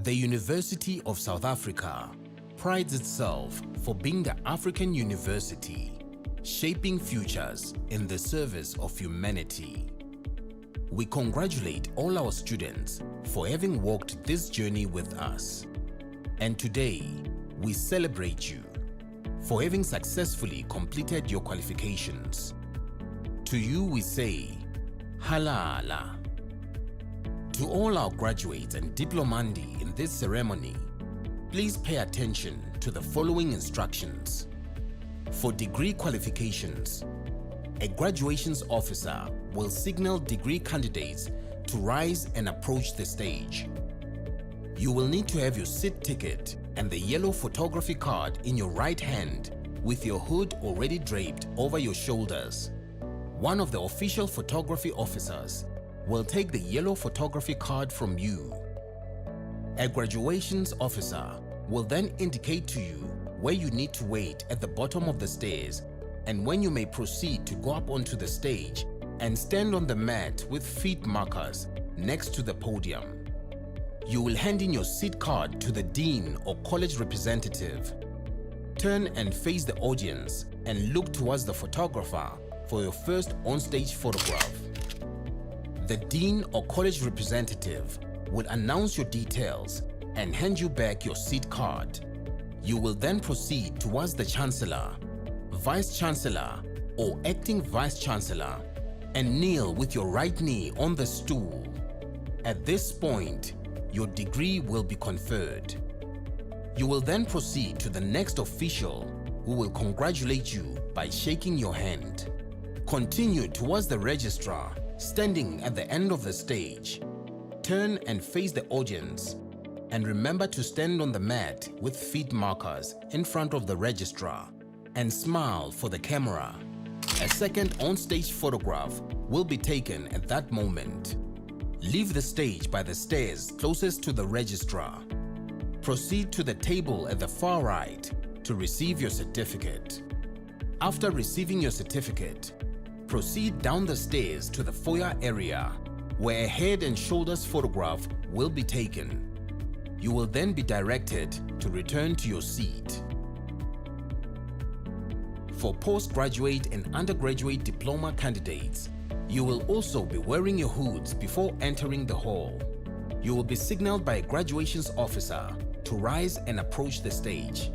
The University of South Africa prides itself for being the African university, shaping futures in the service of humanity. We congratulate all our students for having walked this journey with us. And today, we celebrate you for having successfully completed your qualifications. To you we say, Halala. To all our graduates and diplomandi in this ceremony, please pay attention to the following instructions. For degree qualifications, a graduations officer will signal degree candidates to rise and approach the stage. You will need to have your seat ticket and the yellow photography card in your right hand with your hood already draped over your shoulders. One of the official photography officers will take the yellow photography card from you. A graduations officer will then indicate to you where you need to wait at the bottom of the stairs and when you may proceed to go up onto the stage and stand on the mat with feet markers next to the podium. You will hand in your seat card to the dean or college representative. Turn and face the audience and look towards the photographer for your first on-stage photograph. The dean or college representative will announce your details and hand you back your seat card. You will then proceed towards the chancellor, vice chancellor or acting vice chancellor and kneel with your right knee on the stool. At this point, your degree will be conferred. You will then proceed to the next official who will congratulate you by shaking your hand. Continue towards the registrar standing at the end of the stage. Turn and face the audience and remember to stand on the mat with feet markers in front of the registrar and smile for the camera. A second on-stage photograph will be taken at that moment. Leave the stage by the stairs closest to the registrar. Proceed to the table at the far right to receive your certificate. After receiving your certificate, proceed down the stairs to the foyer area where a head and shoulders photograph will be taken. You will then be directed to return to your seat. For postgraduate and undergraduate diploma candidates, you will also be wearing your hoods before entering the hall. You will be signaled by a graduations officer to rise and approach the stage.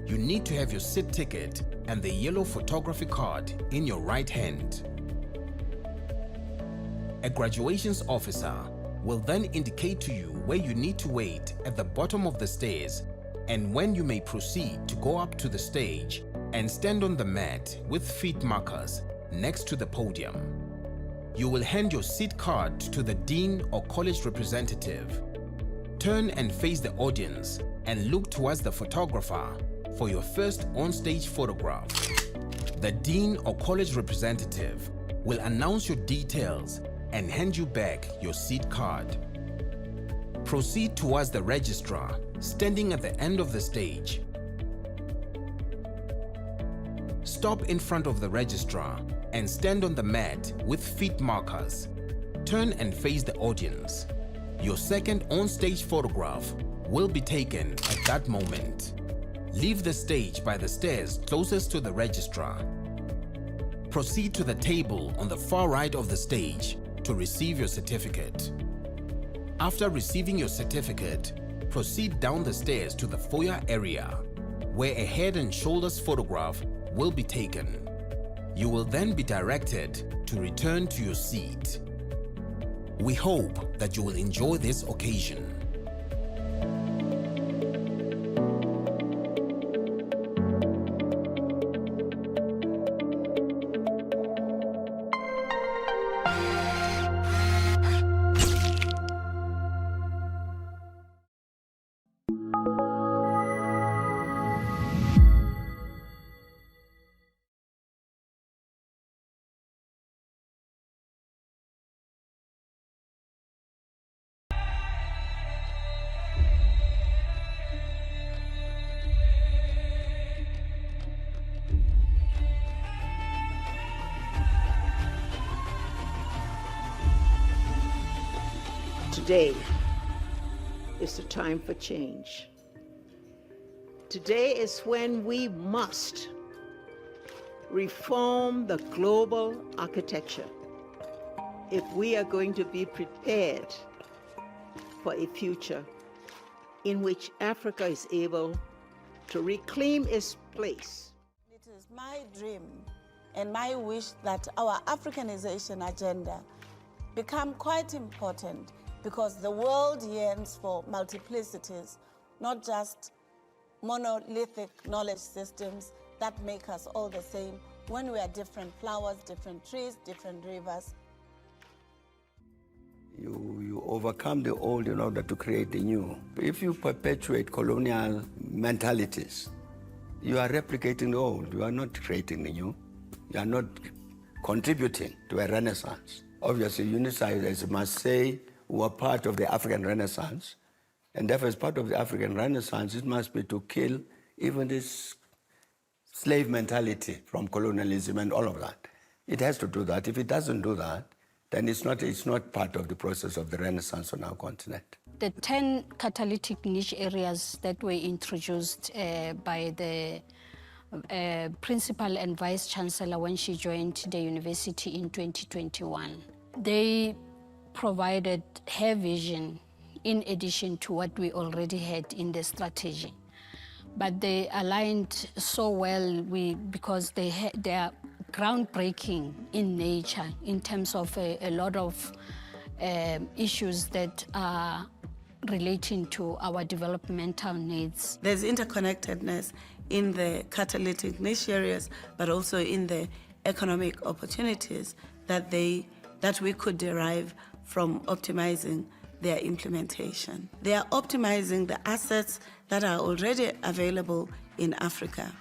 You need to have your seat ticket and the yellow photography card in your right hand. A graduations officer will then indicate to you where you need to wait at the bottom of the stairs and when you may proceed to go up to the stage and stand on the mat with feet markers next to the podium. You will hand your seat card to the dean or college representative. Turn and face the audience and look towards the photographer for your first on-stage photograph. The dean or college representative will announce your details and hand you back your seat card. Proceed towards the registrar standing at the end of the stage. Stop in front of the registrar and stand on the mat with feet markers. Turn and face the audience. Your second on-stage photograph will be taken at that moment. Leave the stage by the stairs closest to the registrar. Proceed to the table on the far right of the stage to receive your certificate. After receiving your certificate, proceed down the stairs to the foyer area where a head and shoulders photograph will be taken. You will then be directed to return to your seat. We hope that you will enjoy this occasion. Today, is the time for change. Today is when we must reform the global architecture if we are going to be prepared for a future in which Africa is able to reclaim its place. It is my dream and my wish that our Africanization agenda become quite important, because the world yearns for multiplicities, not just monolithic knowledge systems that make us all the same when we are different flowers, different trees, different rivers. You overcome the old in order to create the new. If you perpetuate colonial mentalities, you are replicating the old. You are not creating the new. You are not contributing to a renaissance. Obviously, unitarians must say were part of the African Renaissance, and therefore as part of the African Renaissance, it must be to kill even this slave mentality from colonialism and all of that. It has to do that. If it doesn't do that, then it's not part of the process of the Renaissance on our continent. The 10 catalytic niche areas that were introduced by the principal and vice chancellor when she joined the university in 2021, they provided her vision in addition to what we already had in the strategy. But they aligned so well because they are groundbreaking in nature in terms of a lot of issues that are relating to our developmental needs. There's interconnectedness in the catalytic niche areas, but also in the economic opportunities that we could derive from optimizing their implementation. They are optimizing the assets that are already available in Africa.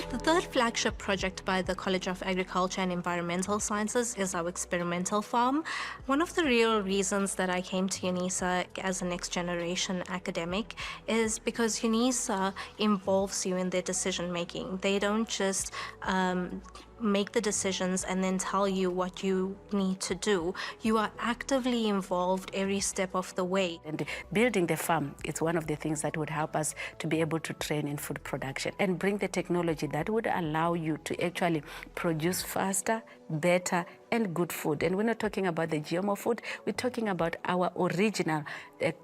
The third flagship project by the College of Agriculture and Environmental Sciences is our experimental farm. One of the real reasons that I came to UNISA as a next generation academic is because UNISA involves you in their decision making. They don't just make the decisions and then tell you what you need to do. You are actively involved every step of the way. And building the farm, it's one of the things that would help us to be able to train in food production and bring the technology that would allow you to actually produce faster, better, and good food. And we're not talking about the GMO food, we're talking about our original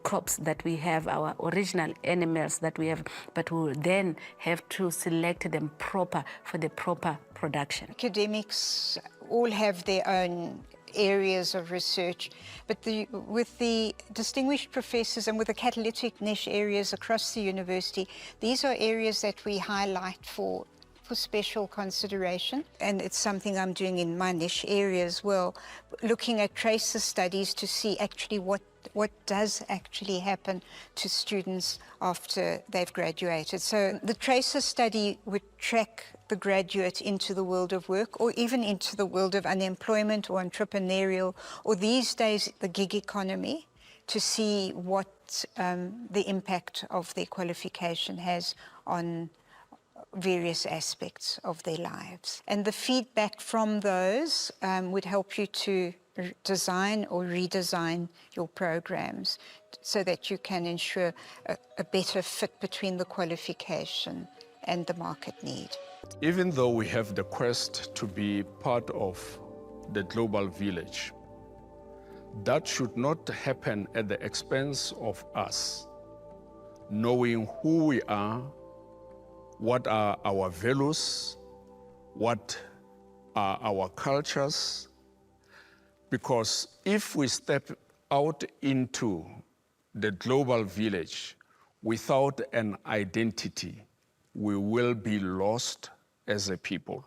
crops that we have, our original animals that we have, but we'll then have to select them proper for the proper production. Academics all have their own areas of research, but with the distinguished professors and with the catalytic niche areas across the university, these are areas that we highlight for special consideration, and it's something I'm doing in my niche area as well, looking at tracer studies to see actually what does actually happen to students after they've graduated. So the tracer study would track the graduate into the world of work, or even into the world of unemployment or entrepreneurial, or these days the gig economy, to see what the impact of their qualification has on various aspects of their lives. And the feedback from those would help you to design or redesign your programs so that you can ensure a better fit between the qualification and the market need. Even though we have the quest to be part of the global village, that should not happen at the expense of us knowing who we are, what are our values, what are our cultures, because if we step out into the global village without an identity, we will be lost as a people.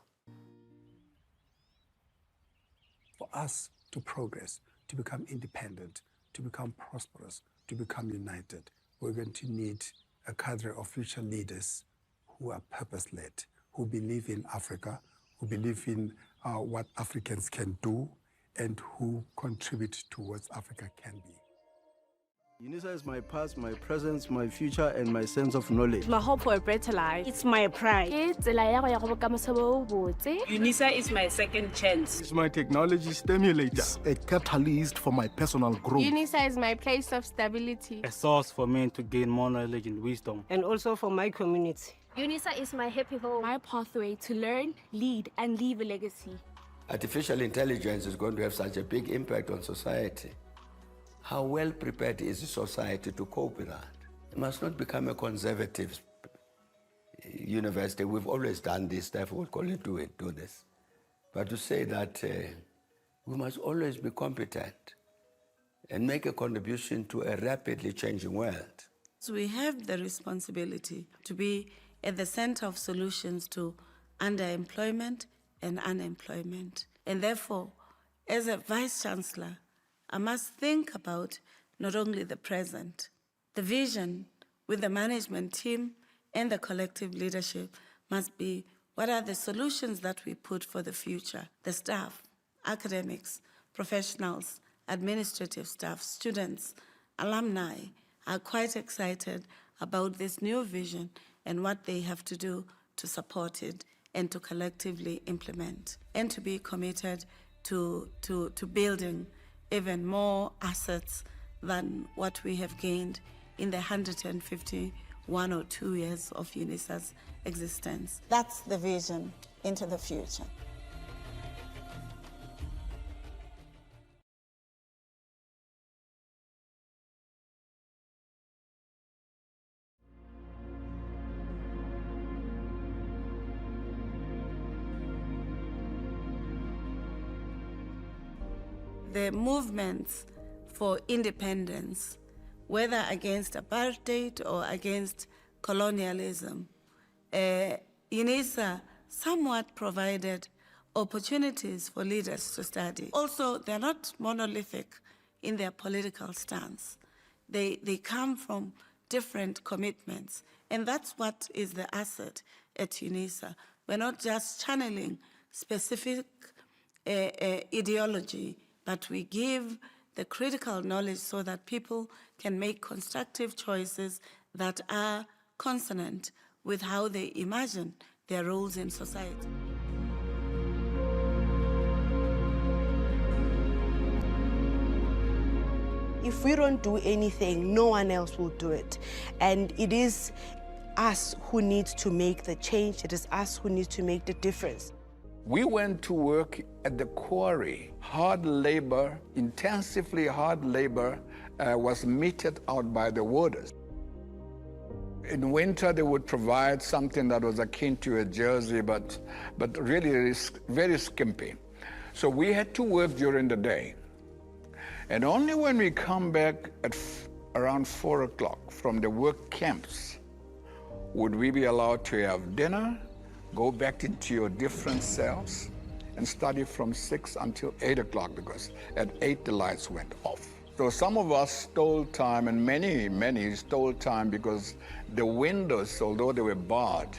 For us to progress, to become independent, to become prosperous, to become united, we're going to need a cadre of future leaders who are purpose-led, who believe in Africa, who believe in what Africans can do, and who contribute to what Africa can be. UNISA is my past, my present, my future, and my sense of knowledge. My hope for a better life. It's my pride. UNISA is my second chance. It's my technology stimulator. It's a catalyst for my personal growth. UNISA is my place of stability. A source for me to gain more knowledge and wisdom. And also for my community. UNISA is my happy home. My pathway to learn, lead, and leave a legacy. Artificial intelligence is going to have such a big impact on society. How well prepared is the society to cope with that? It must not become a conservative university. We've always done this stuff, we'll call it do this. But to say that we must always be competent and make a contribution to a rapidly changing world. So we have the responsibility to be at the center of solutions to underemployment and unemployment. And therefore, as a Vice Chancellor, I must think about not only the present, the vision with the management team and the collective leadership must be what are the solutions that we put for the future. The staff, academics, professionals, administrative staff, students, alumni are quite excited about this new vision and what they have to do to support it and to collectively implement and to be committed to building even more assets than what we have gained in the 151 or 2 years of UNISA's existence. That's the vision into the future. The movements for independence, whether against apartheid or against colonialism, UNISA somewhat provided opportunities for leaders to study. Also, they're not monolithic in their political stance. They come from different commitments, and that's what is the asset at UNISA. We're not just channeling specific ideology, but we give the critical knowledge so that people can make constructive choices that are consonant with how they imagine their roles in society. If we don't do anything, no one else will do it. And it is us who needs to make the change. It is us who needs to make the difference. We went to work at the quarry. Hard labor, intensively hard labor, was meted out by the warders. In winter, they would provide something that was akin to a jersey, but really very skimpy. So we had to work during the day. And only when we come back at around 4 o'clock from the work camps would we be allowed to have dinner, go back into your different cells, and study from 6 until 8 o'clock, because at 8 the lights went off. So some of us stole time, and many stole time because the windows, although they were barred,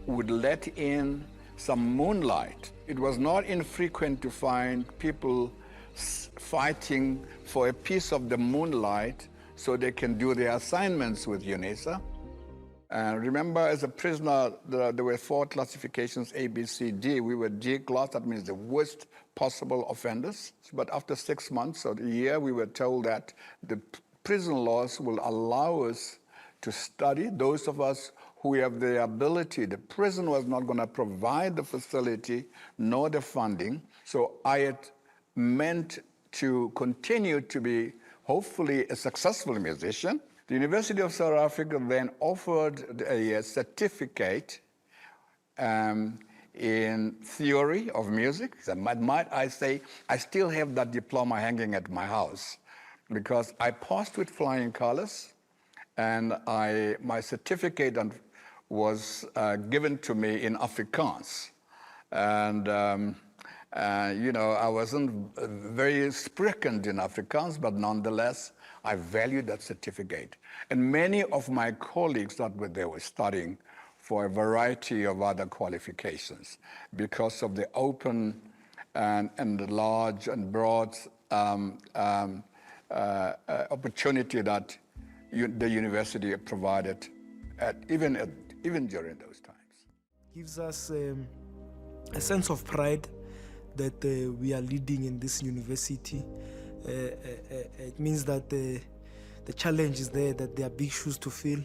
would let in some moonlight. It was not infrequent to find people fighting for a piece of the moonlight so they can do their assignments with UNISA. And remember, as a prisoner, there were 4 classifications, A, B, C, D. We were D class, that means the worst possible offenders. But after 6 months or a year, we were told that the prison laws will allow us to study. Those of us who have the ability, the prison was not going to provide the facility nor the funding. So I had meant to continue to be, hopefully, a successful musician. The University of South Africa then offered a certificate in theory of music. Might I say, I still have that diploma hanging at my house because I passed with flying colors, and my certificate was given to me in Afrikaans. And you know, I wasn't very spreken in Afrikaans, but nonetheless, I valued that certificate. And many of my colleagues that were there were studying for a variety of other qualifications because of the open and large and broad opportunity that the university provided, even during those times. Gives us a sense of pride that we are leading in this university. It means that the challenge is there, that there are big shoes to fill,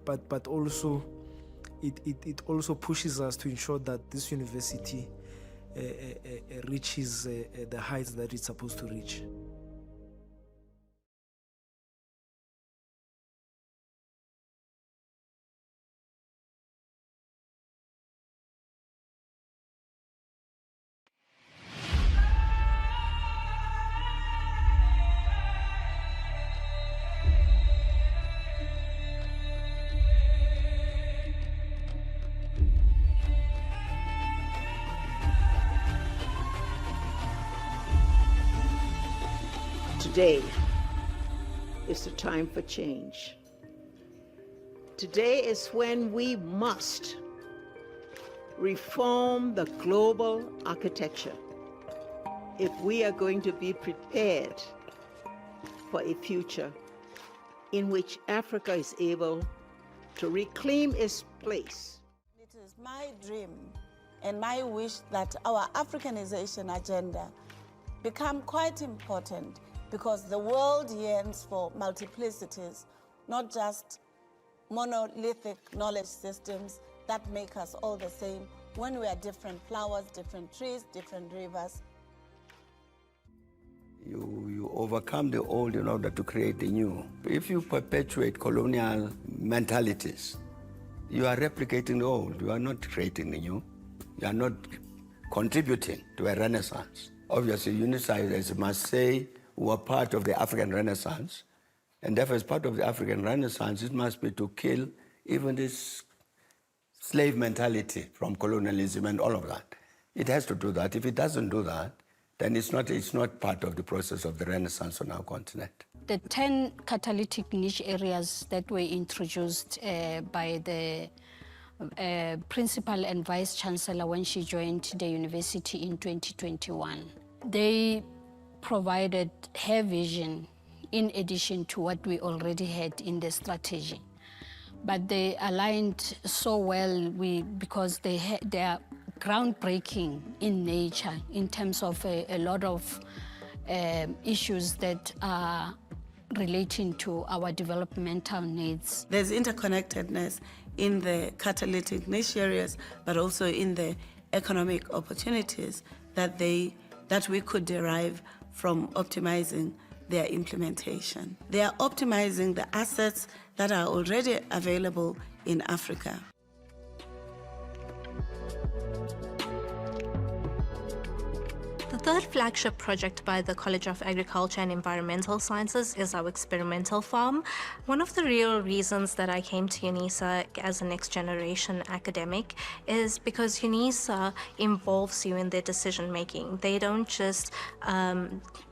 but also it also pushes us to ensure that this university reaches the heights that it's supposed to reach. Today is the time for change. Today is when we must reform the global architecture if we are going to be prepared for a future in which Africa is able to reclaim its place. It is my dream and my wish that our Africanization agenda become quite important, because the world yearns for multiplicities, not just monolithic knowledge systems that make us all the same when we are different flowers, different trees, different rivers. You overcome the old in order to create the new. If you perpetuate colonial mentalities, you are replicating the old. You are not creating the new. You are not contributing to a renaissance. Obviously, unitizers must say who are part of the African Renaissance, and therefore as part of the African Renaissance, it must be to kill even this slave mentality from colonialism and all of that. It has to do that. If it doesn't do that, then it's not part of the process of the Renaissance on our continent. The 10 catalytic niche areas that were introduced by the principal and vice chancellor when she joined the university in 2021, they provided her vision in addition to what we already had in the strategy. But they aligned so well because they are groundbreaking in nature in terms of a lot of issues that are relating to our developmental needs. There's interconnectedness in the catalytic niche areas, but also in the economic opportunities that we could derive from optimizing their implementation. They are optimizing the assets that are already available in Africa. The third flagship project by the College of Agriculture and Environmental Sciences is our experimental farm. One of the real reasons that I came to UNISA as a next generation academic is because UNISA involves you in their decision making. They don't just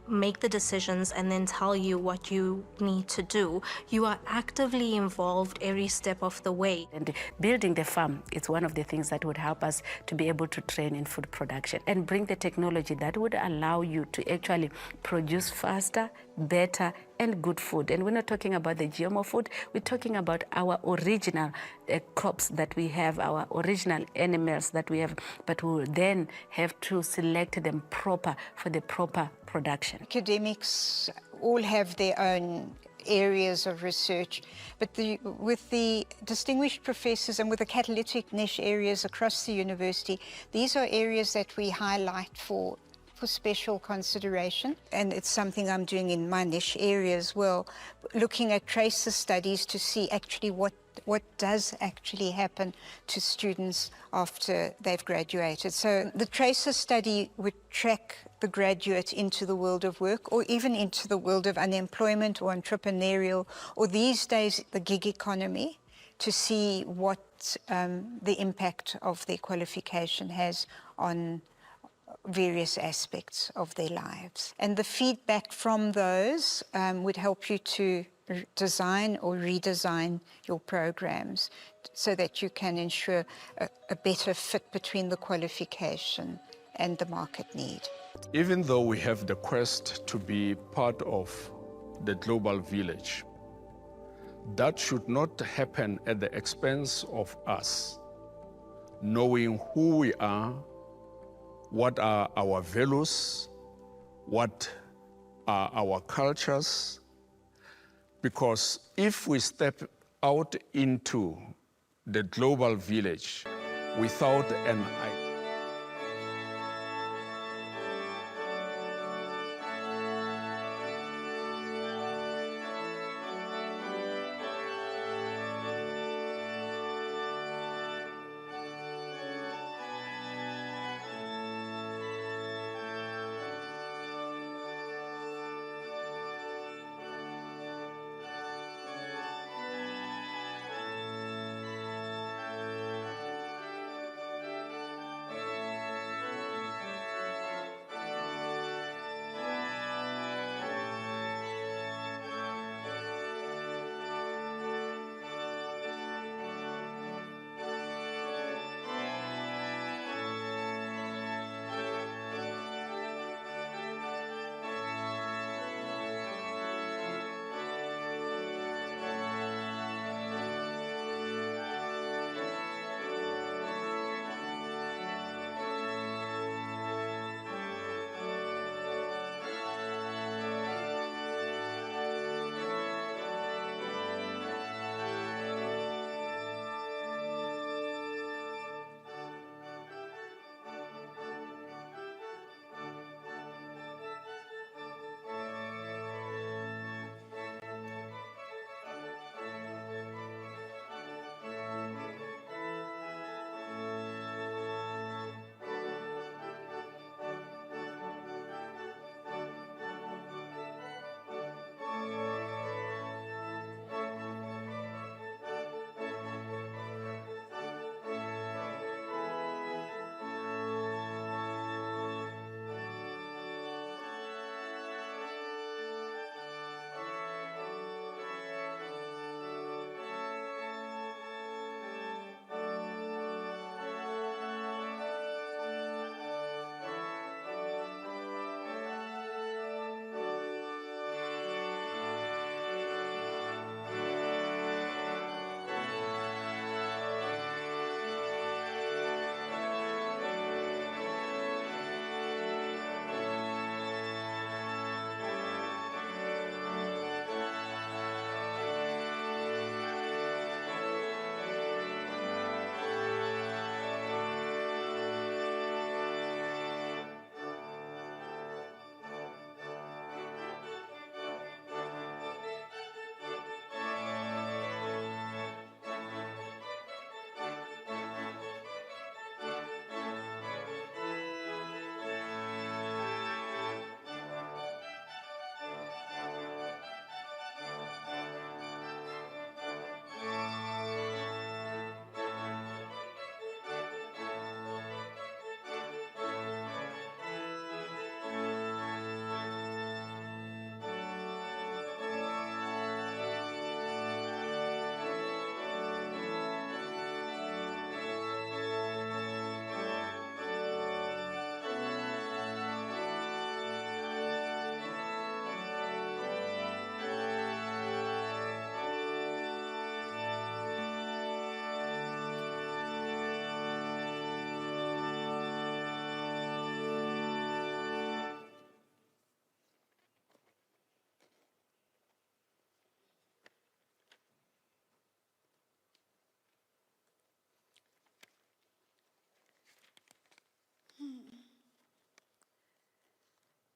make the decisions and then tell you what you need to do. You are actively involved every step of the way. And building the farm is one of the things that would help us to be able to train in food production and bring the technology that would allow you to actually produce faster, better, and good food. And we're not talking about the GMO food, we're talking about our original crops that we have, our original animals that we have, but we will then have to select them proper for the proper production. Academics all have their own areas of research, but with the distinguished professors and with the catalytic niche areas across the university, these are areas that we highlight for special consideration, and it's something I'm doing in my niche area as well, looking at tracer studies to see actually what does actually happen to students after they've graduated. So the tracer study would track the graduate into the world of work, or even into the world of unemployment or entrepreneurial, or these days the gig economy, to see what the impact of their qualification has on various aspects of their lives. And the feedback from those would help you to design or redesign your programs so that you can ensure a better fit between the qualification and the market need. Even though we have the quest to be part of the global village, that should not happen at the expense of us knowing who we are, what are our values, what are our cultures, because if we step out into the global village without an identity,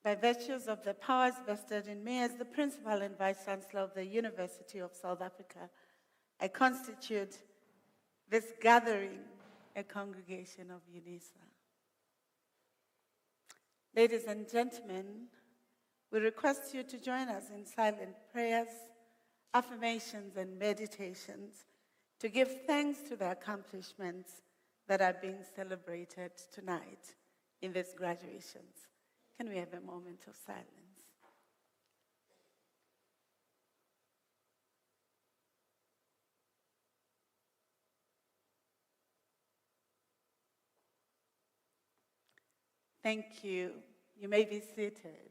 By virtues of the powers vested in me as the Principal and Vice-Chancellor of the University of South Africa, I constitute this gathering a congregation of UNISA. Ladies and gentlemen, we request you to join us in silent prayers, affirmations, and meditations to give thanks to the accomplishments that are being celebrated tonight in these graduations. Can we have a moment of silence? Thank you You may be seated.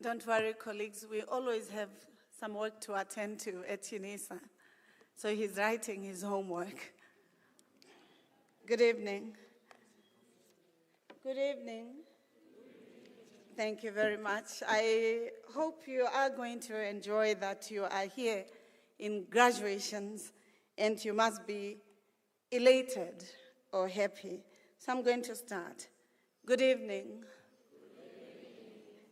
Don't worry, colleagues, we always have some work to attend to at UNISA. So he's writing his homework. Good evening. Good evening. Thank you very much. I hope you are going to enjoy that you are here in graduations, and you must be elated or happy. So I'm going to start. Good evening.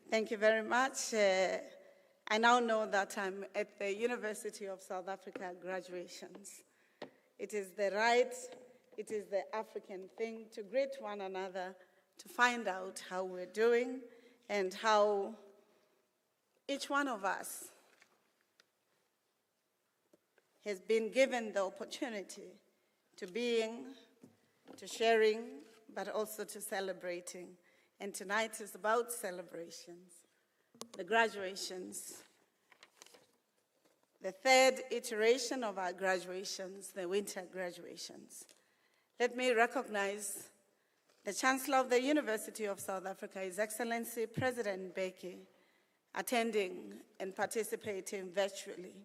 Thank you very much. I now know that I'm at the University of South Africa graduations. It is the right, it is the African thing to greet one another, to find out how we're doing and how each one of us has been given the opportunity to being, to sharing, but also to celebrating. And tonight is about celebrations, the graduations, the third iteration of our graduations, the winter graduations. Let me recognize the Chancellor of the University of South Africa, His Excellency President Mbeki, attending and participating virtually.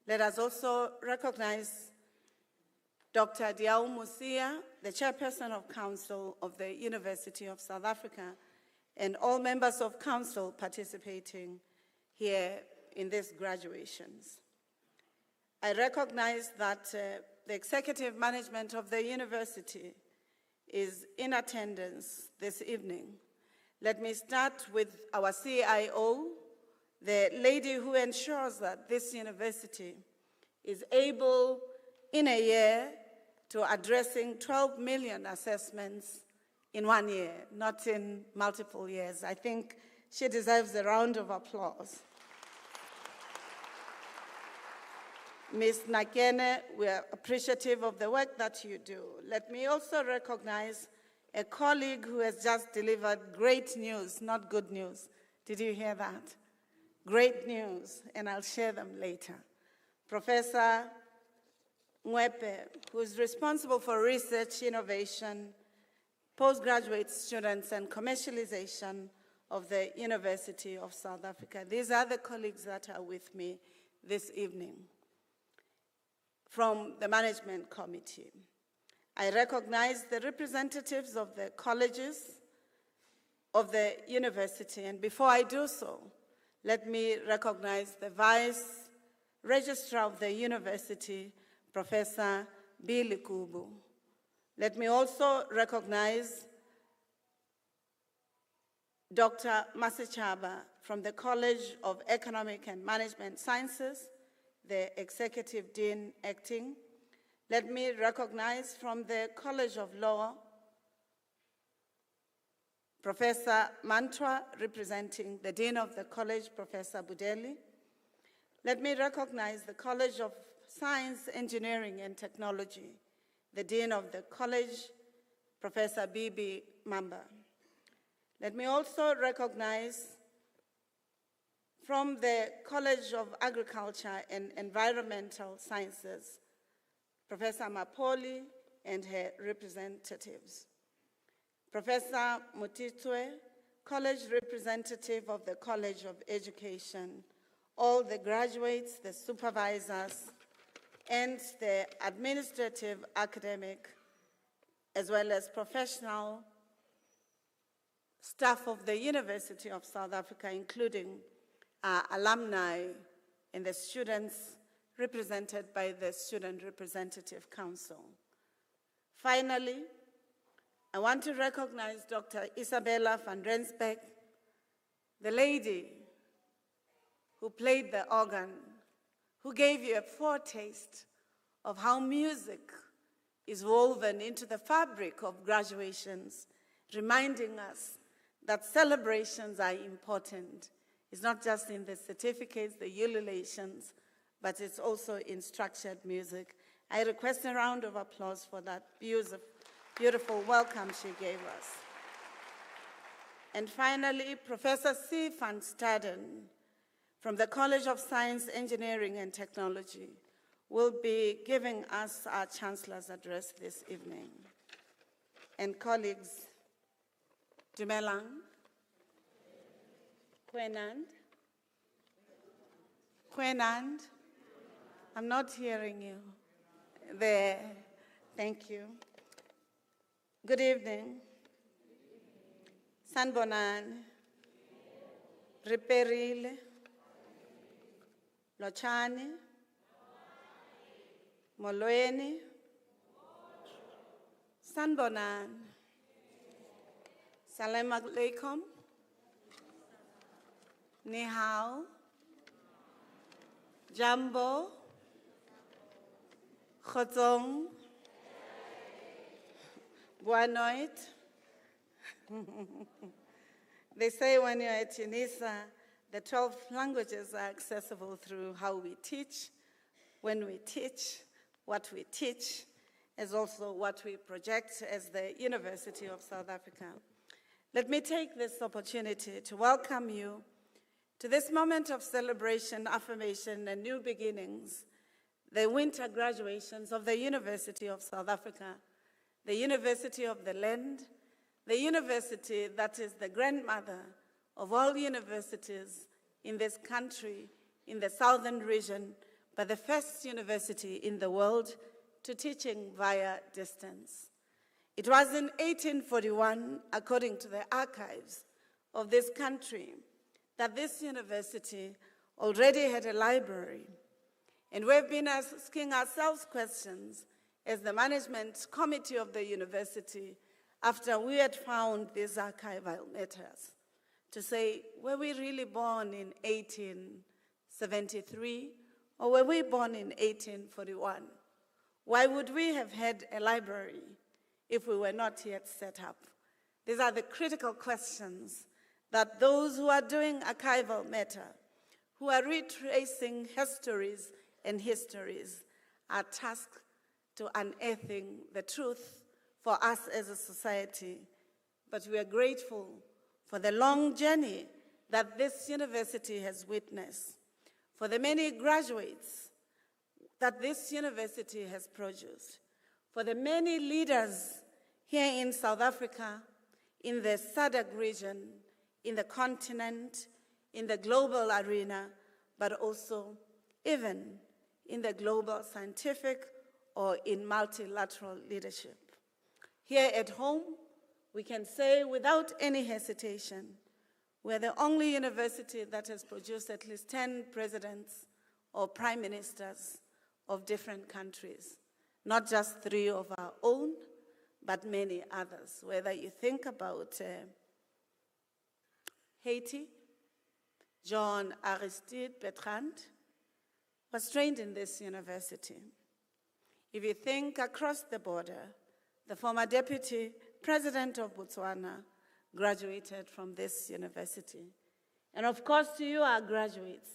Let us also recognize Dr. Diao Musia, the Chairperson of Council of the University of South Africa, and all members of Council participating here in these graduations. I recognize that the executive management of the university is in attendance this evening. Let me start with our CIO, the lady who ensures that this university is able in a year to addressing 12 million assessments in 1 year, not in multiple years. I think she deserves a round of applause. Ms. Nakene, we are appreciative of the work that you do. Let me also recognize a colleague who has just delivered great news, not good news. Did you hear that? Great news, and I'll share them later. Professor Mwepe, who is responsible for research, innovation, postgraduate students, and commercialization of the University of South Africa. These are the colleagues that are with me this evening. From the management committee, I recognize the representatives of the colleges of the university, and before I do so, let me recognize the Vice Registrar of the university, Professor Billy Kubu. Let me also recognize Dr. Masichaba from the College of Economic and Management Sciences, the Executive Dean Acting. Let me recognize from the College of Law, Professor Mantwa, representing the Dean of the College, Professor Budeli. Let me recognize the College of Science, Engineering, and Technology, the Dean of the College, Professor Bibi Mamba. Let me also recognize from the College of Agriculture and Environmental Sciences, Professor Mapoli and her representatives. Professor Mutitwe, College representative of the College of Education, all the graduates, the supervisors, and the administrative, academic, as well as professional staff of the University of South Africa, including our alumni, and the students represented by the Student Representative Council. Finally, I want to recognize Dr. Isabella van Rensbeck, the lady who played the organ, who gave you a foretaste of how music is woven into the fabric of graduations, reminding us that celebrations are important. It's not just in the certificates, the ululations, but it's also in structured music. I request a round of applause for that beautiful welcome she gave us. And finally, Professor C. van Staden from the College of Science, Engineering and Technology will be giving us our Chancellor's address this evening. And colleagues, Dumelang, Quenand, I'm not hearing you. There, thank you. Good evening. Sanbonan, Riperile, Lochani, Molweni, Sanbonan, Salam alaikum, Ni hao, Jambo, Khotong, Buanoit. They say when you're at UNISA, the 12 languages are accessible through how we teach, when we teach, what we teach, as also what we project as the University of South Africa. Let me take this opportunity to welcome you to this moment of celebration, affirmation, and new beginnings, the winter graduations of the University of South Africa, the University of the Land, the university that is the grandmother of all universities in this country, in the southern region, but the first university in the world to teaching via distance. It was in 1841, according to the archives of this country, that this university already had a library. And we've been asking ourselves questions as the management committee of the university after we had found these archival matters to say, were we really born in 1873 or were we born in 1841? Why would we have had a library if we were not yet set up? These are the critical questions that those who are doing archival matter, who are retracing histories and histories, are tasked to unearthing the truth for us as a society. But we are grateful for the long journey that this university has witnessed, for the many graduates that this university has produced, for the many leaders here in South Africa, in the SADC region, in the continent, in the global arena, but also even in the global scientific or in multilateral leadership. Here at home, we can say without any hesitation, we're the only university that has produced at least 10 presidents or prime ministers of different countries, not just 3 of our own, but many others. Whether you think about Haiti, John Aristide Bertrand was trained in this university. If you think across the border, the former deputy president of Botswana graduated from this university. And of course, to you, our graduates,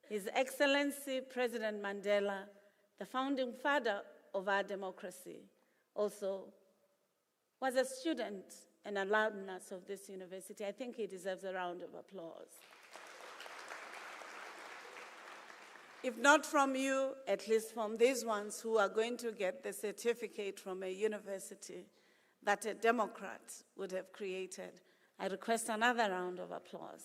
His Excellency President Mandela, the founding father of our democracy, also was a student and alumnus of this university. I think he deserves a round of applause. If not from you, at least from these ones who are going to get the certificate from a university that a Democrat would have created. I request another round of applause.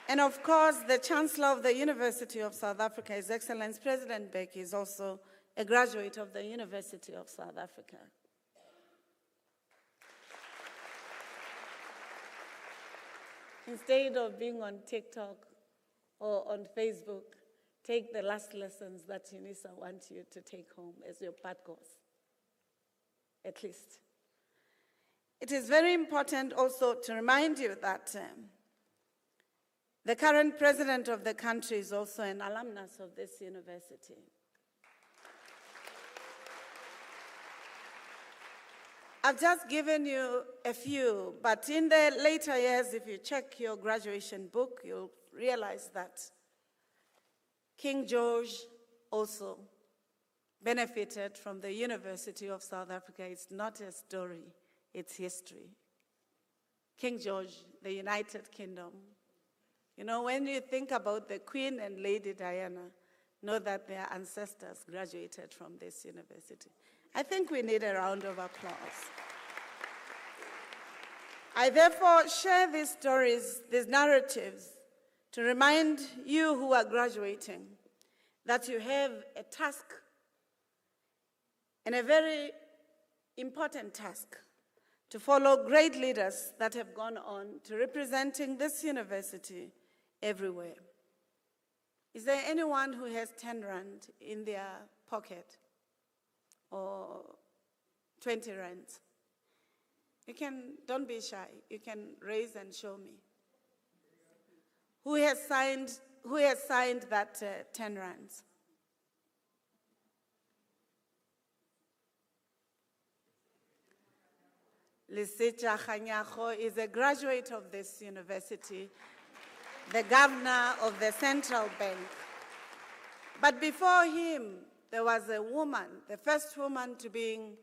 And of course, the Chancellor of the University of South Africa, His Excellency President Mbeki, is also a graduate of the University of South Africa. instead of being on TikTok or on Facebook, take the last lessons that UNISA wants you to take home as your part course, at least. It is very important also to remind you that the current president of the country is also an alumnus of this university. I've just given you a few, but in the later years, if you check your graduation book, you'll realize that King George also benefited from the University of South Africa. It's not a story, it's history. King George, the United Kingdom. You know, when you think about the Queen and Lady Diana, know that their ancestors graduated from this university. I think we need a round of applause. I therefore share these stories, these narratives, to remind you who are graduating that you have a task, and a very important task, to follow great leaders that have gone on to representing this university everywhere. Is there anyone who has 10 rand in their pocket or 20 rands? You can, don't be shy. You can raise and show me. Who has signed that 10 rands? Lisicha Khanyago is a graduate of this university, the governor of the central bank. But before him, there was a woman, the first woman to being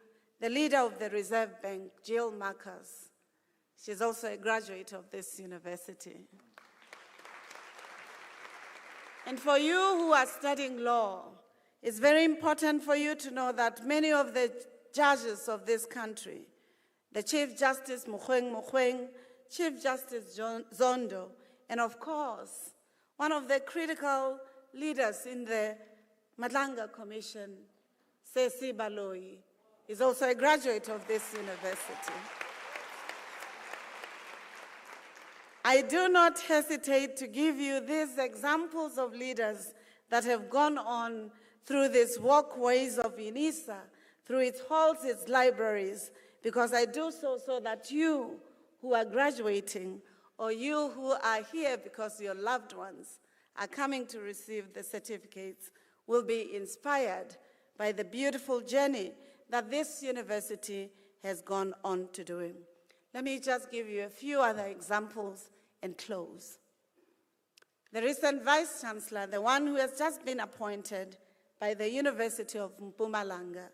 the leader of the Reserve Bank, Jill Marcus. She's also a graduate of this university. And for you who are studying law, it's very important for you to know that many of the judges of this country, the Chief Justice Mogoeng, Chief Justice Zondo, and of course, one of the critical leaders in the Madlanga Commission, Sesi Baloyi, is also a graduate of this university. I do not hesitate to give you these examples of leaders that have gone on through these walkways of UNISA, through its halls, its libraries, because I do so that you who are graduating, or you who are here because your loved ones are coming to receive the certificates, will be inspired by the beautiful journey that this university has gone on to do. Let me just give you a few other examples and close. The recent Vice Chancellor, the one who has just been appointed by the University of Mpumalanga,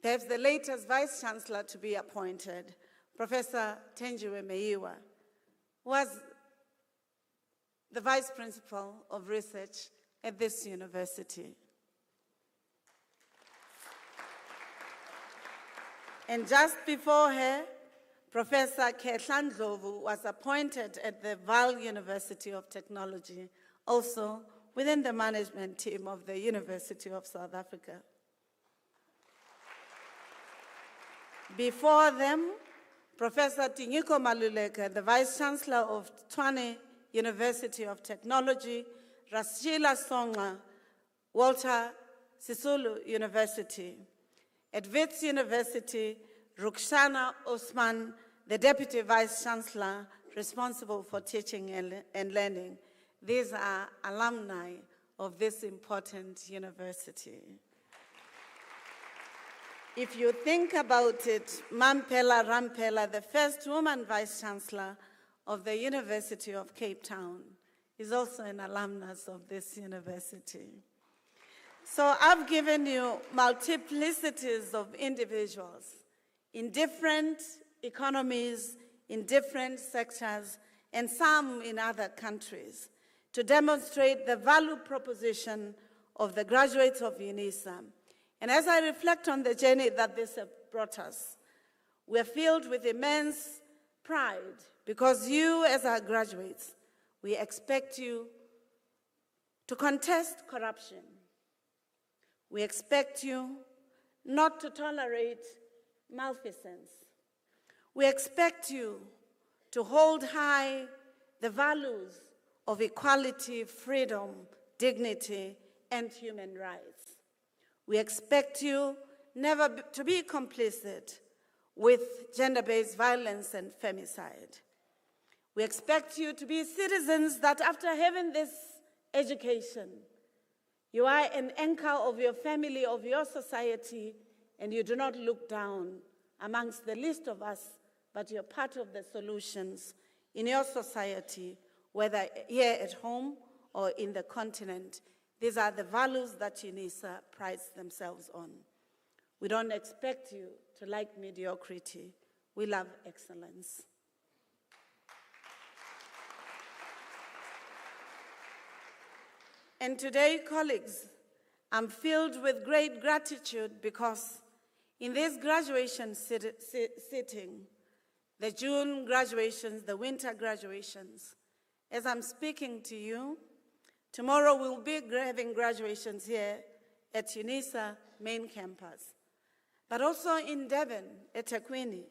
perhaps the latest Vice Chancellor to be appointed, Professor Tenjiwe Meiwa, was the Vice Principal of Research at this university. And just before her, Professor Kehla Ndlovu was appointed at the Vaal University of Technology, also within the management team of the University of South Africa. Before them, Professor Tinyiko Maluleka, the Vice Chancellor of Tshwane University of Technology, Rasila Songa, Walter Sisulu University. At Wits University, Rukhsana Osman, the Deputy Vice Chancellor responsible for teaching and learning. These are alumni of this important university. If you think about it, Mampela Rampela, the first woman Vice Chancellor of the University of Cape Town, is also an alumnus of this university. So I've given you multiplicities of individuals in different economies, in different sectors, and some in other countries, to demonstrate the value proposition of the graduates of UNISA. And as I reflect on the journey that this has brought us, we're filled with immense pride because you, as our graduates, we expect you to contest corruption. We expect you not to tolerate malfeasance. We expect you to hold high the values of equality, freedom, dignity, and human rights. We expect you never to be complicit with gender-based violence and femicide. We expect you to be citizens that after having this education, you are an anchor of your family, of your society, and you do not look down amongst the least of us, but you're part of the solutions in your society, whether here at home or in the continent. These are the values that UNISA prides themselves on. We don't expect you to like mediocrity. We love excellence. And today, colleagues, I'm filled with great gratitude because in this graduation sitting, the June graduations, the winter graduations, as I'm speaking to you, tomorrow we'll be having graduations here at UNISA main campus. But also in Devon, at Ekwini,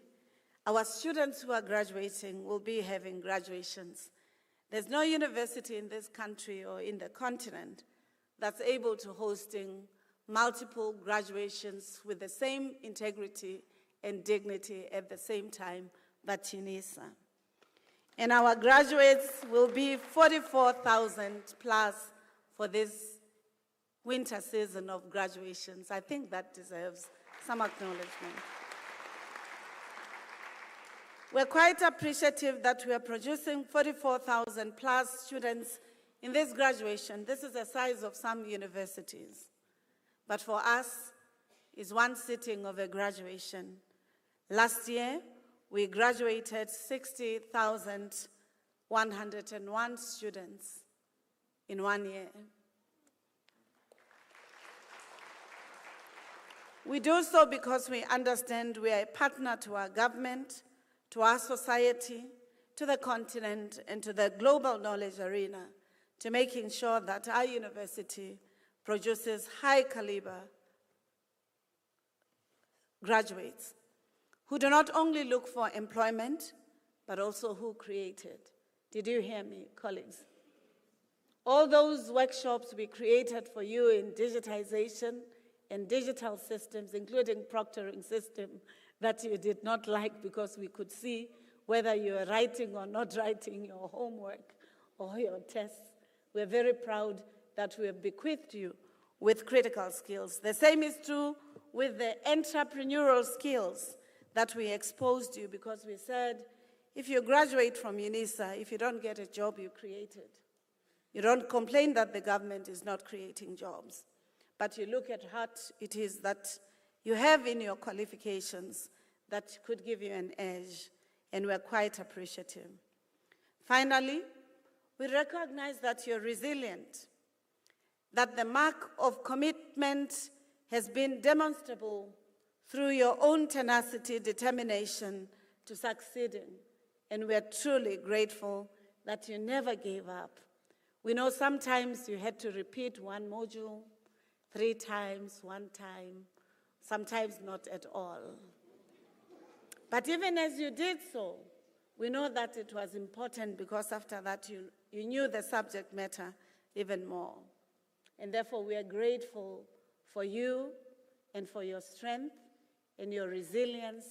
our students who are graduating will be having graduations. There's no university in this country or in the continent that's able to hosting multiple graduations with the same integrity and dignity at the same time but UNISA. And our graduates will be 44,000 plus for this winter season of graduations. I think that deserves some acknowledgement. We're quite appreciative that we are producing 44,000 plus students in this graduation. This is the size of some universities. But for us, it's one sitting of a graduation. Last year, we graduated 60,101 students in 1 year. We do so because we understand we are a partner to our government, to our society, to the continent, and to the global knowledge arena, to making sure that our university produces high caliber graduates who do not only look for employment, but also who create it. Did you hear me, colleagues? All those workshops we created for you in digitization and digital systems, including proctoring system that you did not like because we could see whether you are writing or not writing your homework or your tests. We're very proud that we have bequeathed you with critical skills. The same is true with the entrepreneurial skills that we exposed you, because we said, if you graduate from UNISA, if you don't get a job, you create it. You don't complain that the government is not creating jobs, but you look at what it is that you have in your qualifications that could give you an edge, and we're quite appreciative. Finally, we recognize that you're resilient, that the mark of commitment has been demonstrable through your own tenacity, determination to succeeding, and we're truly grateful that you never gave up. We know sometimes you had to repeat one module 3 times, 1 time, sometimes not at all. But even as you did so, we know that it was important because after that you knew the subject matter even more. And therefore we are grateful for you and for your strength and your resilience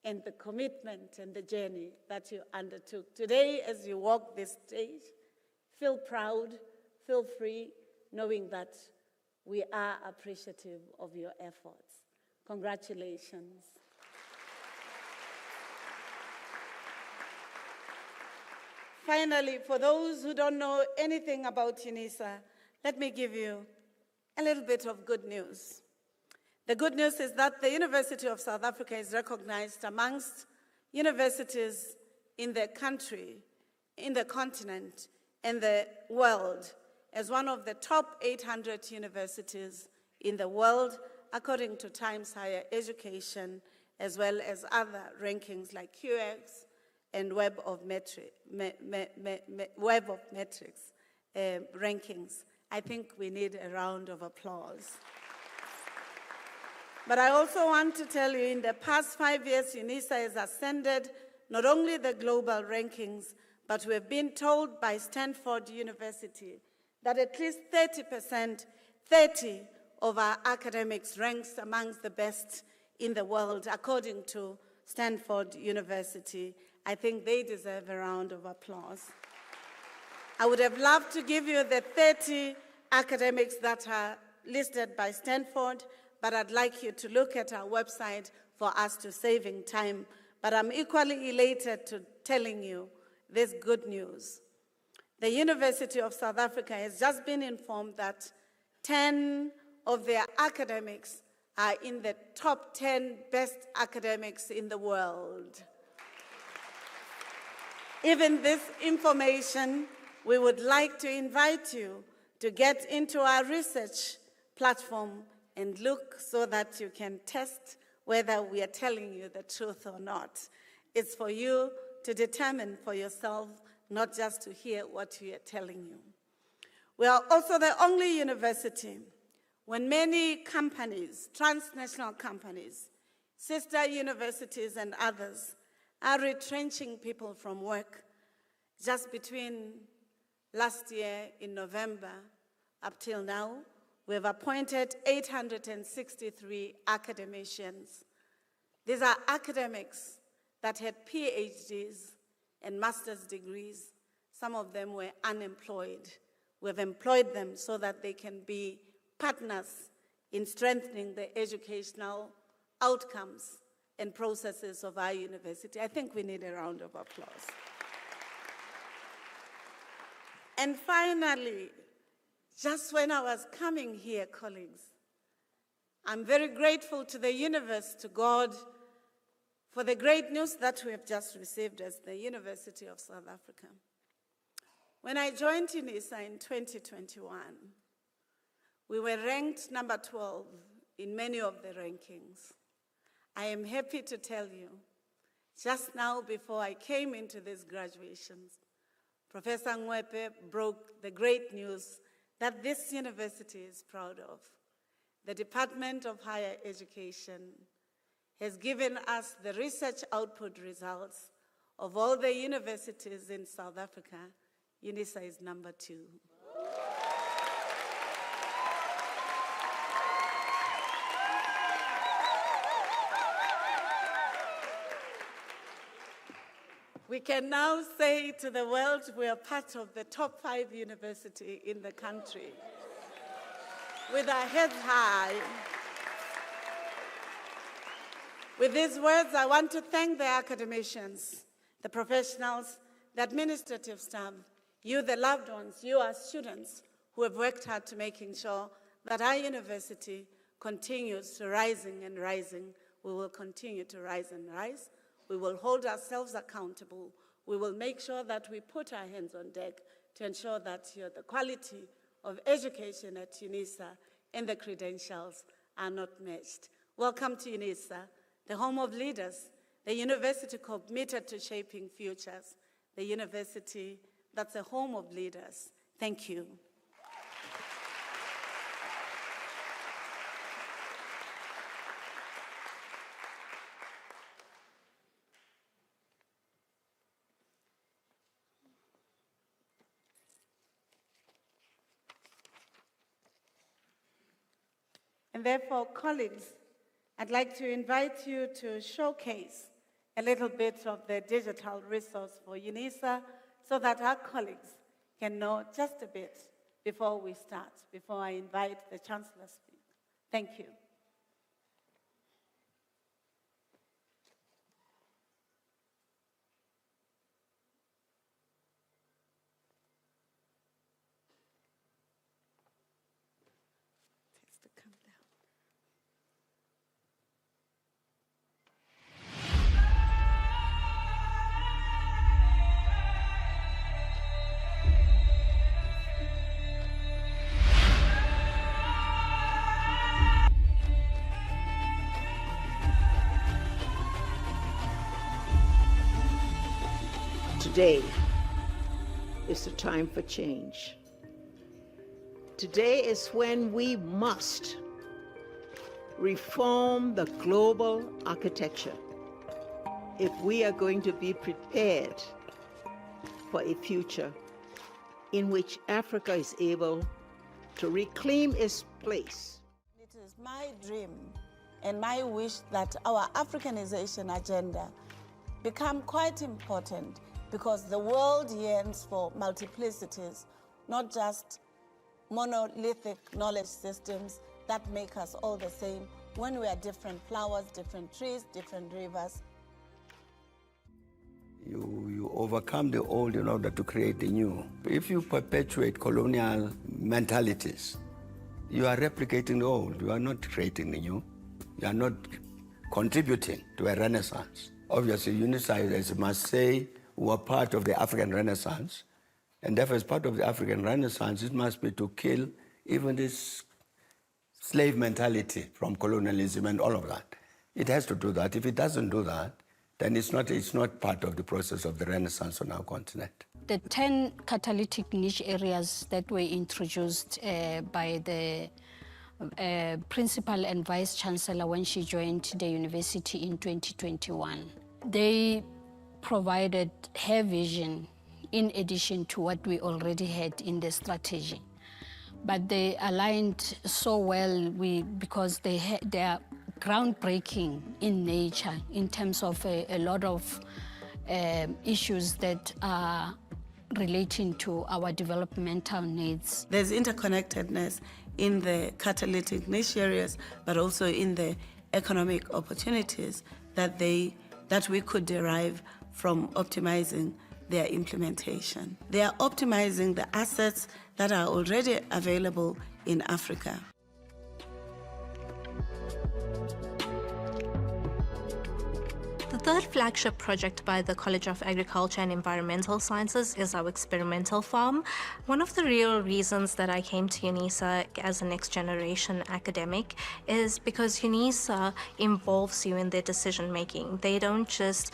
and the commitment and the journey that you undertook. Today, as you walk this stage, feel proud, feel free, knowing that we are appreciative of your efforts. Congratulations. Finally, for those who don't know anything about UNISA, let me give you a little bit of good news. The good news is that the University of South Africa is recognized amongst universities in the country, in the continent, and the world as one of the top 800 universities in the world, according to Times Higher Education, as well as other rankings like QX and Web of Metrics rankings. I think we need a round of applause. But I also want to tell you, in the past 5 years, UNISA has ascended not only the global rankings, but we have been told by Stanford University that at least 30% of our academics ranks amongst the best in the world, according to Stanford University. I think they deserve a round of applause. I would have loved to give you the 30 academics that are listed by Stanford, but I'd like you to look at our website for us to saving time. But I'm equally elated to telling you this good news. The University of South Africa has just been informed that 10 of their academics are in the top 10 best academics in the world. Even this information, we would like to invite you to get into our research platform and look so that you can test whether we are telling you the truth or not. It's for you to determine for yourself, not just to hear what we are telling you. We are also the only university when many companies, transnational companies, sister universities and others are retrenching people from work. Just between last year in November up till now, we have appointed 863 academicians. These are academics that had PhDs and master's degrees. Some of them were unemployed. We have employed them so that they can be partners in strengthening the educational outcomes and processes of our university. I think we need a round of applause. And finally, just when I was coming here, colleagues, I'm very grateful to the universe, to God, for the great news that we have just received as the University of South Africa. When I joined UNISA in 2021, we were ranked number 12 in many of the rankings. I am happy to tell you, just now before I came into these graduations, Professor Ngwepe broke the great news that this university is proud of. The Department of Higher Education has given us the research output results of all the universities in South Africa. UNISA is number 2. We can now say to the world we are part of the top 5 university in the country. With our heads high. With these words, I want to thank the academicians, the professionals, the administrative staff, you, the loved ones, you, our students, who have worked hard to making sure that our university continues to rising and rising. We will continue to rise and rise. We will hold ourselves accountable. We will make sure that we put our hands on deck to ensure that the quality of education at UNISA and the credentials are not matched. Welcome to UNISA, the home of leaders, the university committed to shaping futures, the university that's a home of leaders. Thank you. And therefore, colleagues, I'd like to invite you to showcase a little bit of the digital resource for UNISA so that our colleagues can know just a bit before we start, before I invite the Chancellor to speak. Thank you. Today is the time for change. Today is when we must reform the global architecture if we are going to be prepared for a future in which Africa is able to reclaim its place. It is my dream and my wish that our Africanization agenda become quite important, because the world yearns for multiplicities, not just monolithic knowledge systems that make us all the same when we are different flowers, different trees, different rivers. You overcome the old in order to create the new. If you perpetuate colonial mentalities, you are replicating the old. You are not creating the new. You are not contributing to a renaissance. Obviously, UNICEF must say we are part of the African Renaissance, and therefore, as part of the African Renaissance, it must be to kill even this slave mentality from colonialism and all of that. It has to do that. If it doesn't do that, then it's not part of the process of the Renaissance on our continent. The 10 catalytic niche areas that were introduced by the principal and vice chancellor when she joined the university in 2021, they provided her vision in addition to what we already had in the strategy. But they aligned so well because they are groundbreaking in nature in terms of a lot of issues that are relating to our developmental needs. There's interconnectedness in the catalytic niche areas, but also in the economic opportunities that we could derive from optimizing their implementation. They are optimizing the assets that are already available in Africa. The third flagship project by the College of Agriculture and Environmental Sciences is our experimental farm. One of the real reasons that I came to UNISA as a next generation academic is because UNISA involves you in their decision making. They don't just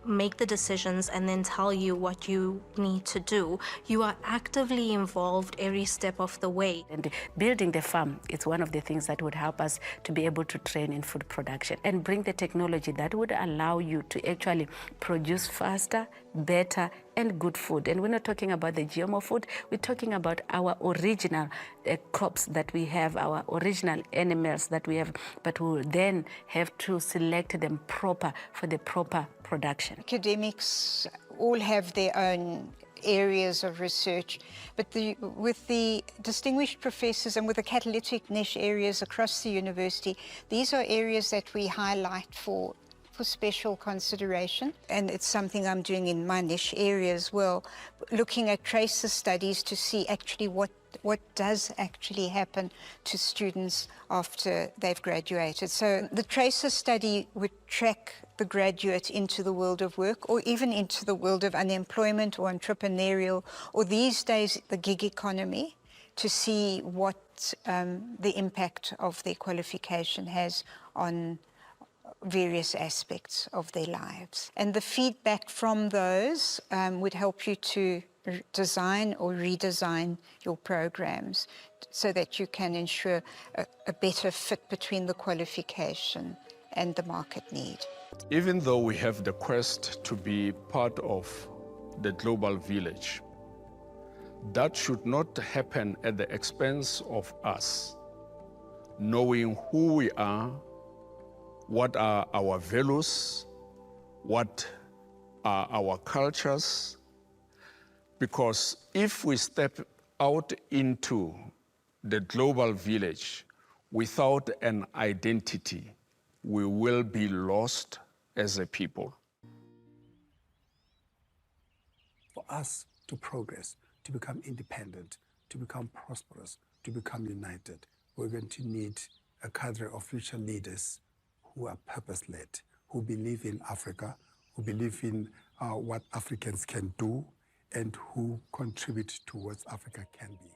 make the decisions and then tell you what you need to do. You are actively involved every step of the way. And building the farm, it's one of the things that would help us to be able to train in food production and bring the technology that would allow you to actually produce faster, better, and good food. And we're not talking about the GMO food, we're talking about our original crops that we have, our original animals that we have, but we will then have to select them proper for the proper production. Academics all have their own areas of research, but with the distinguished professors and with the catalytic niche areas across the university, these are areas that we highlight for special consideration, and it's something I'm doing in my niche area as well, looking at tracer studies to see actually what does actually happen to students after they've graduated. So the tracer study would track the graduate into the world of work, or even into the world of unemployment or entrepreneurial, or these days the gig economy, to see what the impact of their qualification has on various aspects of their lives. And the feedback from those would help you to design or redesign your programs so that you can ensure a better fit between the qualification and the market need. Even though we have the quest to be part of the global village, that should not happen at the expense of us knowing who we are, what are our values, what are our cultures, because if we step out into the global village without an identity, we will be lost as a people. For us to progress, to become independent, to become prosperous, to become united, we're going to need a cadre of future leaders who are purpose-led, who believe in Africa, who believe in what Africans can do, and who contribute to what Africa can be.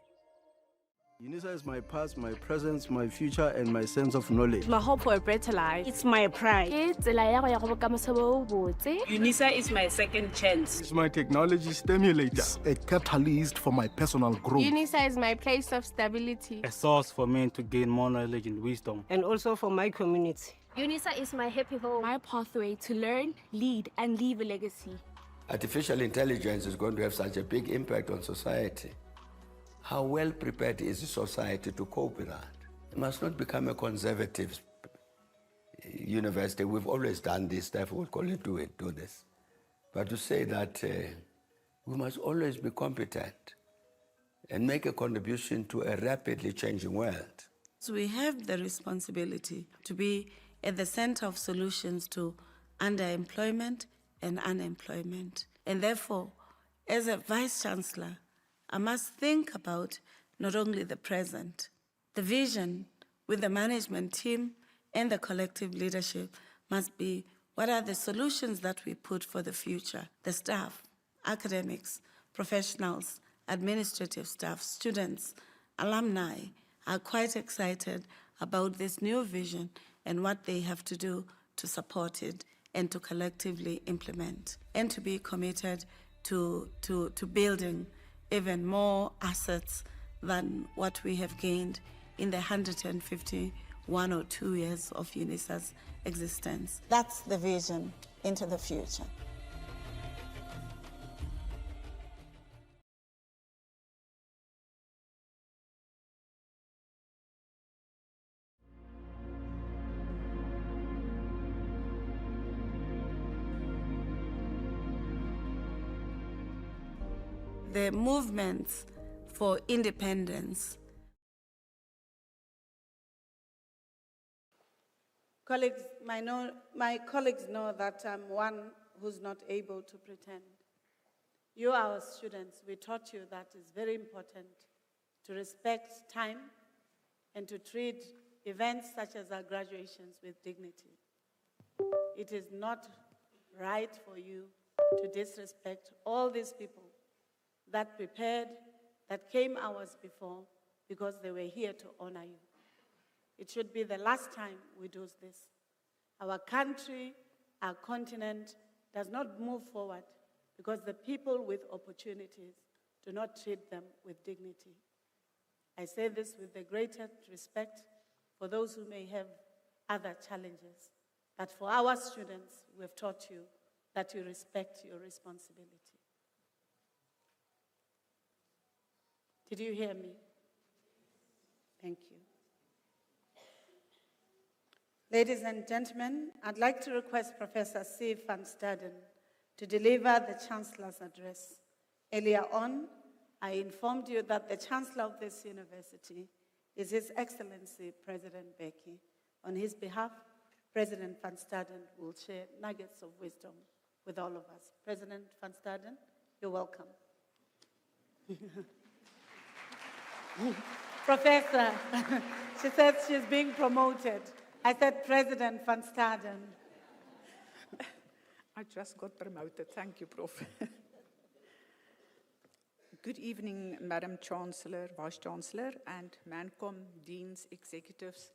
UNISA is my past, my present, my future, and my sense of knowledge. My hope for a better life. It's my pride. UNISA is my second chance. It's my technology stimulator, a catalyst for my personal growth. UNISA is my place of stability, a source for me to gain more knowledge and wisdom, and also for my community. UNISA is my happy home. My pathway to learn, lead, and leave a legacy. artificial intelligence is going to have such a big impact on society. How well prepared is the society to cope with that? It must not become a conservative university. We've always done this stuff, we'll call it do this. But to say that we must always be competent and make a contribution to a rapidly changing world. So we have the responsibility to be at the center of solutions to underemployment and unemployment. And therefore, as a Vice-Chancellor, I must think about not only the present, the vision with the management team and the collective leadership must be what are the solutions that we put for the future. The staff, academics, professionals, administrative staff, students, alumni are quite excited about this new vision and what they have to do to support it and to collectively implement and to be committed to building even more assets than what we have gained in the 151 or 2 years of UNISA's existence. That's the vision into the future. The movements for independence. Colleagues, my colleagues know that I'm one who's not able to pretend. You, our students, we taught you that it's very important to respect time and to treat events such as our graduations with dignity. It is not right for you to disrespect all these people that prepared, that came hours before, because they were here to honor you. It should be the last time we do this. Our country, our continent does not move forward because the people with opportunities do not treat them with dignity. I say this with the greatest respect for those who may have other challenges, but for our students, we've taught you that you respect your responsibility. Did you hear me? Thank you. Ladies and gentlemen, I'd like to request Professor C. van Staden to deliver the Chancellor's address. Earlier on, I informed you that the Chancellor of this university is His Excellency President Beki. On his behalf, President van Staden will share nuggets of wisdom with all of us. President van Staden, you're welcome. Professor, she said she's being promoted. I said President van Staden. I just got promoted. Thank you, Prof. Good evening, Madam Chancellor, Vice-Chancellor, and MANCOM, deans, executives,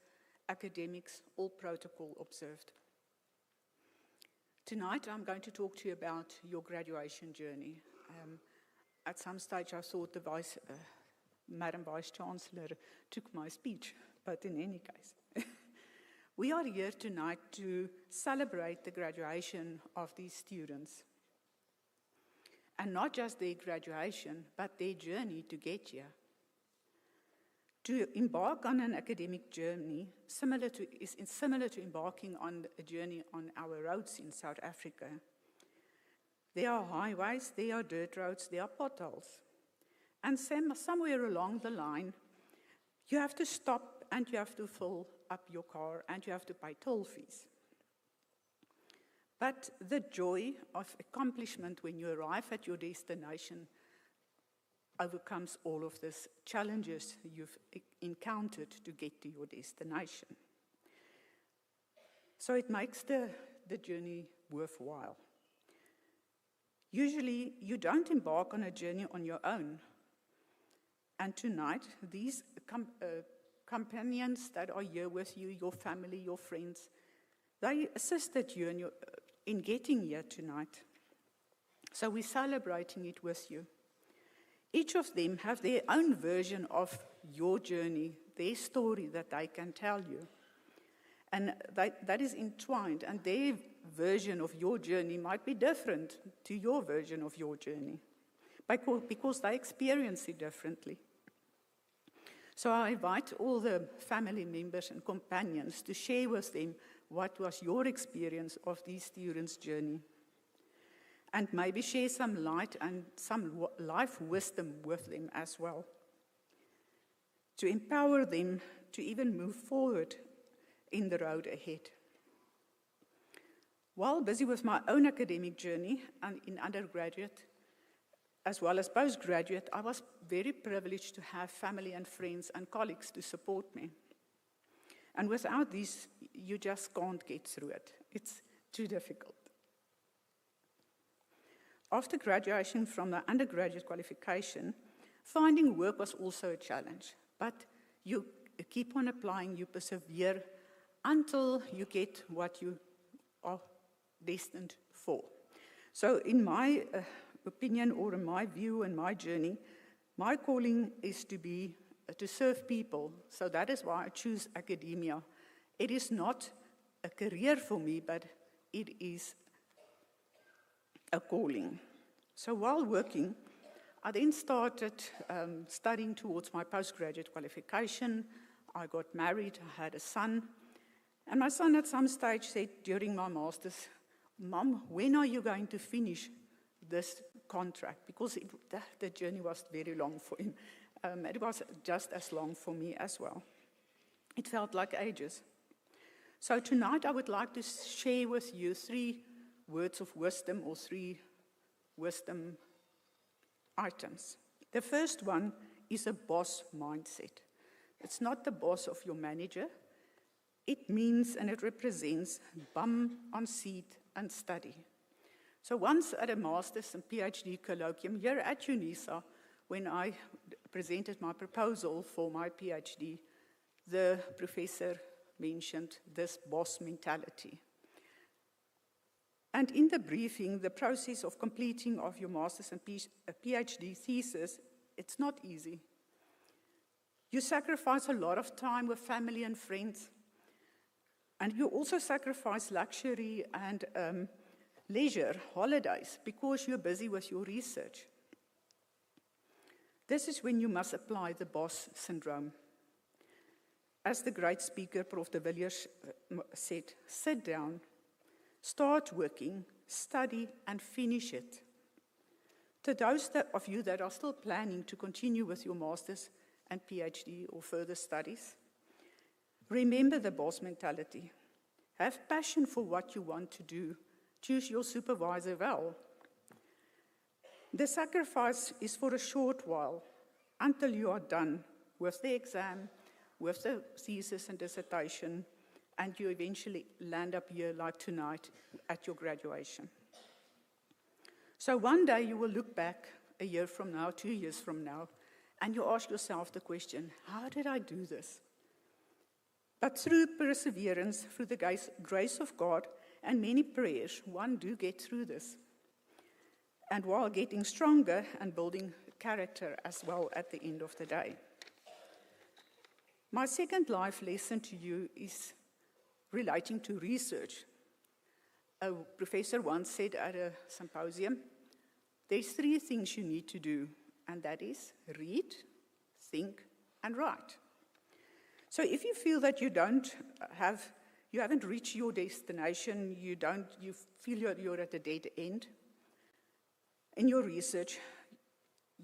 academics, all protocol observed. Tonight, I'm going to talk to you about your graduation journey. At some stage, I thought the Madam Vice-Chancellor took my speech, but in any case. We are here tonight to celebrate the graduation of these students. And not just their graduation, but their journey to get here. To embark on an academic journey is similar to embarking on a journey on our roads in South Africa. There are highways, there are dirt roads, there are potholes. And somewhere along the line, you have to stop and you have to fill up your car and you have to pay toll fees. But the joy of accomplishment when you arrive at your destination overcomes all of these challenges you've encountered to get to your destination. So it makes the journey worthwhile. Usually, you don't embark on a journey on your own. And tonight, these companions that are here with you, your family, your friends, they assisted you in getting here tonight. So we're celebrating it with you. Each of them have their own version of your journey, their story that they can tell you. And that is entwined, and their version of your journey might be different to your version of your journey because they experience it differently. So I invite all the family members and companions to share with them what was your experience of these students' journey, and maybe share some light and some life wisdom with them as well, to empower them to even move forward in the road ahead. While busy with my own academic journey and in undergraduate, as well as postgraduate, I was very privileged to have family and friends and colleagues to support me. And without these, you just can't get through it. It's too difficult. After graduation from the undergraduate qualification, finding work was also a challenge, but you keep on applying, you persevere until you get what you are destined for. So in my opinion, or in my view and my journey, my calling is to serve people. So that is why I choose academia. It is not a career for me, but it is a calling. So while working, I then started studying towards my postgraduate qualification. I got married, I had a son, and my son at some stage said during my master's, "Mom, when are you going to finish this contract?" Because the journey was very long for him. It was just as long for me as well. It felt like ages. So tonight I would like to share with you 3 words of wisdom, or 3 wisdom items. The first one is a boss mindset. It's not the boss of your manager. It means and it represents bum on seat and study. So once at a master's and PhD colloquium here at UNISA, when I presented my proposal for my PhD, the professor mentioned this boss mentality. And in the briefing, the process of completing of your master's and PhD thesis, it's not easy. You sacrifice a lot of time with family and friends, and you also sacrifice luxury and leisure, holidays, because you're busy with your research. This is when you must apply the boss syndrome. As the great speaker, Prof. de Villiers, said, sit down, start working, study, and finish it. To those of you that are still planning to continue with your master's and PhD or further studies, remember the boss mentality. Have passion for what you want to do. Choose your supervisor well. The sacrifice is for a short while, until you are done with the exam, with the thesis and dissertation, and you eventually land up here like tonight at your graduation. So one day you will look back a year from now, 2 years from now, and you ask yourself the question, how did I do this? But through perseverance, through the grace of God, and many prayers, one do get through this. And while getting stronger and building character as well at the end of the day. My second life lesson to you is relating to research. A professor once said at a symposium, there's 3 things you need to do, and that is read, think, and write. So if you feel that you haven't reached your destination, you feel you're at a dead end, in your research,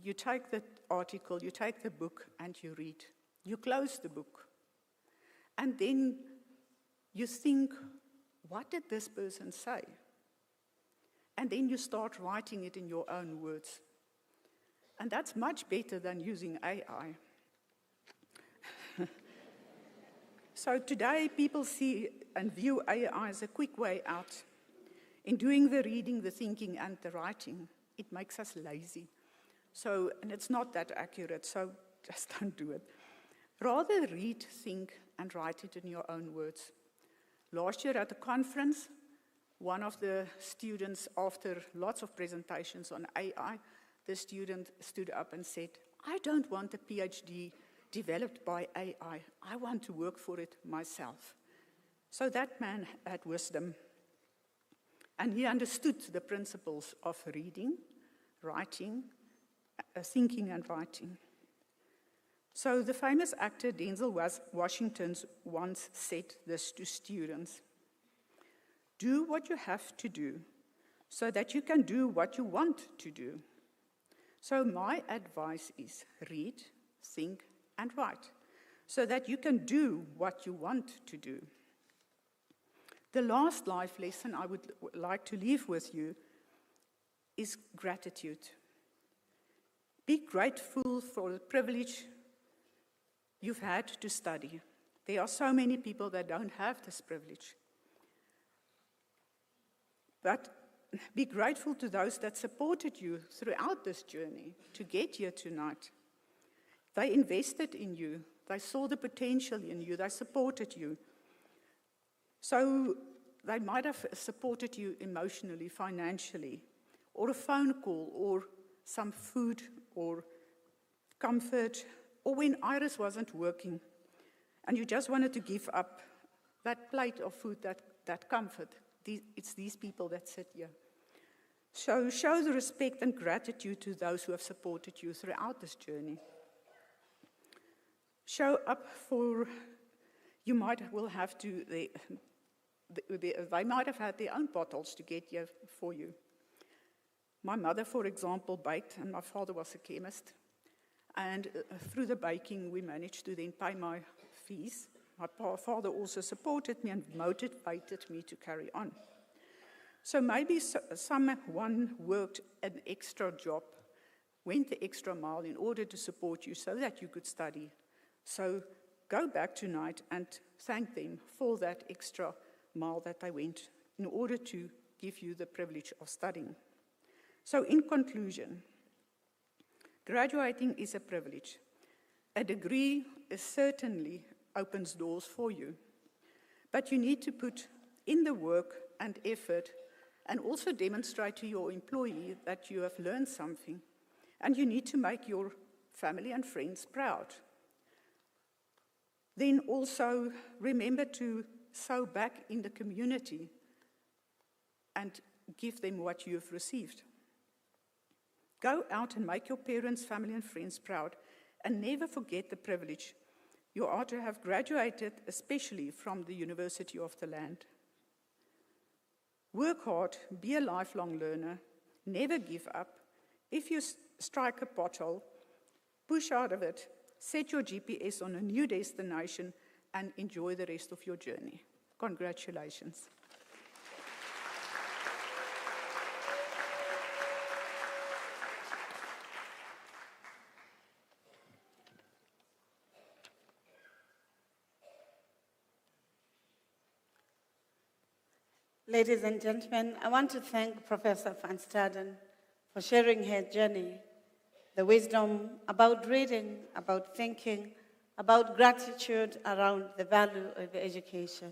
you take the article, you take the book, and you read. You close the book. And then you think, what did this person say? And then you start writing it in your own words. And that's much better than using AI. So today, people see and view AI as a quick way out. In doing the reading, the thinking, and the writing, it makes us lazy. And it's not that accurate, so just don't do it. Rather read, think, and write it in your own words. Last year at a conference, one of the students, after lots of presentations on AI, the student stood up and said, I don't want a PhD developed by AI. I want to work for it myself. So that man had wisdom. And he understood the principles of reading, writing, thinking and writing. So the famous actor Denzel Washington once said this to students: do what you have to do so that you can do what you want to do. So my advice is read, think, and write so that you can do what you want to do. The last life lesson I would like to leave with you is gratitude. Be grateful for the privilege you've had to study. There are so many people that don't have this privilege. But be grateful to those that supported you throughout this journey to get here tonight. They invested in you. They saw the potential in you. They supported you. So they might have supported you emotionally, financially, or a phone call, or some food, or comfort, or when Iris wasn't working, and you just wanted to give up that plate of food, that comfort. It's these people that sit here. So show the respect and gratitude to those who have supported you throughout this journey. Show up for, you might well have to, they might have had their own bottles to get here for you. My mother, for example, baked, and my father was a chemist. And through the baking, we managed to then pay my fees. My father also supported me and motivated me to carry on. So maybe someone worked an extra job, went the extra mile in order to support you so that you could study. So go back tonight and thank them for that extra mile that they went in order to give you the privilege of studying. So in conclusion, graduating is a privilege. A degree certainly opens doors for you, but you need to put in the work and effort and also demonstrate to your employee that you have learned something, and you need to make your family and friends proud. Then also remember to sow back in the community and give them what you have received. Go out and make your parents, family, and friends proud, and never forget the privilege you are to have graduated, especially from the University of the land. Work hard, be a lifelong learner, never give up. If you strike a pothole, push out of it, set your GPS on a new destination, and enjoy the rest of your journey. Congratulations. Ladies and gentlemen, I want to thank Professor van Staden for sharing her journey, the wisdom about reading, about thinking, about gratitude around the value of education,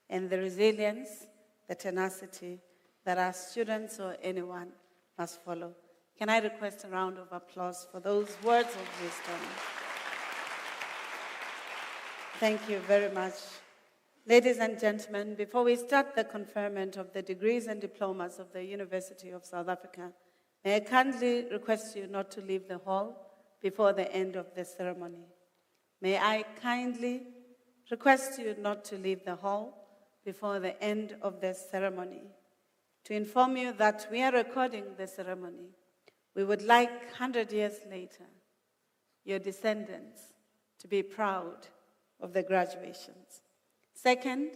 and the resilience, the tenacity that our students or anyone must follow. Can I request a round of applause for those words of wisdom? Thank you very much. Ladies and gentlemen, before we start the conferment of the degrees and diplomas of the University of South Africa, may I kindly request you not to leave the hall before the end of the ceremony. May I kindly request you not to leave the hall before the end of the ceremony. To inform you that we are recording the ceremony, we would like 100 years later, your descendants to be proud of the graduations. Second,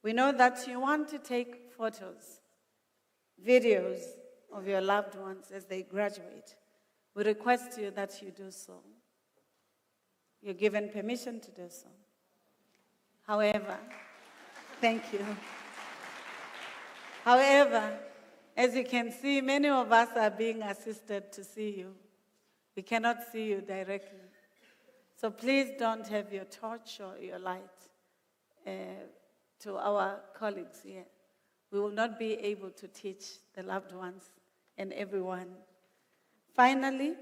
we know that you want to take photos, videos of your loved ones as they graduate. We request you that you do so. You're given permission to do so. However, thank you. However, as you can see, many of us are being assisted to see you. We cannot see you directly. So please don't have your torch or your light to our colleagues here. We will not be able to teach the loved ones and everyone. Finally,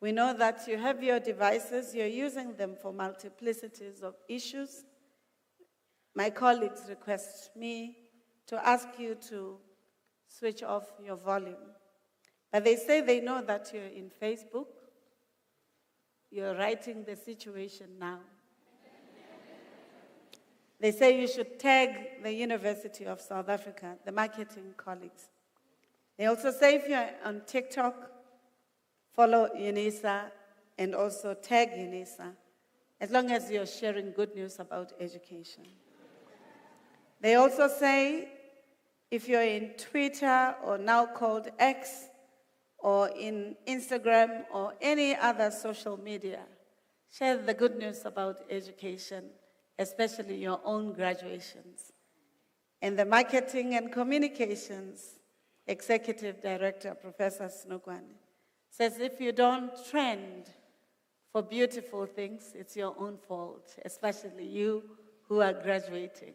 we know that you have your devices, you're using them for multiplicities of issues. My colleagues request me to ask you to switch off your volume. But they say they know that you're in Facebook. You're writing the situation now. They say you should tag the University of South Africa, the marketing colleagues. They also say if you're on TikTok, follow UNISA and also tag UNISA, as long as you're sharing good news about education. They also say if you're in Twitter, or now called X, or in Instagram or any other social media, share the good news about education, especially your own graduations. And the Marketing and Communications Executive Director, Professor Snukwane, says if you don't trend for beautiful things, it's your own fault, especially you who are graduating.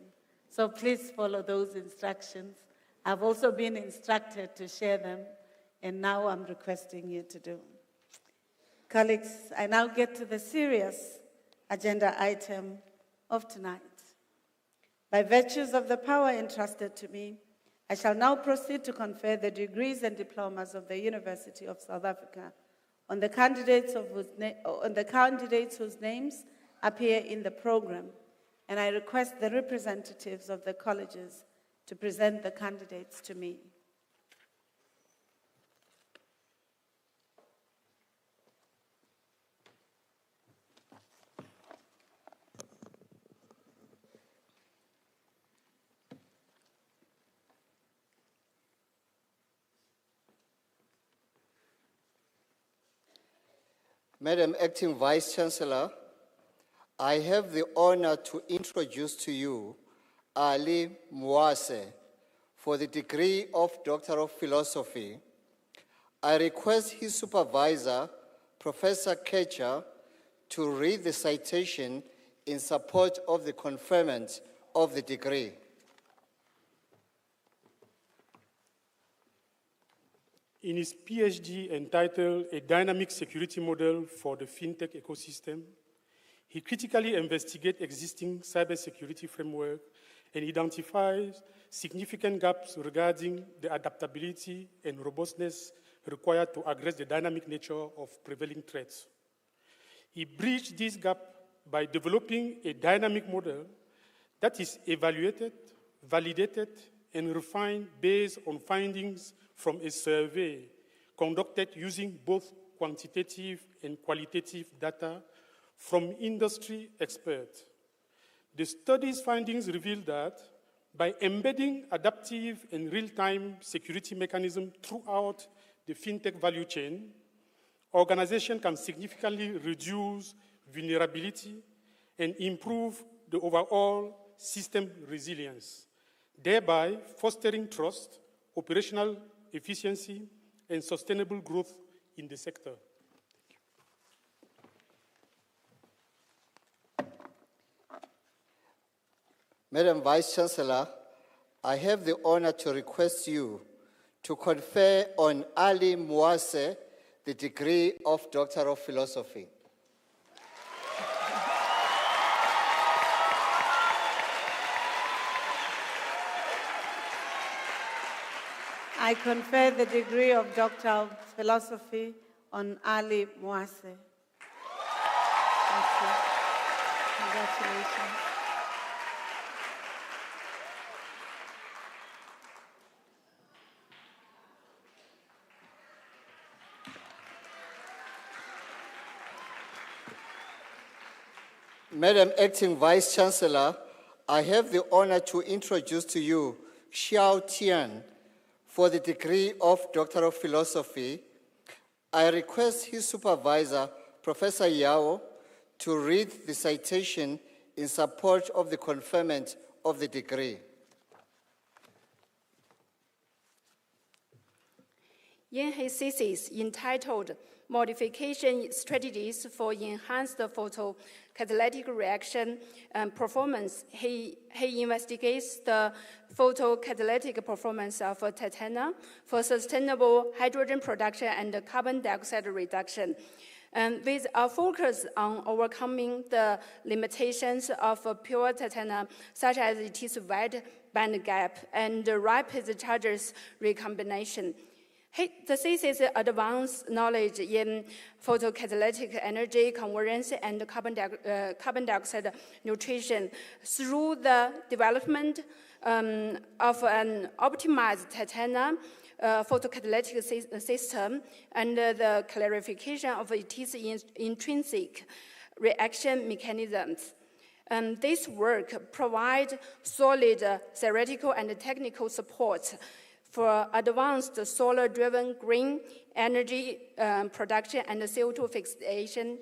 So please follow those instructions. I've also been instructed to share them, and now I'm requesting you to do. Colleagues, I now get to the serious agenda item of tonight. By virtues of the power entrusted to me, I shall now proceed to confer the degrees and diplomas of the University of South Africa on the candidates whose names appear in the program, and I request the representatives of the colleges to present the candidates to me. Madam Acting Vice-Chancellor, I have the honor to introduce to you Ali Mwase for the degree of Doctor of Philosophy. I request his supervisor, Professor Ketcher, to read the citation in support of the conferment of the degree. In his PhD entitled A Dynamic Security Model for the FinTech Ecosystem, he critically investigates existing cybersecurity framework and identifies significant gaps regarding the adaptability and robustness required to address the dynamic nature of prevailing threats. He bridged this gap by developing a dynamic model that is evaluated, validated, and refined based on findings from a survey conducted using both quantitative and qualitative data from industry experts. The study's findings reveal that by embedding adaptive and real-time security mechanisms throughout the fintech value chain, organizations can significantly reduce vulnerability and improve the overall system resilience, thereby fostering trust, operational efficiency, and sustainable growth in the sector. Madam Vice-Chancellor, I have the honor to request you to confer on Ali Mwase the degree of Doctor of Philosophy. I confer the degree of Doctor of Philosophy on Ali Mwase. Thank you. Congratulations. Madam Acting Vice-Chancellor, I have the honor to introduce to you Xiao Tian for the degree of Doctor of Philosophy. I request his supervisor, Professor Yao, to read the citation in support of the conferment of the degree. In his thesis entitled Modification Strategies for Enhanced Photocatalytic Reaction Performance, he investigates the photocatalytic performance of titanium for sustainable hydrogen production and carbon dioxide reduction. And with a focus on overcoming the limitations of pure titanium, such as its wide band gap and rapid charges recombination. The thesis advanced knowledge in photocatalytic energy conversion and carbon dioxide nutrition through the development of an optimized titanium photocatalytic system and the clarification of its intrinsic reaction mechanisms. This work provides solid theoretical and technical support for advanced solar-driven green energy production and CO2 fixation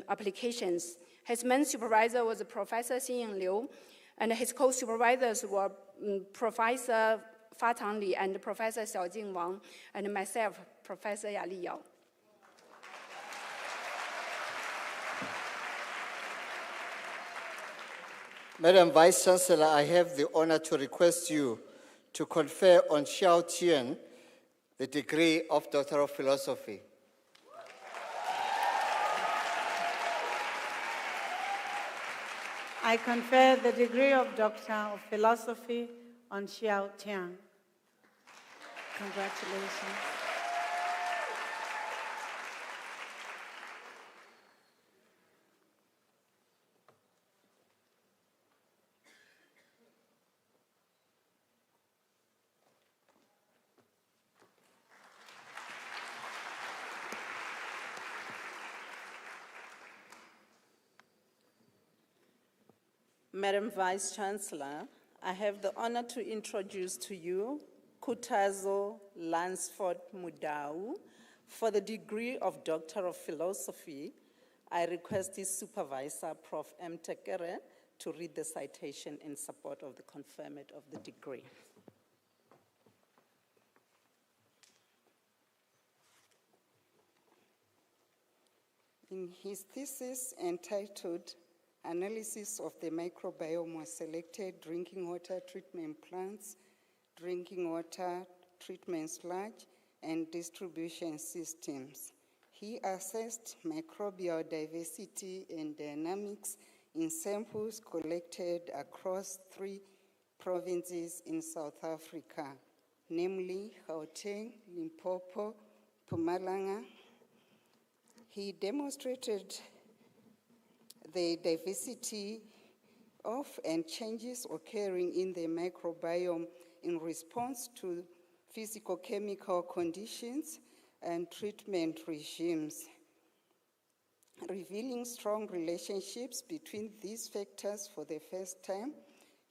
applications. His main supervisor was Professor Xingying Liu, and his co-supervisors were Professor Fatang Li and Professor Xiaojing Wang, and myself, Professor Yali Yao. Madam Vice Chancellor, I have the honor to request you to confer on Xiao Tian the degree of Doctor of Philosophy. I confer the degree of Doctor of Philosophy on Xiao Tian. Congratulations. Madam Vice Chancellor, I have the honor to introduce to you Kutazo Lansford Mudau. For the degree of Doctor of Philosophy, I request his supervisor, Prof. M. Tekere, to read the citation in support of the conferment of the degree. In his thesis entitled Analysis of the Microbiome of Selected Drinking Water Treatment Plants, Drinking Water Treatment Sludge, and Distribution Systems, he assessed microbial diversity and dynamics in samples collected across 3 provinces in South Africa, namely Gauteng, Limpopo, Mpumalanga. He demonstrated the diversity of and changes occurring in the microbiome in response to physicochemical conditions and treatment regimes, revealing strong relationships between these factors for the first time.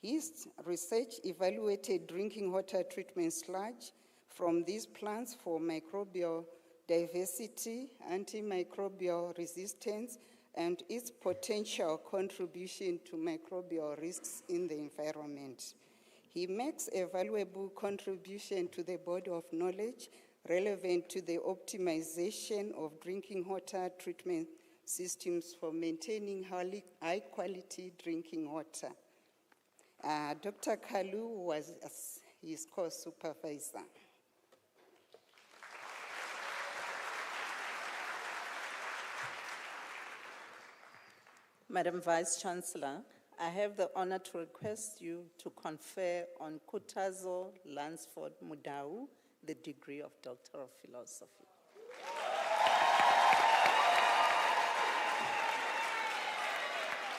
His research evaluated drinking water treatment sludge from these plants for microbial diversity, antimicrobial resistance, and its potential contribution to microbial risks in the environment. He makes a valuable contribution to the body of knowledge relevant to the optimization of drinking water treatment systems for maintaining high-quality drinking water. Dr. Kalu was his co-supervisor. Madam Vice Chancellor, I have the honor to request you to confer on Kutazo Lansford Mudau the degree of Doctor of Philosophy.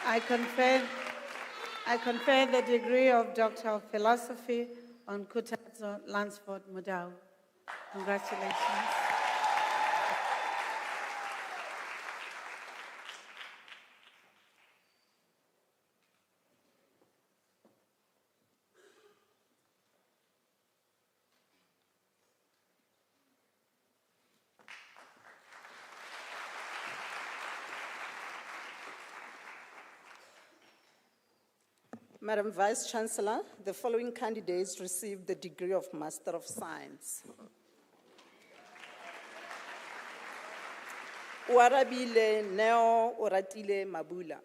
I confer the degree of Doctor of Philosophy on Kutazo Lansford Mudau. Congratulations. Madam Vice Chancellor, the following candidates received the degree of Master of Science. Warabile Neo Oratile Mabula.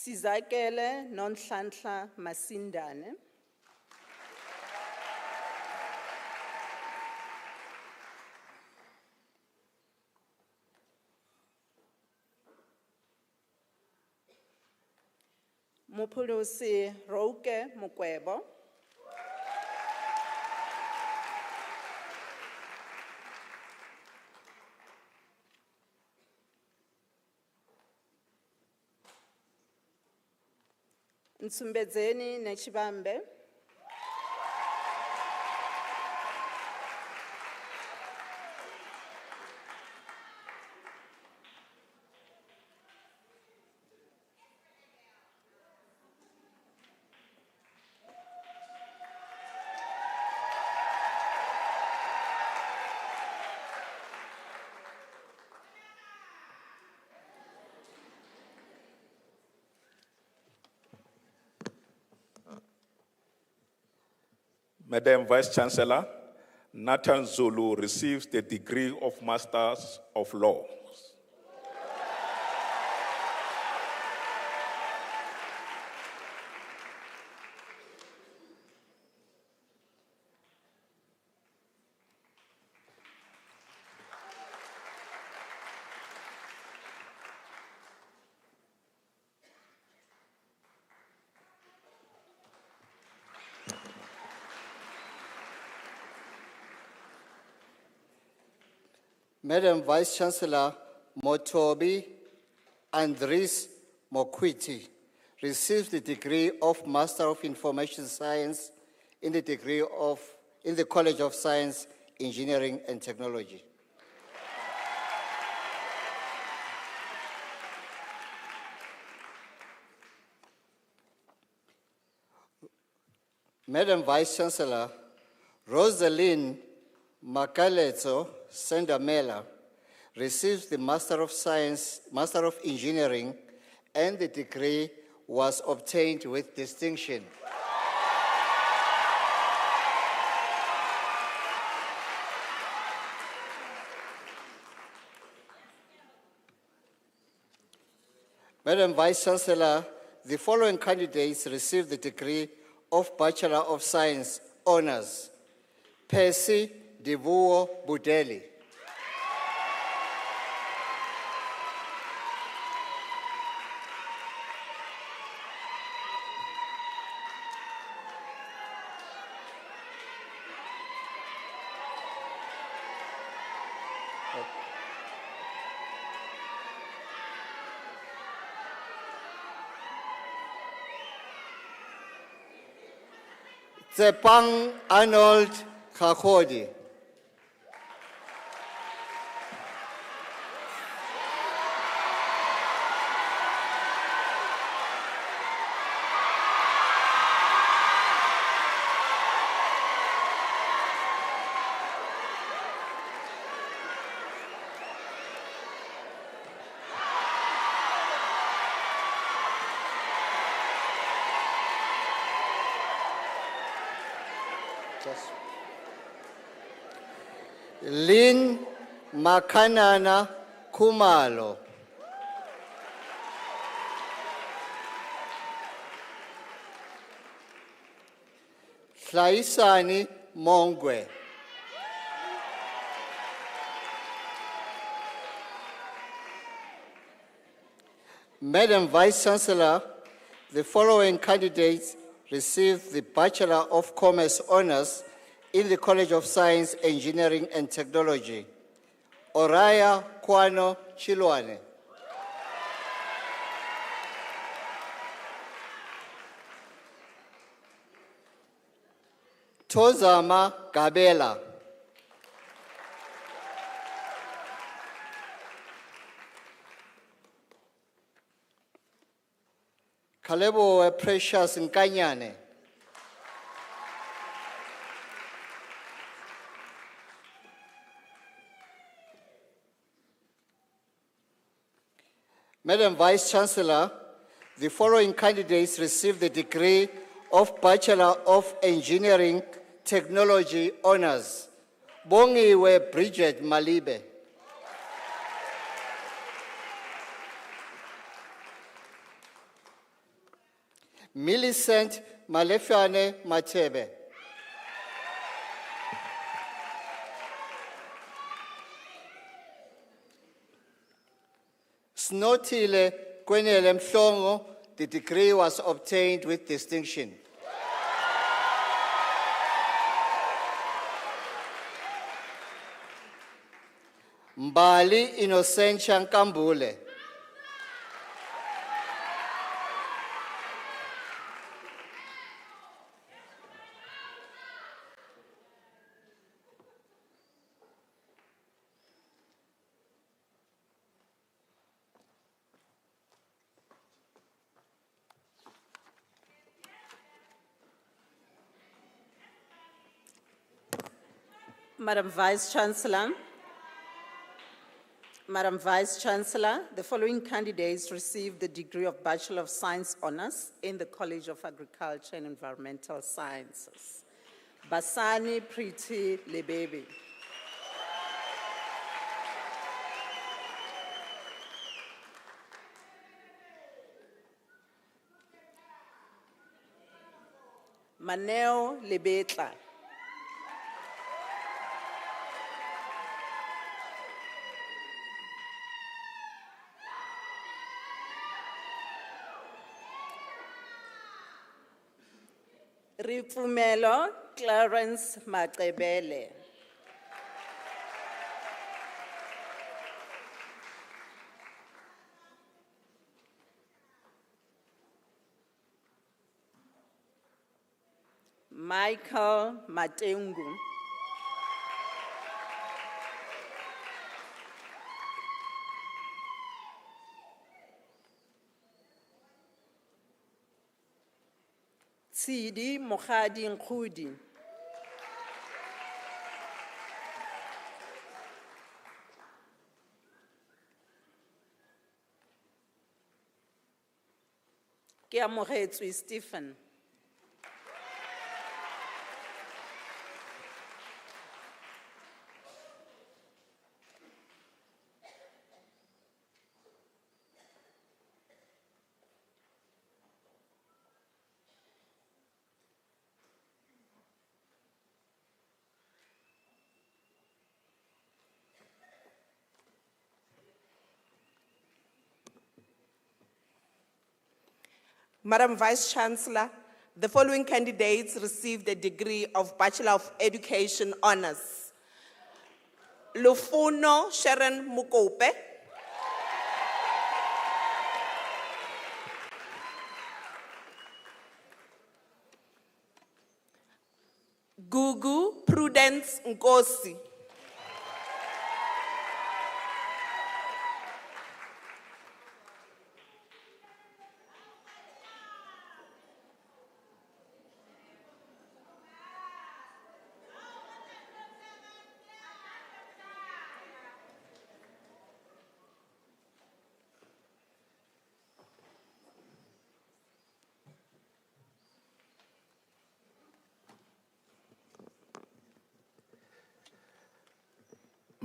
Sizakele Nonhlanhla Masindane. Mupulusi Roke Mukwebo. Nsumbedzeni Nechibambe. Madam Vice Chancellor, Nathan Zulu receives the degree of Masters of Laws. Madam Vice Chancellor, Motobi Andres Mokwiti receives the degree of Master of Information Science in the College of Science, Engineering and Technology. Madam Vice Chancellor, Rosalind Makaleto Sendamela receives the Master of Science, Master of Engineering, and the degree was obtained with distinction. Madam Vice Chancellor, the following candidates received the degree of Bachelor of Science Honours. Percy Divuo Budeli. Tsepang Arnold Khakodi. Lynn Makanana Kumalo. Tlaisani Mongwe. Madam Vice Chancellor, the following candidates received the Bachelor of Commerce Honours in the College of Science, Engineering and Technology. Oraya Kwano Chilwane. Tozama Gabela. Kalebo Precious Nkanyane. Madam Vice Chancellor, the following candidates received the degree of Bachelor of Engineering Technology Honours. Bongiwe Bridget Malibe. Millicent Malefiane Matebe. Snotile Kwenele Mhlongo, the degree was obtained with distinction. Mbali Innocentia Nkambule. Madam Vice Chancellor, the following candidates received the degree of Bachelor of Science Honours in the College of Agriculture and Environmental Sciences. Basani Priti Lebebe. Maneo Lebetla. Rifumelo Clarence Maqebele. Michael Matengu. Tsidi Mokhadi Nkhudi. Ke amogetswe Stephen. Madam Vice Chancellor, the following candidates received the degree of Bachelor of Education Honours. Lufuno Sharon Mukope. Gugu Prudence Nkosi.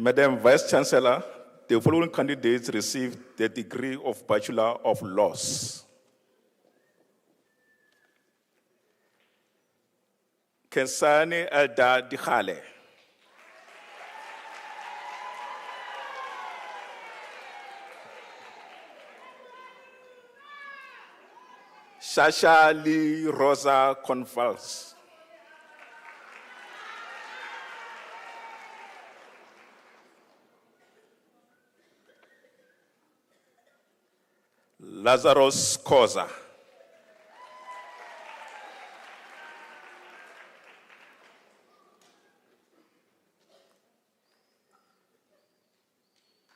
Madam Vice Chancellor, the following candidates received the degree of Bachelor of Laws. Kensani Elda Dikhale. Shasha Lee Rosa Convals. Lazarus Koza.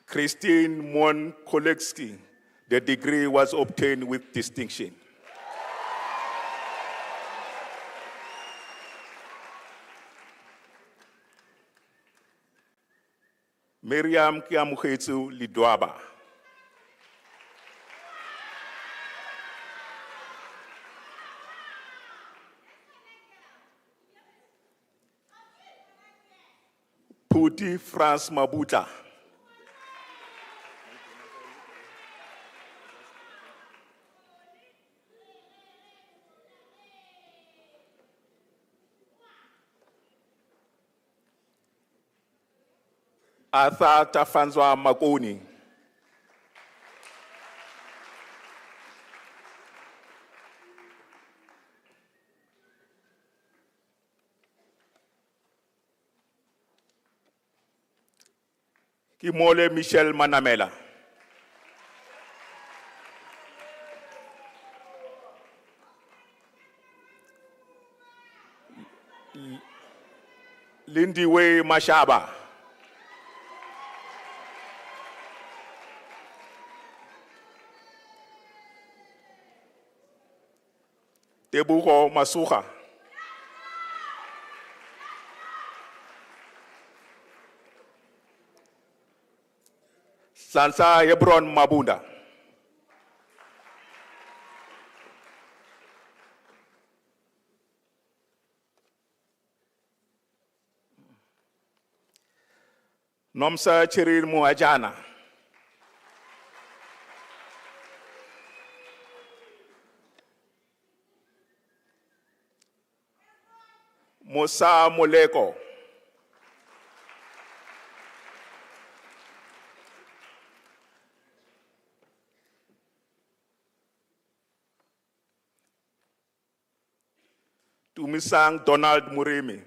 Christine Mon Kolekski. The degree was obtained with distinction. Miriam Kiamukhetsu Lidwaba. Puti France Mabuta. Arthur Tafanzwa Makoni. Kimole Michel Manamela. Lindiwe Mashaba. Tebuko Masuha. Sansa Hebron Mabunda. Nomsa Chiril Muajana. Musa Moleko. Tumisang Donald Murimi.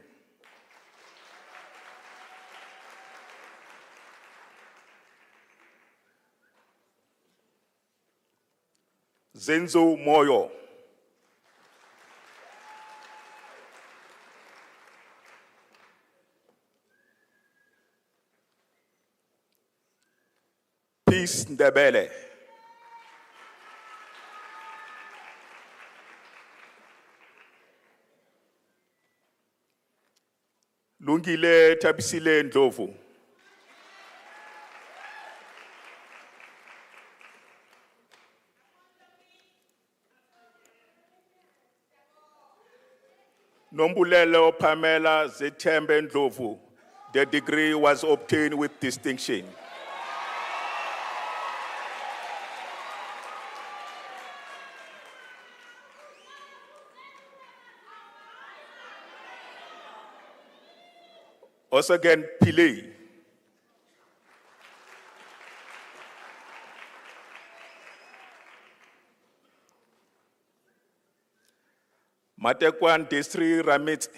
Zenzo Moyo. Peace Ndebele. Lungile Tabisile Ndlovu. Nombulelo Pamela Zetembe Ndlovu. The degree was obtained with distinction. Also again, Pile. Matekwan Destri Ramit.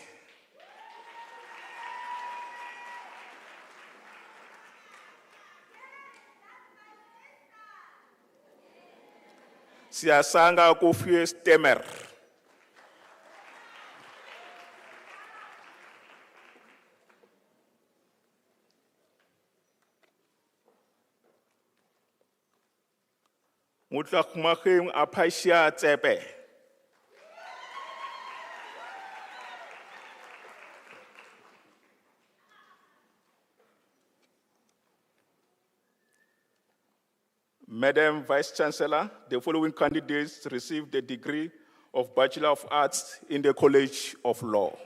Siasanga Kofie Stemer. Mutlakmachim Apaisia Tsepe. Madam Vice Chancellor, the following candidates received the degree of Bachelor of Arts in the College of Law.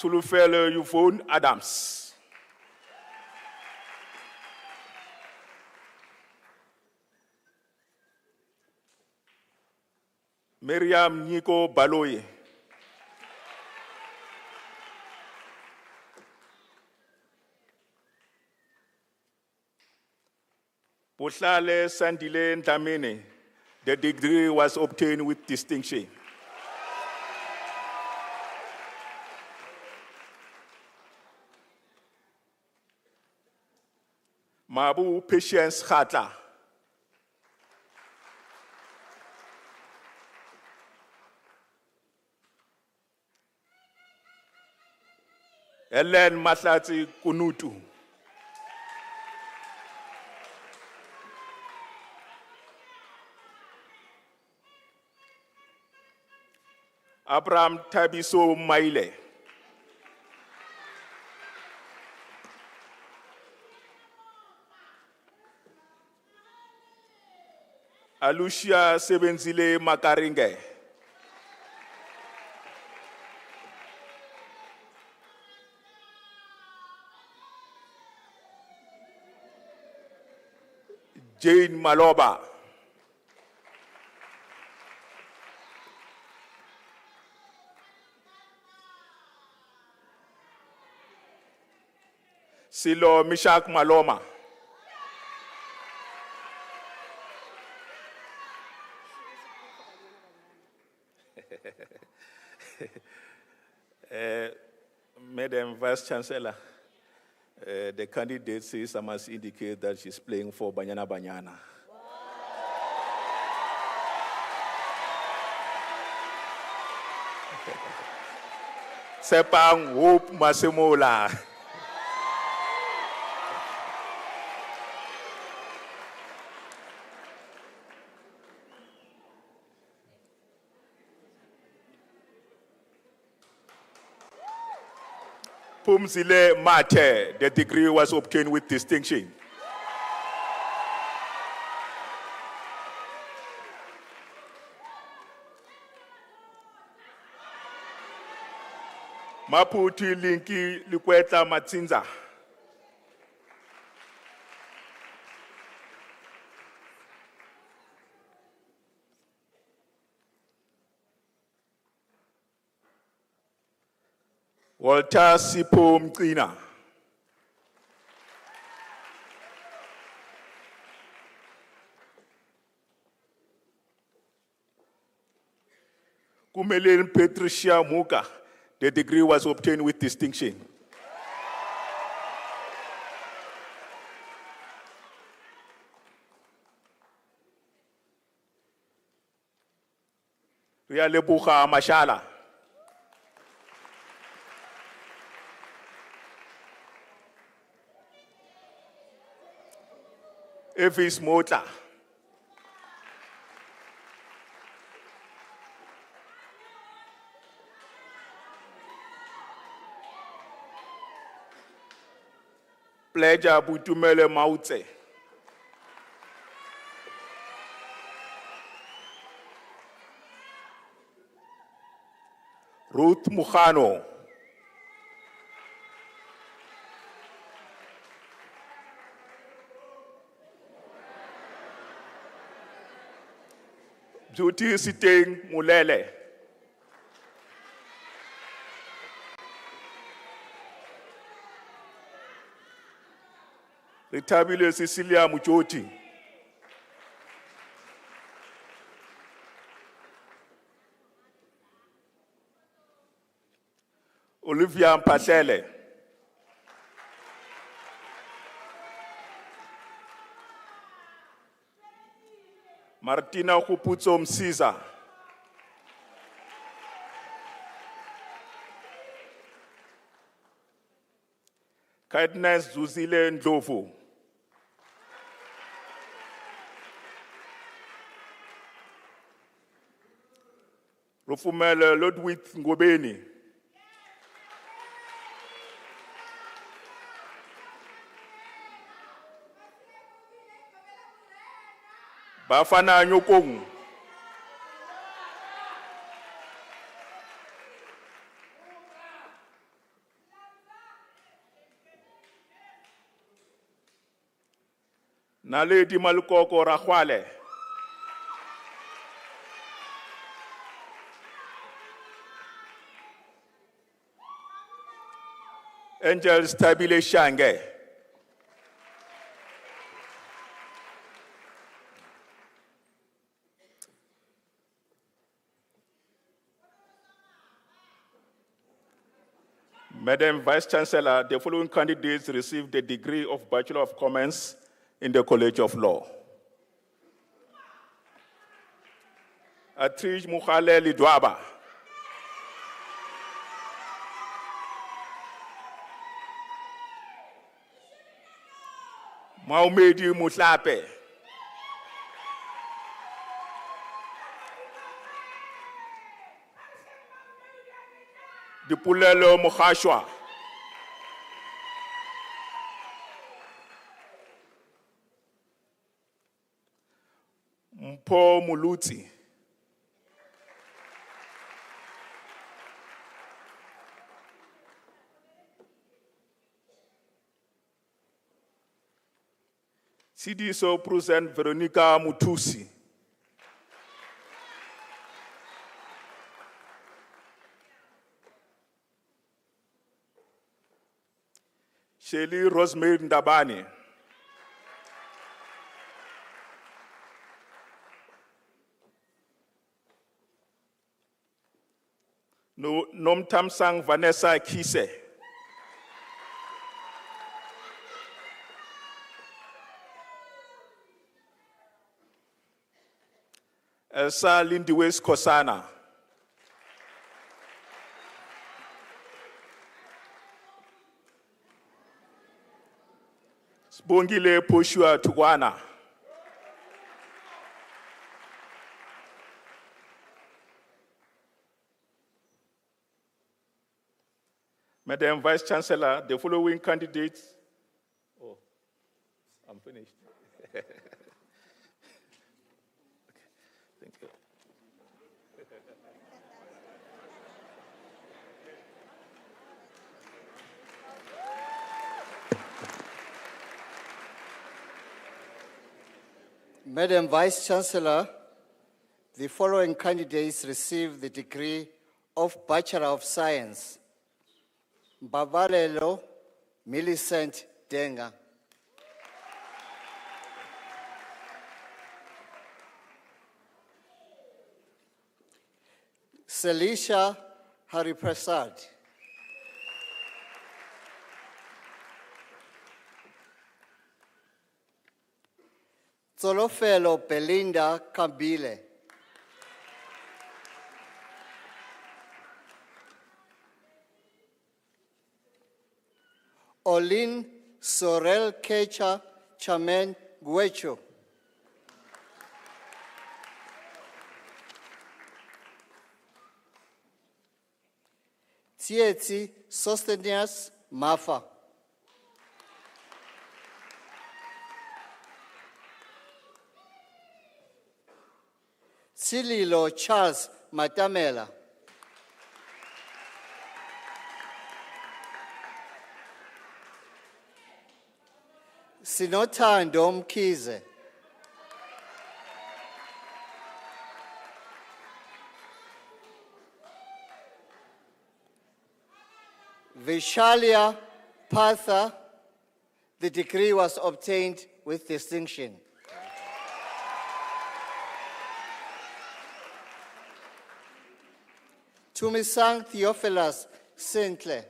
Tulufele Yvonne Adams. Miriam Nico Baloye. Buhlale Sandile Ndamene. The degree was obtained with distinction. Mabu Patience Khatla. Ellen Matlati Kunutu. Abraham Tabiso Maile. Alucia Sebenzile Makaringe. Jane Maloba. Silo Mishak Maloma. Madam Vice Chancellor, the candidate says I must indicate that she's playing for Banyana Banyana. Sepang Hope Masemola. Pumzile Mate, the degree was obtained with distinction. Maputi Linki Likweta Matsinza. Walter Sipo Mkina. Kumelin Patricia Muka. The degree was obtained with distinction. Rialebucha Mashala. Evis Mota. Pleasure Butumele Maute. Ruth Mujano. Beauty Sitting Mulele. Retabile Cecilia Muchoti. Olivia Mpatele. Martina Kuputso Msiza. Kindness Zuzile Ndlovu. Rufumele Ludwig Ngobeni. Bafana Nyokongu. Naledi Malukoko Rahwale. Angel Stabile Shange. Madam Vice Chancellor, the following candidates received the degree of Bachelor of Commerce in the College of Law. Atrij Mukhale Lidwaba. Maumedi Mutlape. Dipulelo Mukhashwa. Mpo Muluti. CDSO present Veronica Mutusi. Shelly Rosemary Ndabani. Nomtamsang Vanessa Kise. Elsa Lindiwes Kosana. Sbongile Poshua Tugwana. Madam Vice Chancellor, the following candidates. Oh, I'm finished. Okay, thank you. Madam Vice Chancellor, the following candidates received the degree of Bachelor of Science. Babalelo Millicent Denga. Selisha Hariprasad. Zolofelo Belinda Kambile. Olin Sorel Kecha Chamen Guecho. Tsietsi Sostenias Mafa. Sililo Charles Matamela. Sinothando Mkhize. Vishalia Partha, the degree was obtained with distinction. Tumisang Theophilus Sintle.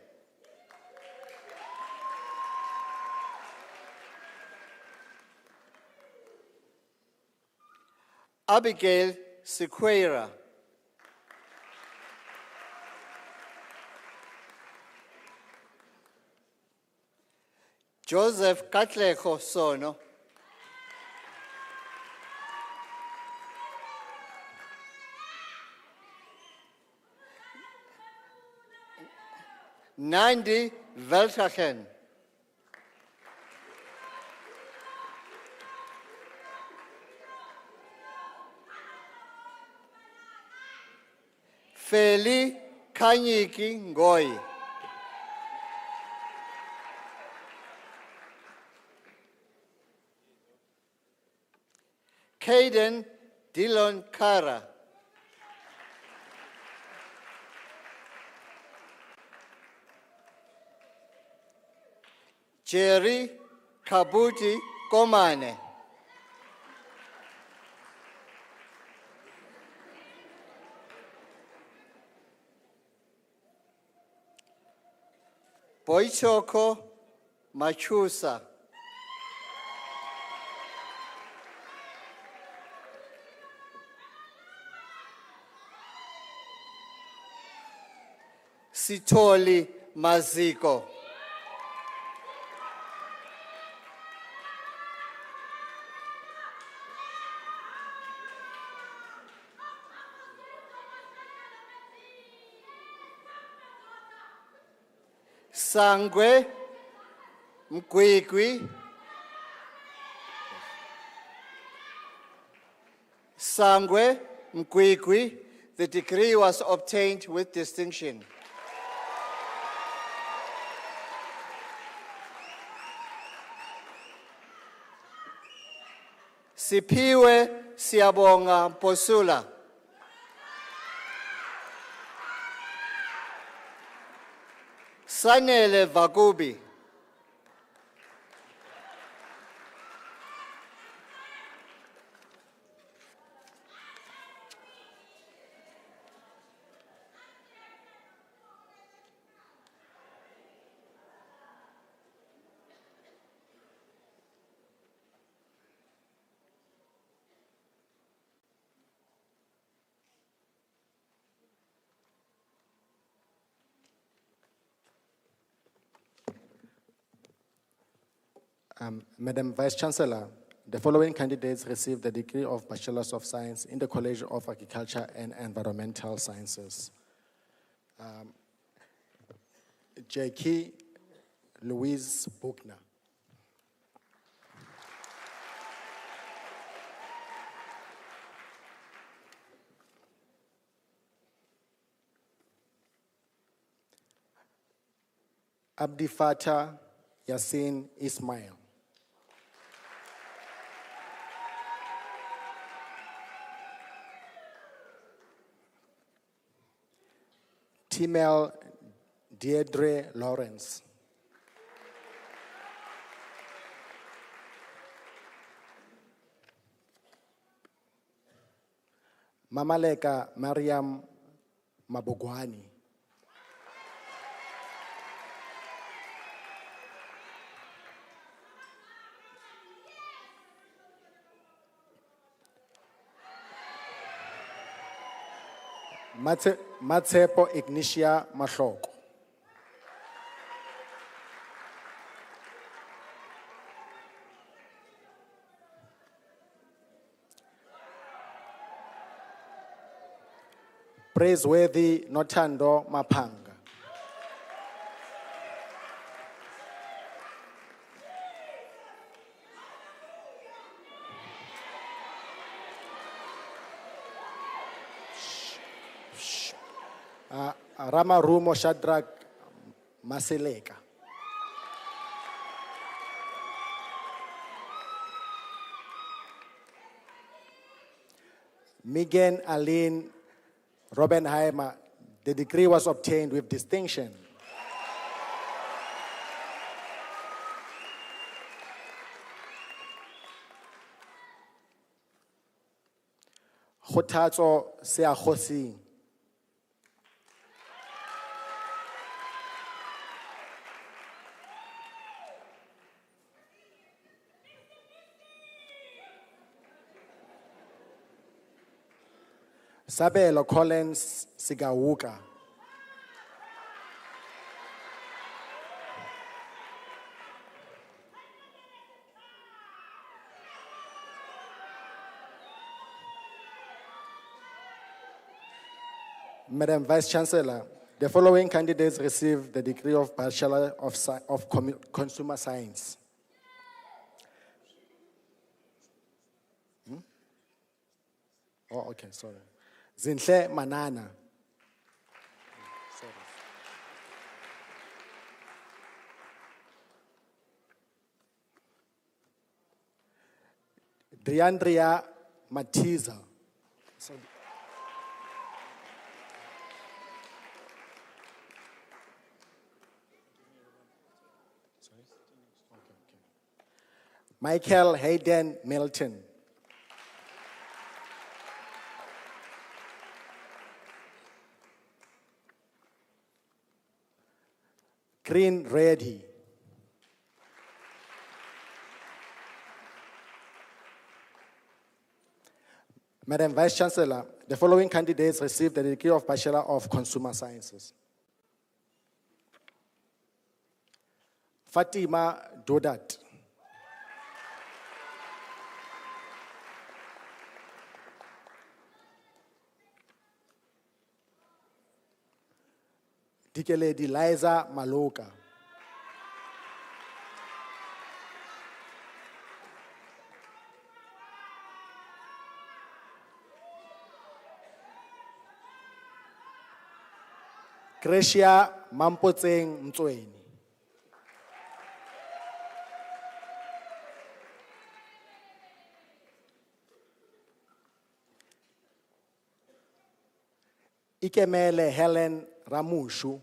Abigail Sequeira. Joseph Katlejo Sono. Nandi Veltachen. Feli Kanyiki Ngoi. Caden Dillon Kara. Jerry Kabuti Komane. Boichoko Machusa. Sitoli Maziko. Sangwe Mkwikwi. Sangwe Mkwikwi, the degree was obtained with distinction. Sipiwe Siabonga Posula. Sanele Vagubi. Madam Vice Chancellor, the following candidates received the degree of Bachelor's of Science in the College of Agriculture and Environmental Sciences. J.K. Louise Buchner. Abdi Fatah Yassin Ismail. Timel Deirdre Lawrence. Mamaleka Mariam Mabogwani. Matsepo Ignitia Mahloko. Praiseworthy Notando Mapanga. Ramarumo Shadrach Maseleka. Megan Aline Robbenheimer, the degree was obtained with distinction. Kgothatso Seakgosi. Sabelo Collins Sigawuka. Madam Vice Chancellor, the following candidates received the degree of Bachelor of Consumer Science. Oh, okay, sorry. Zinhle Manana. Sorry. Driandria Matiza. Sorry. Michael Hayden Milton. Green Reddy. Madam Vice Chancellor, the following candidates received the degree of Bachelor of Consumer Sciences. Fatima Dodat. Dikeledi Liza Maloka. Gracia Mampotseng Mtsweni. Ikemele Helen Ramushu.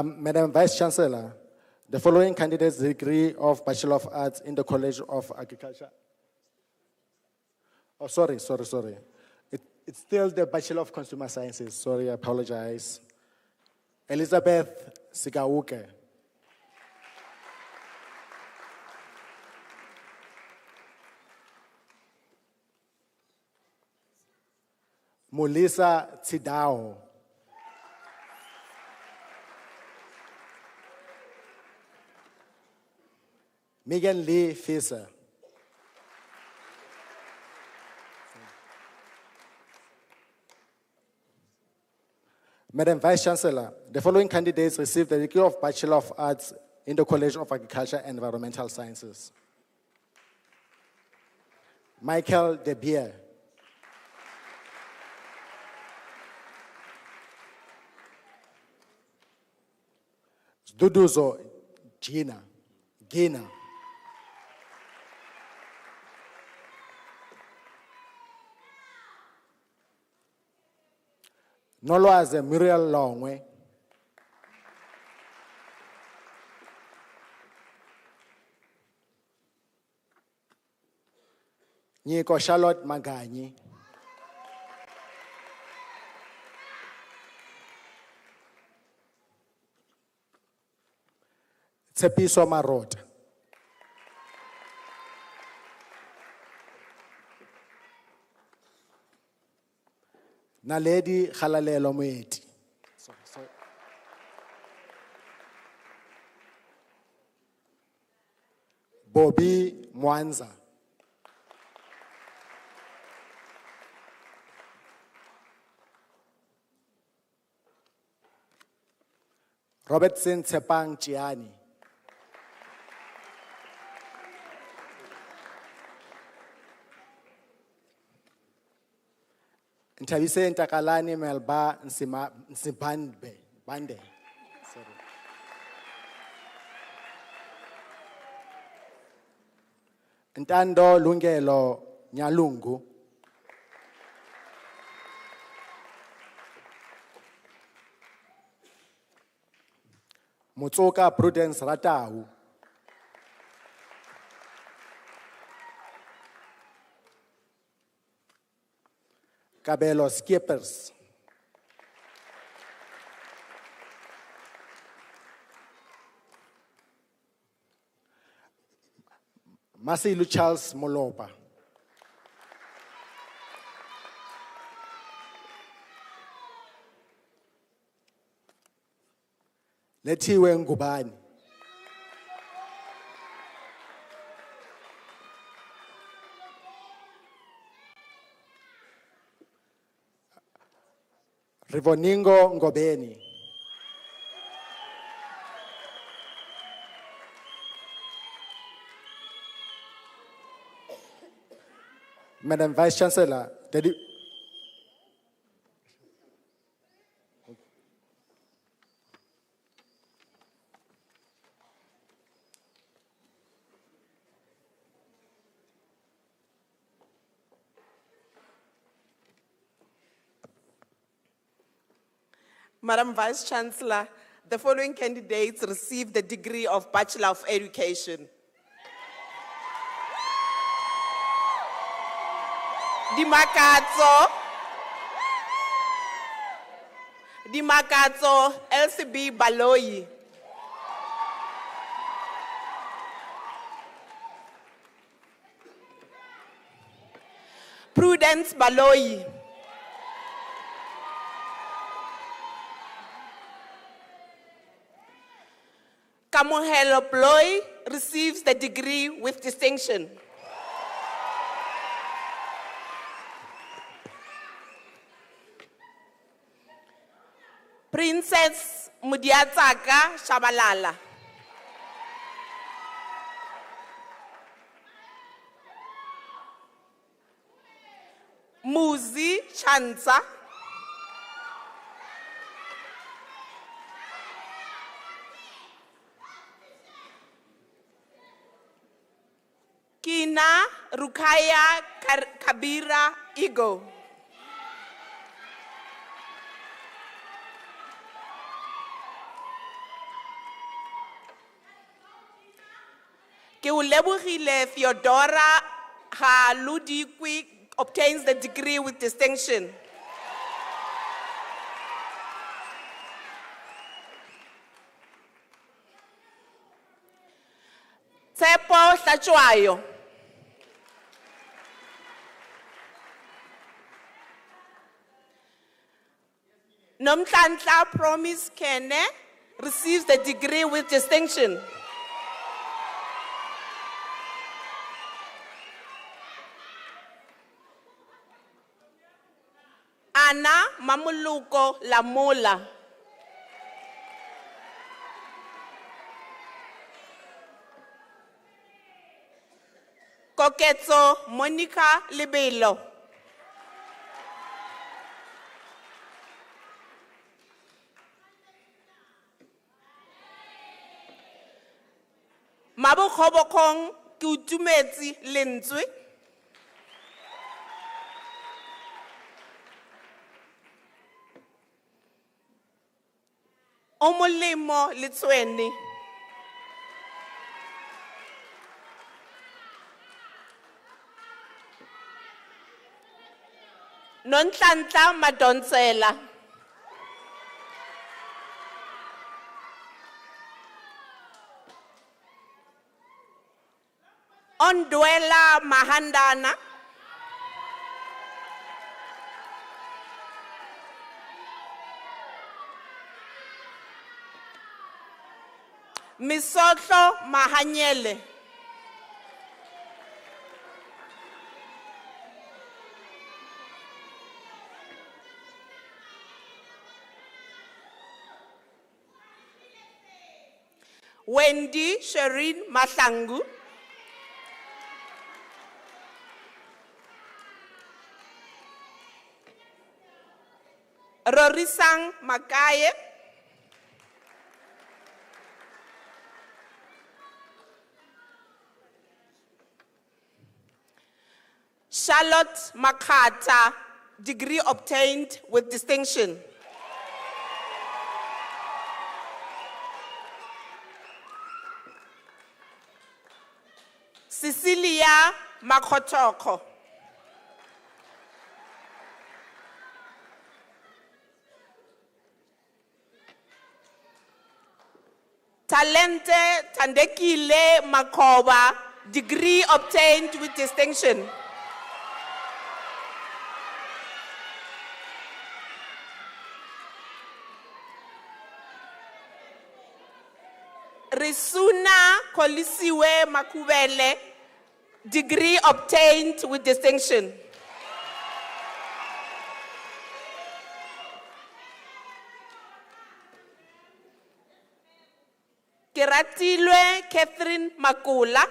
Madam Vice Chancellor, the following candidates the degree of Bachelor of Arts in the College of Agriculture. Oh, sorry. It's still the Bachelor of Consumer Sciences. Sorry, I apologize. Elizabeth Sigawuke. Mulisa Tsidao. Megan Lee Fisher. Madam Vice Chancellor, the following candidates received the degree of Bachelor of Arts in the College of Agriculture and Environmental Sciences. Michael De Beer. Duduzo Gina. Nolwaze Muriel Longwe. Nyiko Charlotte Maganyi. Tsepiso Marota. Naledi Khalalelo Moeti. Bobby Mwanza. Robertson Tsepang Chiani. Ntabise Ntakalani Melba Nsibande. Sorry. Ntando Lungelo Nyalungu. Mutsoka Prudence Ratau. Kabelo Skippers. Masilu Charles Molopa. Lethiwe Ngubani. Rivoningo Ngobeni. Madam Vice Chancellor, Madam Vice Chancellor, the following candidates received the degree of Bachelor of Education. Dimakatso LCB Baloyi. Prudence Baloyi. Kamohelo Bloy receives the degree with distinction. Princess Mudiatsaka Shabalala. Muzi Chanza. Kina Rukaya Kabira Igo. Keulebugile Theodora Haludikwi obtains the degree with distinction. Tsepo Hlachwayo. Nomhlanhla Promise Kene receives the degree with distinction. Anna Mamuluko Lamola. Koketso Monica Libelo. Mabokgobokgong ke utumetse lentswe. O molemo letswene. Nonhlanhla Madonsela. Ondwela Mahandana. Misotlo Mahanyele. Wendy Sherin Mahlangu. Rorisang Makaye. Charlotte Makata, degree obtained with distinction. Cecilia Makotoko. Talente Tandekile Makoba, degree obtained with distinction. Risuna Kolisiwe Makubele, degree obtained with distinction. Keratilwe Catherine Makula.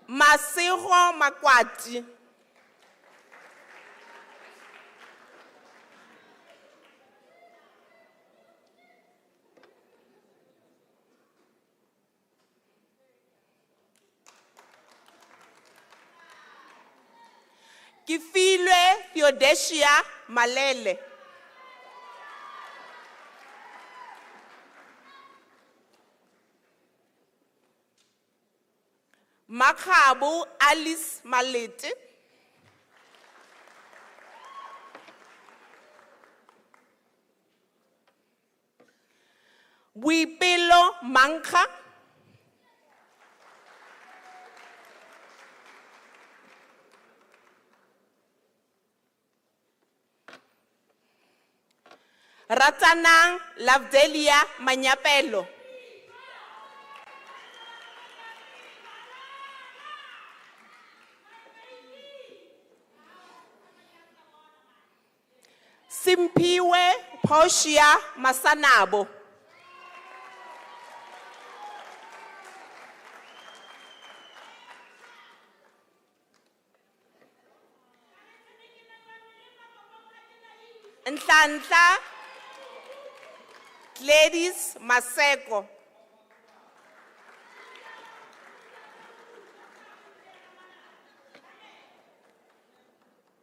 Masiho Makwati. Kifilwe Theodosia Malele. Makabu Alice Malete. Buipelo Manka. Ratanang Lavdelia Manyapelo. Simpiwe Portia Masanabo. Nhlanhla Gladys Maseko.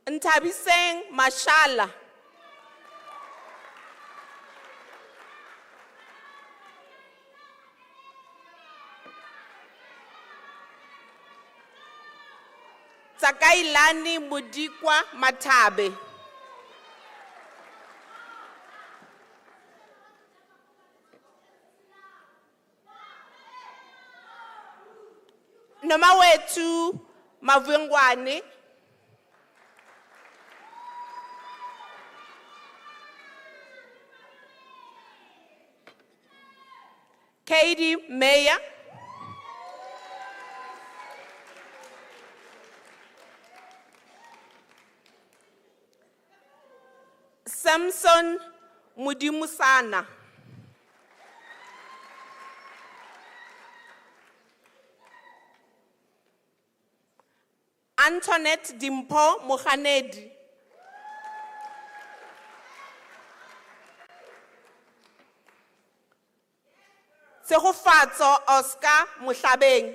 Ntabiseng Mashala. Tsakailani Mudikwa Matabe. Nomawethu Mavungwane, Katie Meyer, Samson Mudimusana, Antoinette Dimpo Mohanedi, Tshegofatso Oscar Mohlabeng,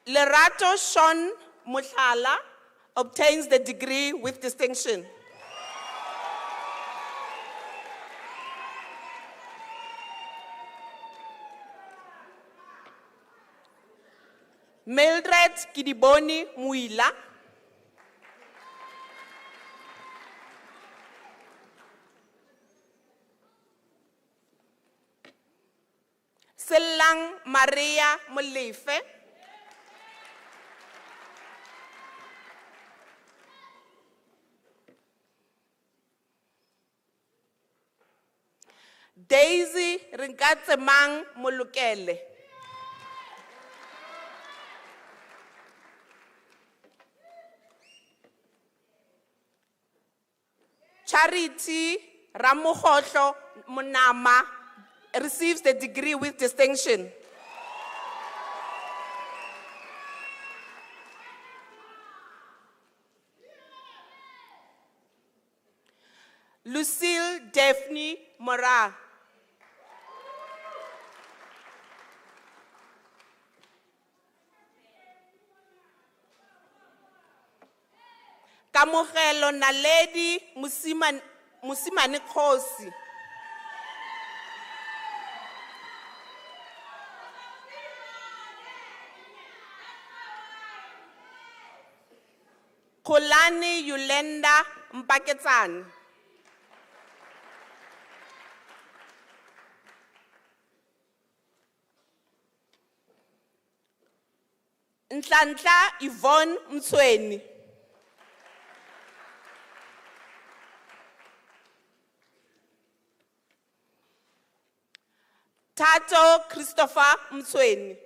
Lerato Sean Muthala obtains the degree with distinction. Mildred Kidiboni Muila, Selang Maria Molefe, Daisy Rinkatsemang Molukele, Charity Ramokhohlo Munama receives the degree with distinction. Lucille Daphne Mora, Kamogelo Naledi Musimani Khosi, Kolani Yolanda Mpaketsane, Nhlanhla Yvonne Mtsweni, Tato Christopher Mtsweni,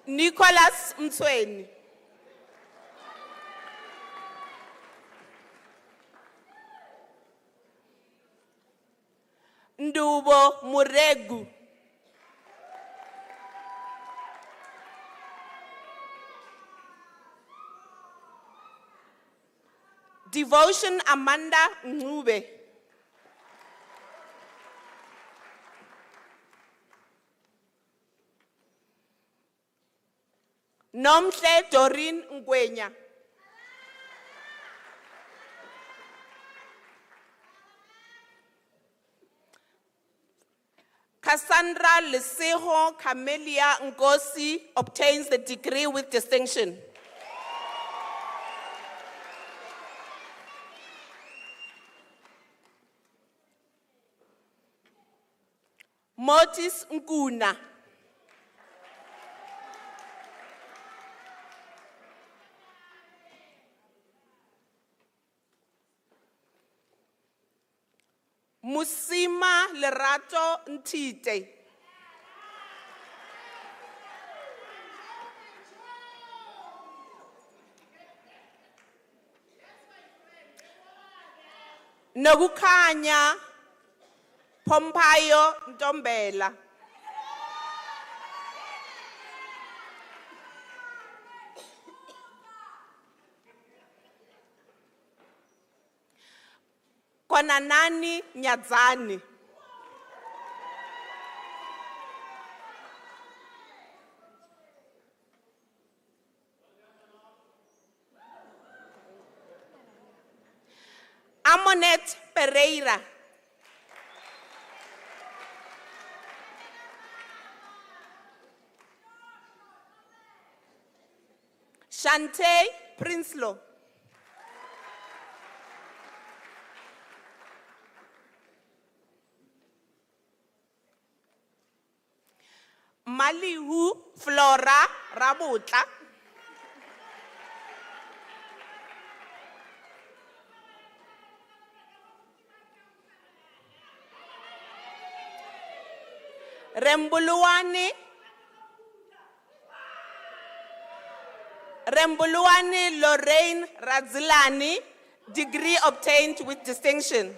Nicholas Mtsweni, Ndubo Muregu, Devotion Amanda Ngube, Nomhle Doreen Ngwenya, Cassandra Lesego Camelia Ngosi obtains the degree with distinction. Motis Nkuna, Musima Lerato Ntite, Nokukhanya Pompayo Ntombela, Kwananani Nyadzani, Amonet Pereira, Shante Prinsloo. Malihu Flora Rabutla. Rembuluani Lorraine Radzilani, degree obtained with distinction.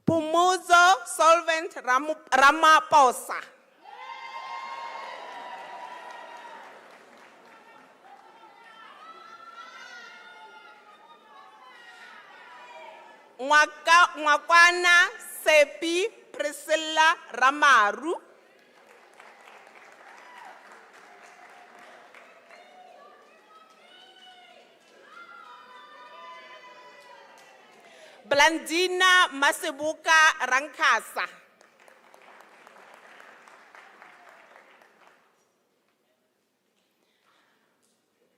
Pumuzo Solvent Ramaphosa. Mwakwana Sepi Priscilla Ramaru. Blandina Masebuka Rankasa.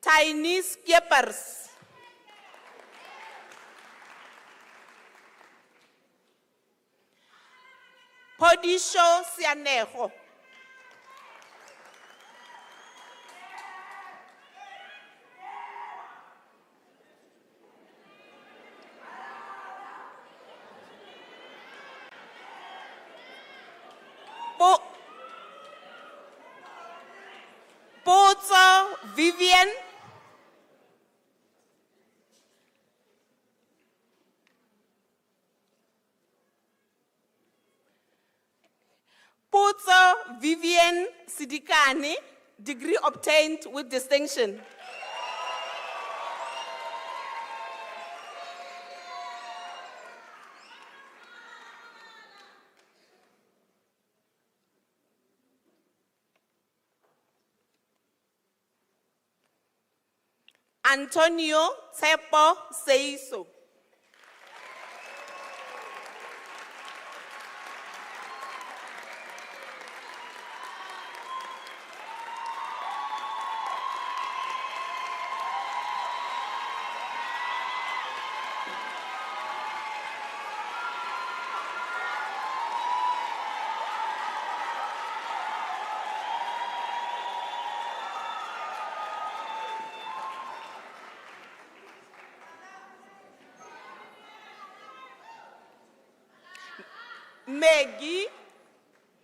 Tiny Skippers. Podisho Sianejo. Potso Vivian. Potso Vivian Sidikani, degree obtained with distinction. Antonio Tsepo Seiso.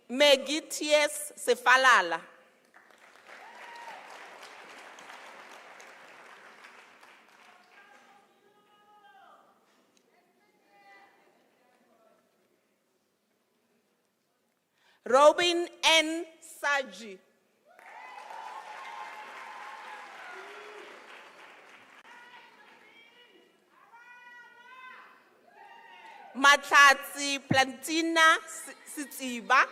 Maggie T.S. Sefalala. Robin N. Saji. Matlatsi Plantina Sitsiba.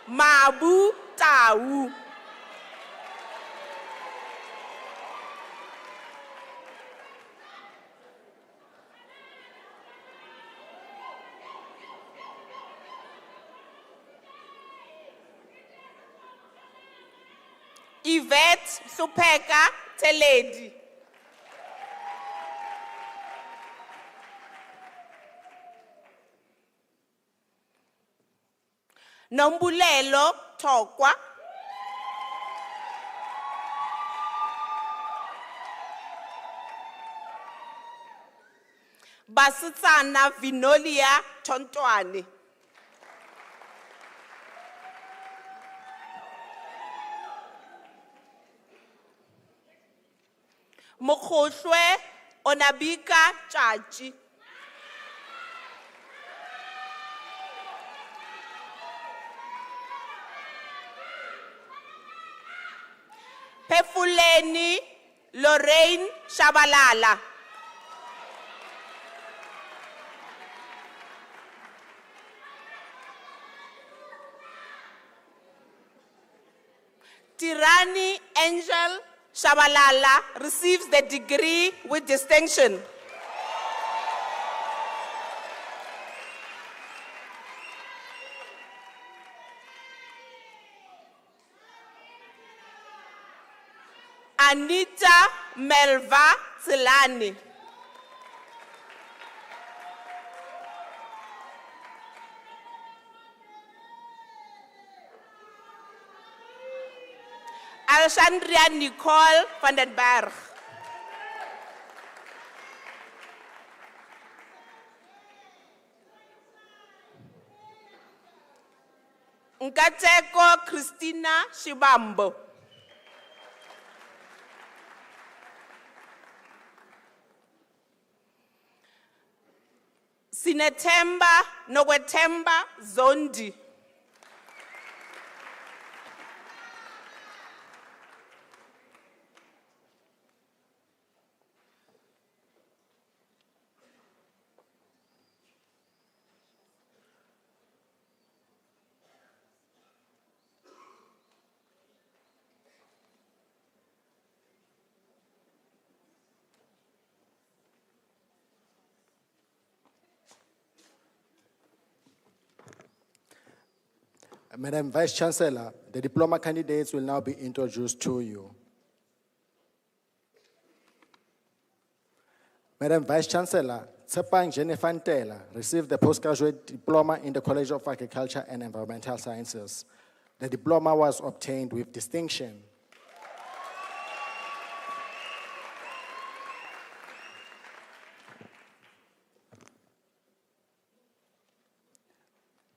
Mabu Tau. Yvette Supeka Teledi. Nombulelo Tokwa. Basitsana Vinolia Tontwani. Mokhohlwe Onabika Chachi. Hefuleni Lorraine Shabalala. Tirani Angel Shabalala receives the degree with distinction. Anita Melva Tsilani. Alexandria Nicole van den Berg. Nkateko Christina Shibambo. Sinetemba Nogwetemba Zondi. Madam Vice Chancellor, the diploma candidates will now be introduced to you. Madam Vice Chancellor, Tsepang Jennifer Ntela received the postgraduate diploma in the College of Agriculture and Environmental Sciences. The diploma was obtained with distinction.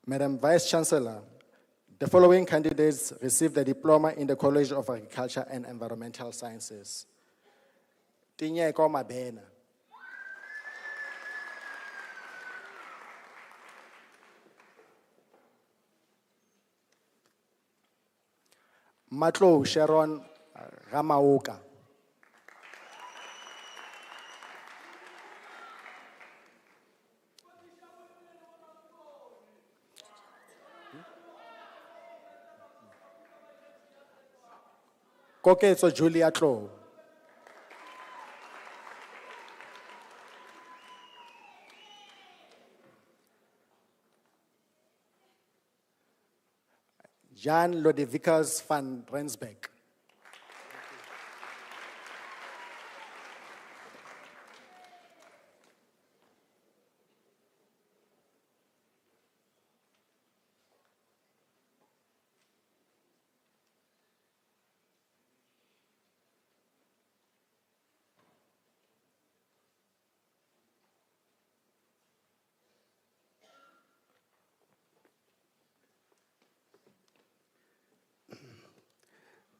Madam Vice Chancellor, the following candidates received the diploma in the College of Agriculture and Environmental Sciences. Tinyeko Mabena. Matlo Sharon Ramauka. Koketso Julia Tlo. Jan Lodevikas van Rensbeck.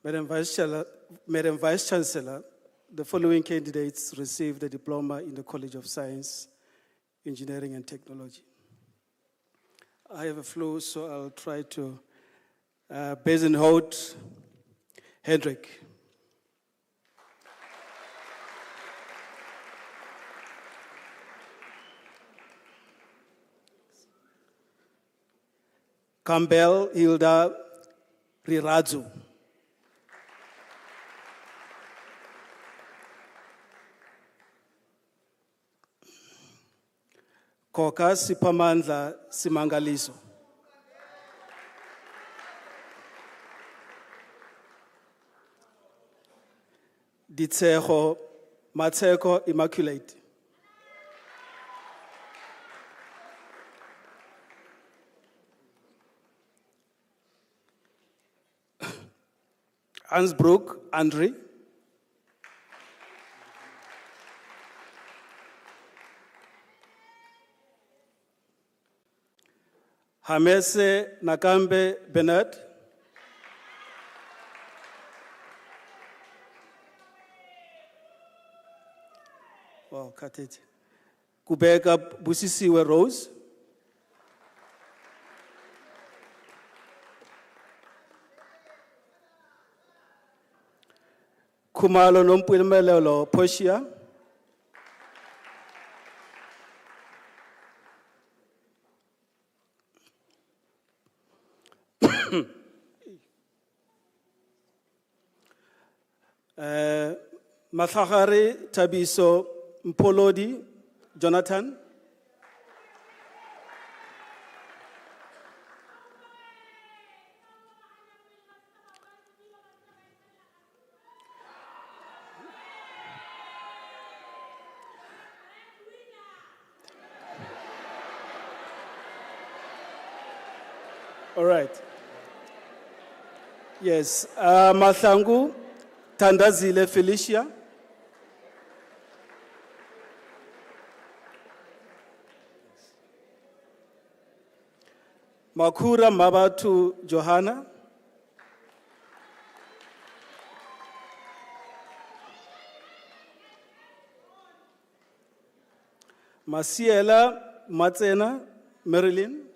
Madam Vice Chancellor, the following candidates received the diploma in the College of Science, Engineering and Technology. I have a flow, so I'll try to Bezenhout Hendrik. Campbell Hilda Riradzu. Koka Sipamandla Simangaliso. Ditseho Matseko Immaculate. Ansbrook Andre. Hamese Nakambe Bernard. Wow, cut it. Kubeka Busisiwe Rose. Khumalo Nompumelelo Portia. Matlhagare Tabiso Mpolodi Jonathan. All right. Yes. Mahlangu Tandazile Felicia. Makura Mabatu Johanna. Masiela Matsena Marilyn.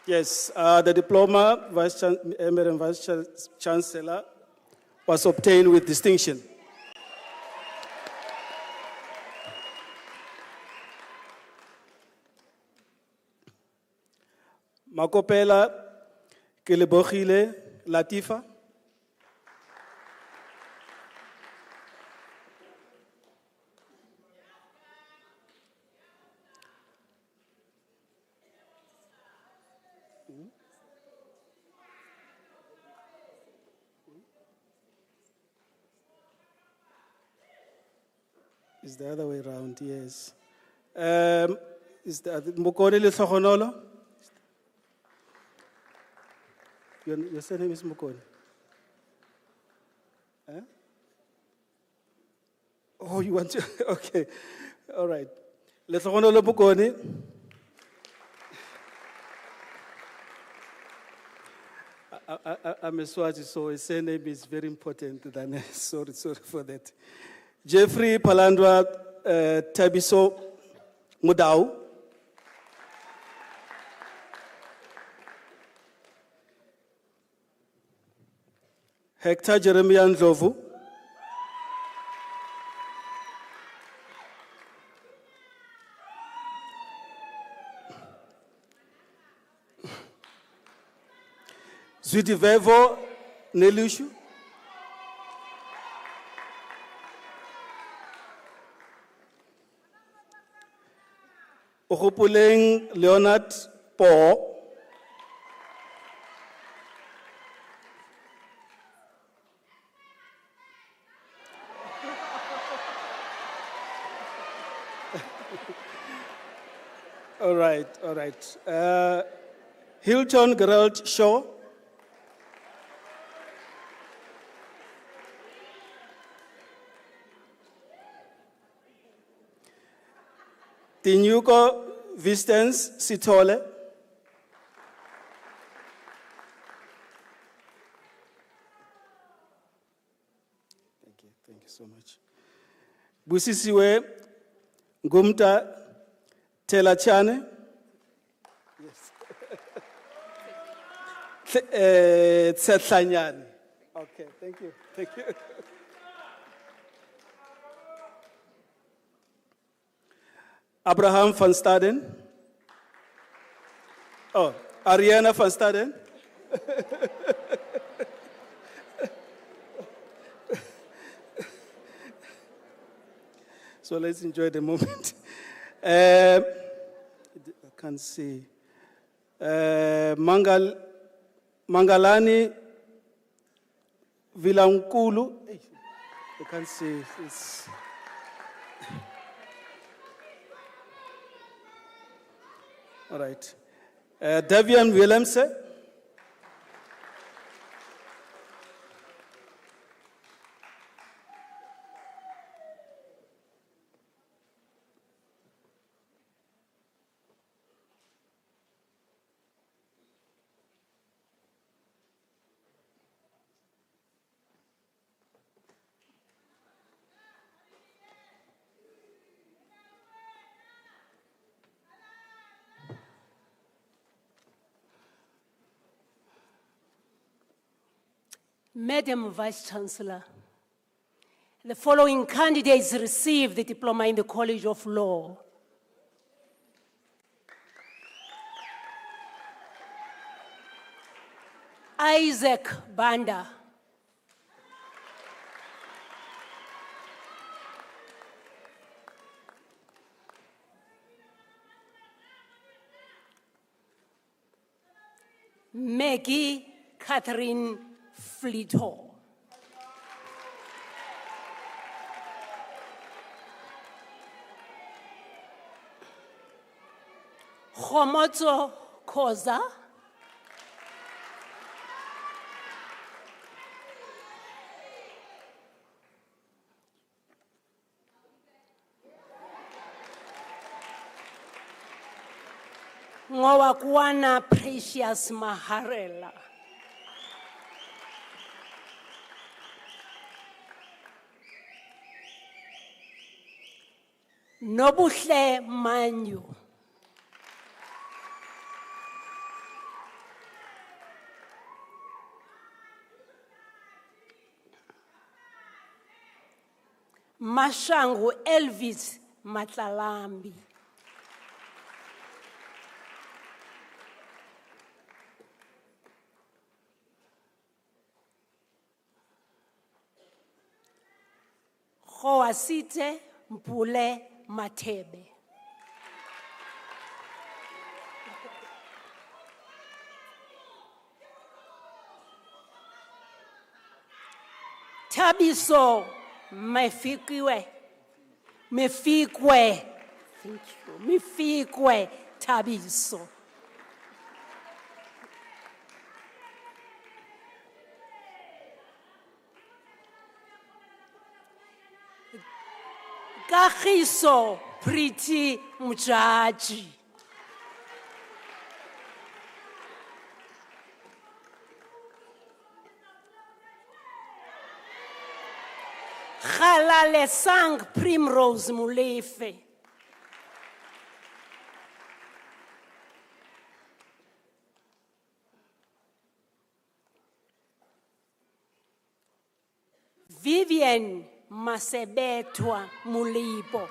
Yes, the diploma, Madam Vice Chancellor, was obtained with distinction. Makopela Kelebogile Latifa. It's the other way around, yes. Is the Mukone Lithogonolo? Your surname is Mukone? Huh? Oh, you want to? Okay. All right. Lithogonolo Mukone. I'm a Swazi, so his surname is very important. Sorry for that. Jeffrey Palandwa Tabiso Mudau. Hector Jeremiah Ndlovu. Zudivevo Nelushu. Ohopuleng Leonard Po. All right. Hilton Gerald Shaw. Tinyuko Vistens Sitole. Thank you so much. Busisiwe Gumta Telachane. Yes. Tsetlanyane. Okay, thank you. Abraham van Staden. Oh, Ariana van Staden. So let's enjoy the moment. I can't see. Mangalani Vilankulu. I can't see. All right. Davian Willemse. Madam Vice-Chancellor, the following candidates received the diploma in the College of Law. Isaac Banda. Maggie Catherine Flito. Khomotso Khoza. Ngowakwana Precious Maharela. Nobuhle Manyu. Mashangu Elvis Matlalambi. Khoasite Mpule Matebe. Tabiso Mefikwe. Thank you. Mefikwe Tabiso. Kagiso Pretty Mujaji. Halale Sang Primrose Mulefe. Vivian Masebetwa Mulibo.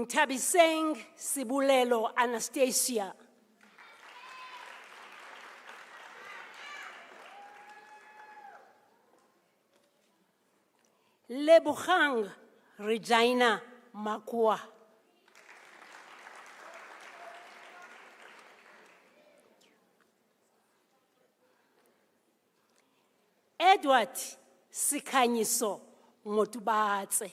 Tabiseng Sibulelo Anastasia. Lebuhang Regina Makua. Edward Sikanyiso Motubatse.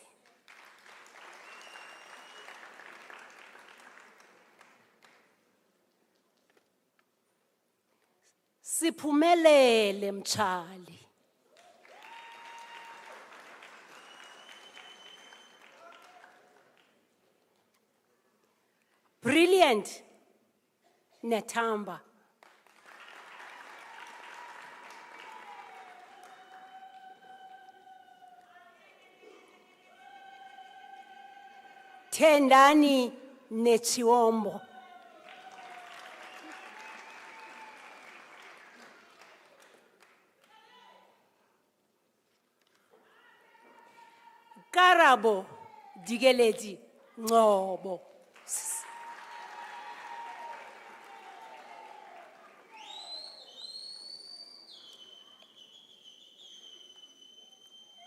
Siphumelele Mchali. Brilliant Netamba. Tendani Nechiombo. Karabo Digeledi Ngobo.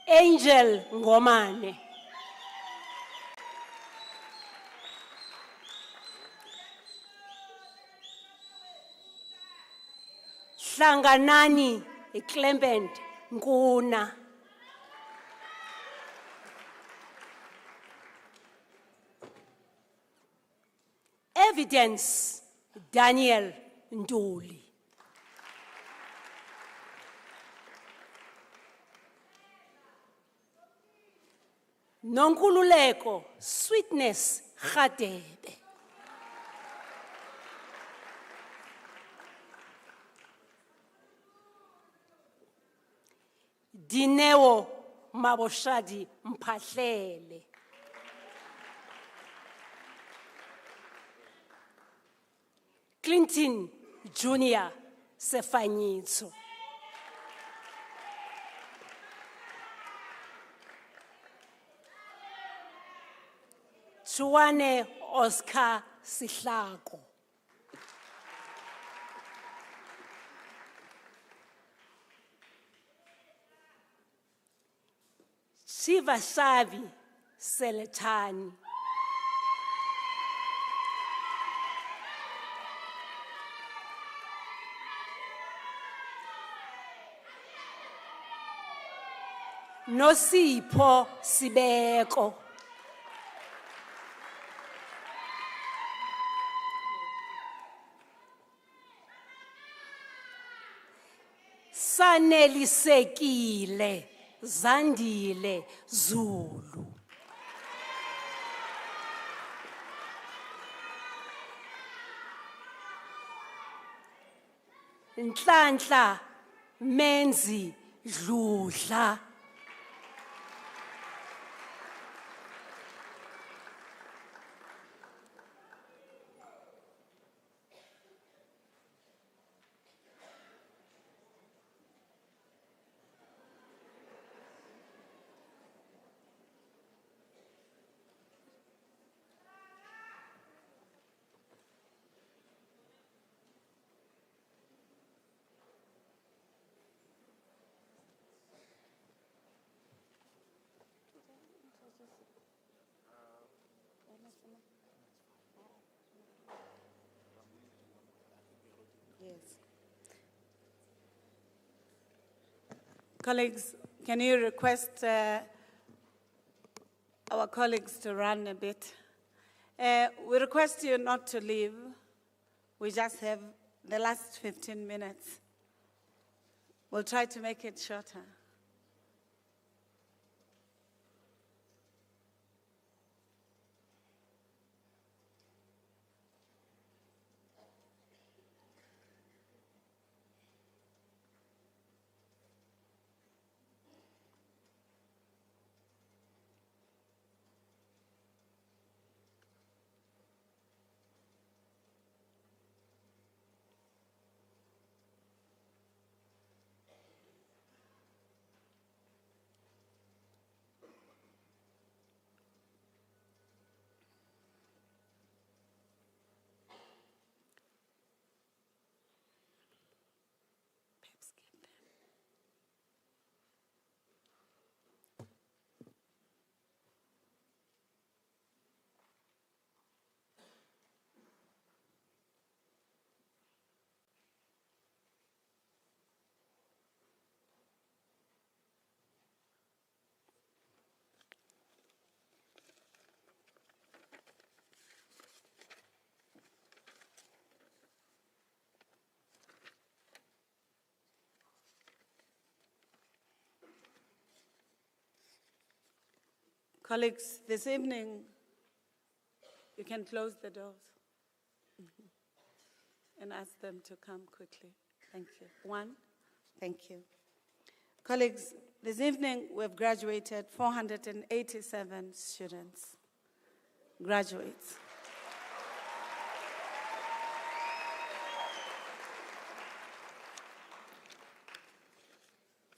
Angel Ngomane. Hlanganani Clement Nguna. Evidence Daniel Nduli. Nonkululeko Sweetness Khadebe. Dineo Maboshadi Mphahlele. Clinton Junior Sefanyitso. Chuane Oscar Sihlako. Shiva Shavi Seletani. Nosipho Sibeko. Sanelisekile Zandile Zulu. Nhlanhla Menzi Dludla. Yes. Colleagues, can you request our colleagues to run a bit? We request you not to leave. We just have the last 15 minutes. We'll try to make it shorter. Colleagues, this evening, you can close the doors and ask them to come quickly. Thank you. One, thank you. Colleagues, this evening we've graduated 487 students, graduates.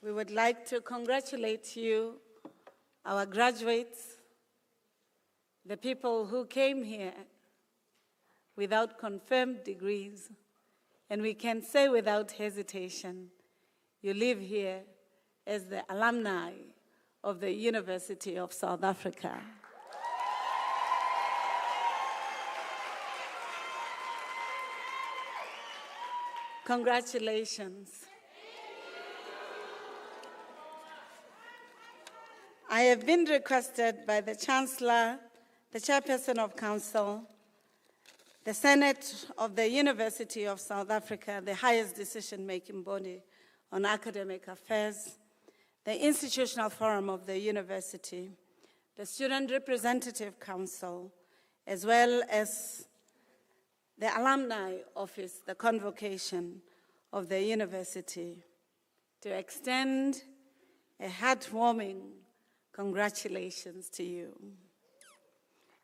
We would like to congratulate you, our graduates, the people who came here without confirmed degrees, and we can say without hesitation, you live here as the alumni of the University of South Africa. Congratulations. I have been requested by the Chancellor, the Chairperson of Council, the Senate of the University of South Africa, the highest decision-making body on academic affairs, the Institutional Forum of the University, the Student Representative Council, as well as the Alumni Office, the Convocation of the University, to extend a heartwarming Congratulations to you.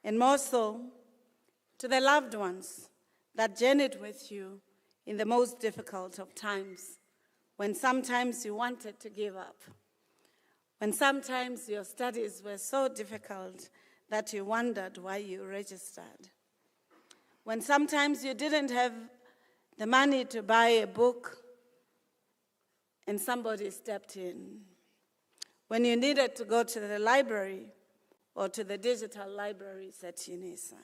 And more so, to the loved ones that journeyed with you in the most difficult of times, when sometimes you wanted to give up, when sometimes your studies were so difficult that you wondered why you registered, when sometimes you didn't have the money to buy a book and somebody stepped in, when you needed to go to the library or to the digital libraries at UNISA.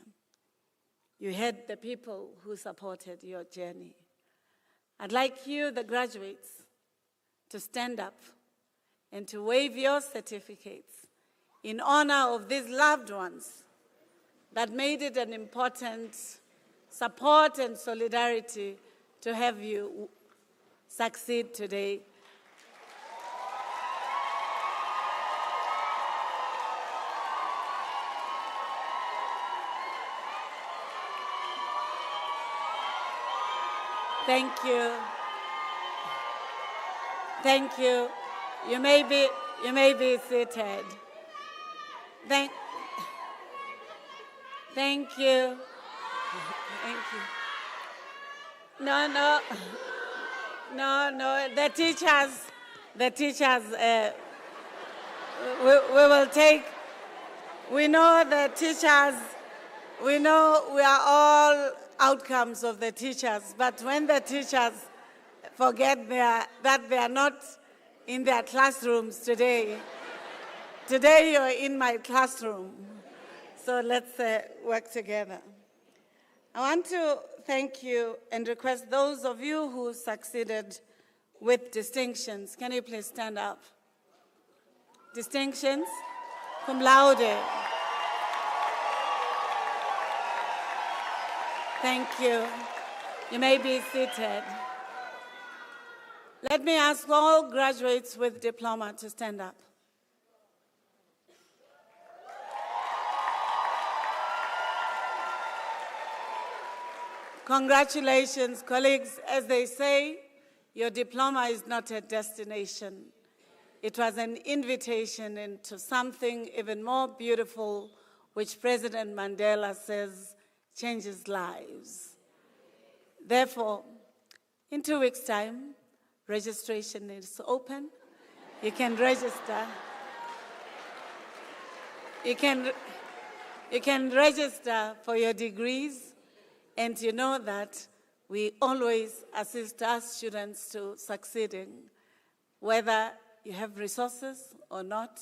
You had the people who supported your journey. I'd like you, the graduates, to stand up and to wave your certificates in honor of these loved ones that made it an important support and solidarity to have you succeed today. Thank you. Thank you. You may be seated. Thank you. Thank you. No. The teachers, we will take, we know the teachers, we know we are all outcomes of the teachers, but when the teachers forget that they are not in their classrooms today you're in my classroom. So let's work together. I want to thank you and request those of you who succeeded with distinctions. Can you please stand up? Distinctions, cum laude. Thank you. You may be seated. Let me ask all graduates with diploma to stand up. Congratulations, colleagues. As they say, your diploma is not a destination. It was an invitation into something even more beautiful, which President Mandela says changes lives. Therefore, in 2 weeks' time, registration is open. You can register. You can register for your degrees, and you know that we always assist our students to succeeding. Whether you have resources or not,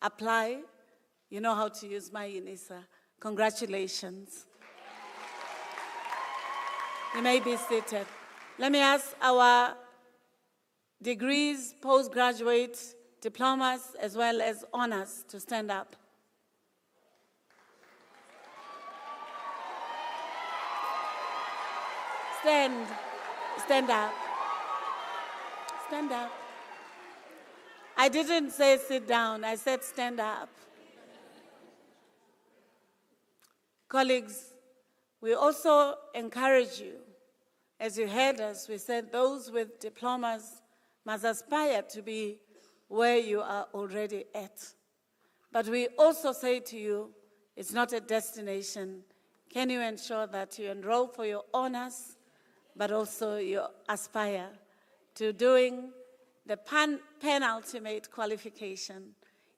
apply. You know how to use my UNISA. Congratulations. You may be seated. Let me ask our degrees, postgraduate, diplomas, as well as honors to stand up. Stand up. Stand up. I didn't say sit down, I said stand up. Colleagues, we also encourage you, as you heard us, we said those with diplomas must aspire to be where you are already at. But we also say to you, it's not a destination. Can you ensure that you enroll for your honors, but also you aspire to doing the penultimate qualification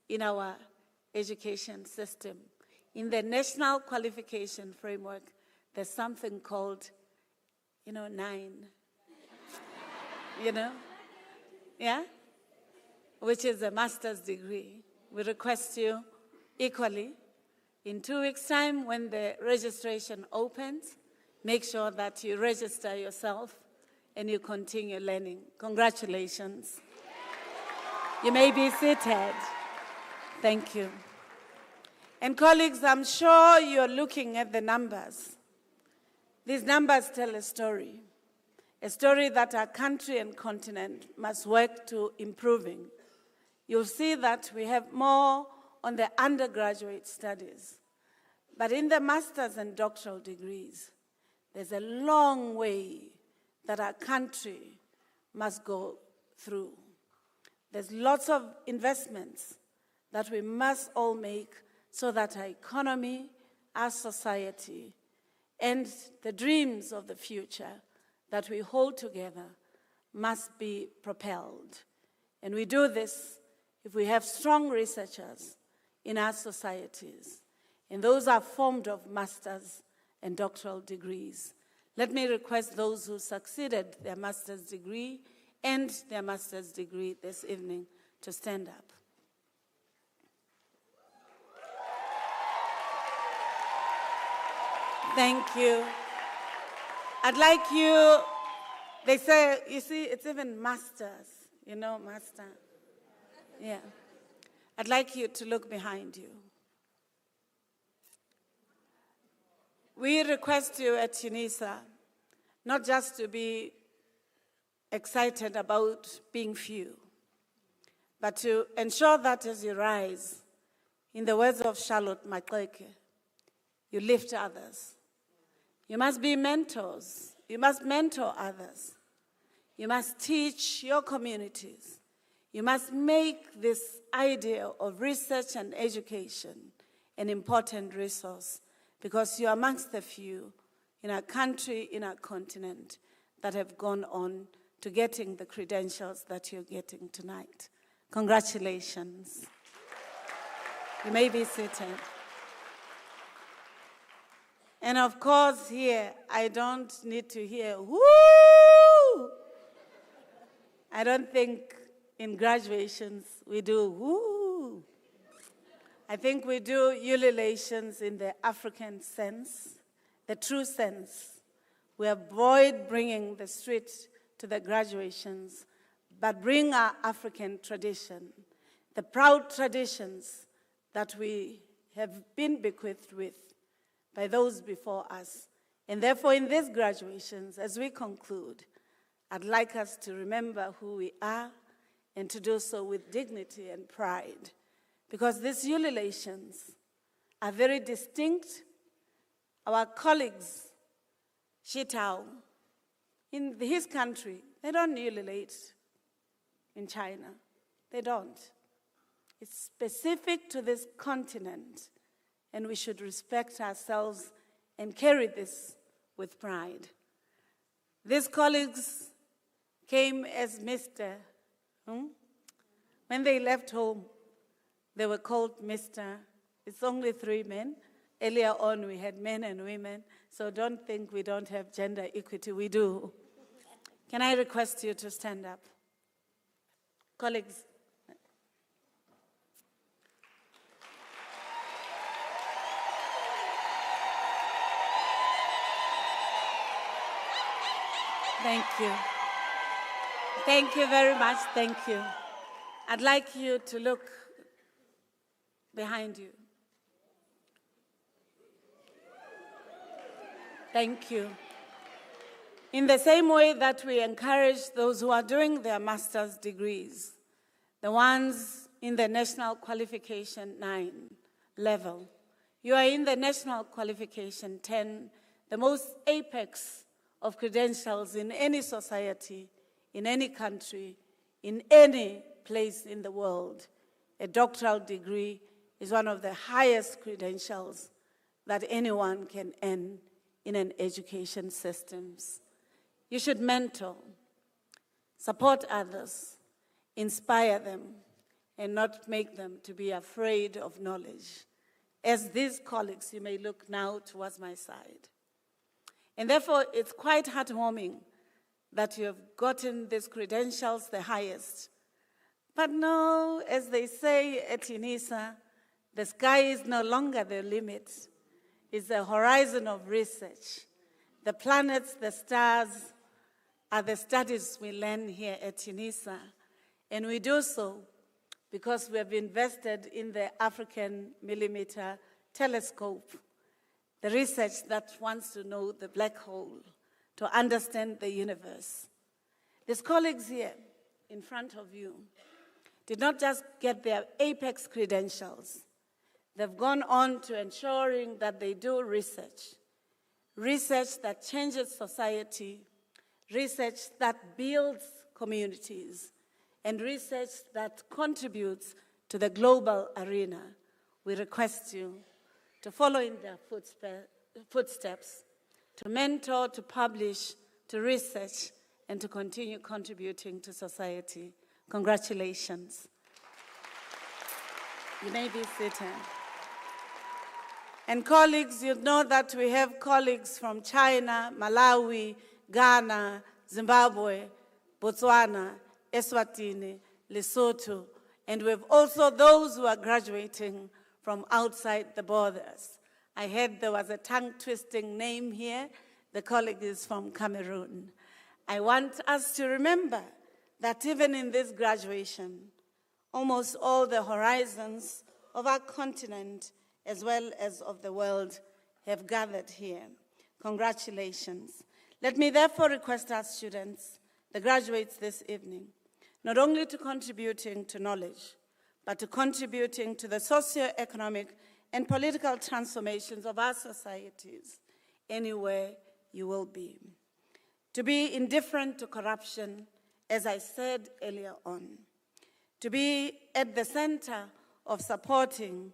in our education system? In the National Qualification Framework, there's something called, 9. Yeah? Which is a master's degree. We request you equally, in 2 weeks' time when the registration opens, make sure that you register yourself and you continue learning. Congratulations. You may be seated. Thank you. And colleagues, I'm sure you're looking at the numbers. These numbers tell a story that our country and continent must work to improving. You'll see that we have more on the undergraduate studies. But in the master's and doctoral degrees, there's a long way that our country must go through. There's lots of investments that we must all make so that our economy, our society, and the dreams of the future that we hold together must be propelled. And we do this if we have strong researchers in our societies, and those are formed of master's and doctoral degrees. Let me request those who succeeded their master's degree and their master's degree this evening to stand up. Thank you. I'd like you, they say, you see, it's even masters, you know, master. Yeah. I'd like you to look behind you. We request you at UNISA not just to be excited about being few, but to ensure that as you rise, in the words of Charlotte Maxeke, you lift others. You must be mentors. You must mentor others. You must teach your communities. You must make this idea of research and education an important resource, because you're amongst the few in our country, in our continent, that have gone on to getting the credentials that you're getting tonight. Congratulations. You may be seated. And of course, here, I don't need to hear, woo! I don't think in graduations we do, woo! I think we do ululations in the African sense, the true sense. We avoid bringing the street to the graduations, but bring our African tradition, the proud traditions that we have been bequeathed with by those before us. And therefore, in these graduations, as we conclude, I'd like us to remember who we are and to do so with dignity and pride, because these ululations are very distinct. Our colleagues, Shitao, in his country, they don't ululate in China. They don't. It's specific to this continent, and we should respect ourselves and carry this with pride. These colleagues came as Mr. When they left home, they were called Mr. It's only 3 men. Earlier on, we had men and women, so don't think we don't have gender equity. We do. Can I request you to stand up? Colleagues. Thank you. Thank you very much. Thank you. I'd like you to look behind you. Thank you. In the same way that we encourage those who are doing their master's degrees, the ones in the National Qualification 9 level, you are in the National Qualification 10, the most apex of credentials in any society, in any country, in any place in the world. A doctoral degree is one of the highest credentials that anyone can earn in an education system. You should mentor, support others, inspire them, and not make them to be afraid of knowledge. As these colleagues, you may look now towards my side. And therefore, it's quite heartwarming that you have gotten these credentials, the highest. But no, as they say at UNISA, the sky is no longer the limit. It's the horizon of research. The planets, the stars, are the studies we learn here at UNISA. And we do so because we have invested in the African Millimeter Telescope, the research that wants to know the black hole, to understand the universe. These colleagues here in front of you did not just get their apex credentials. They've gone on to ensuring that they do research that changes society, research that builds communities, and research that contributes to the global arena, we request you to follow in their footsteps, to mentor, to publish, to research, and to continue contributing to society. Congratulations. You may be seated. And colleagues, you know that we have colleagues from China, Malawi, Ghana, Zimbabwe, Botswana, Eswatini, Lesotho, and we have also those who are graduating from outside the borders. I heard there was a tongue-twisting name here. The colleague is from Cameroon. I want us to remember that even in this graduation, almost all the horizons of our continent as well as of the world have gathered here. Congratulations. Let me therefore request our students, the graduates this evening, not only to contributing to knowledge, but to contributing to the socio-economic and political transformations of our societies, anywhere you will be. To be indifferent to corruption, as I said earlier on. To be at the center of supporting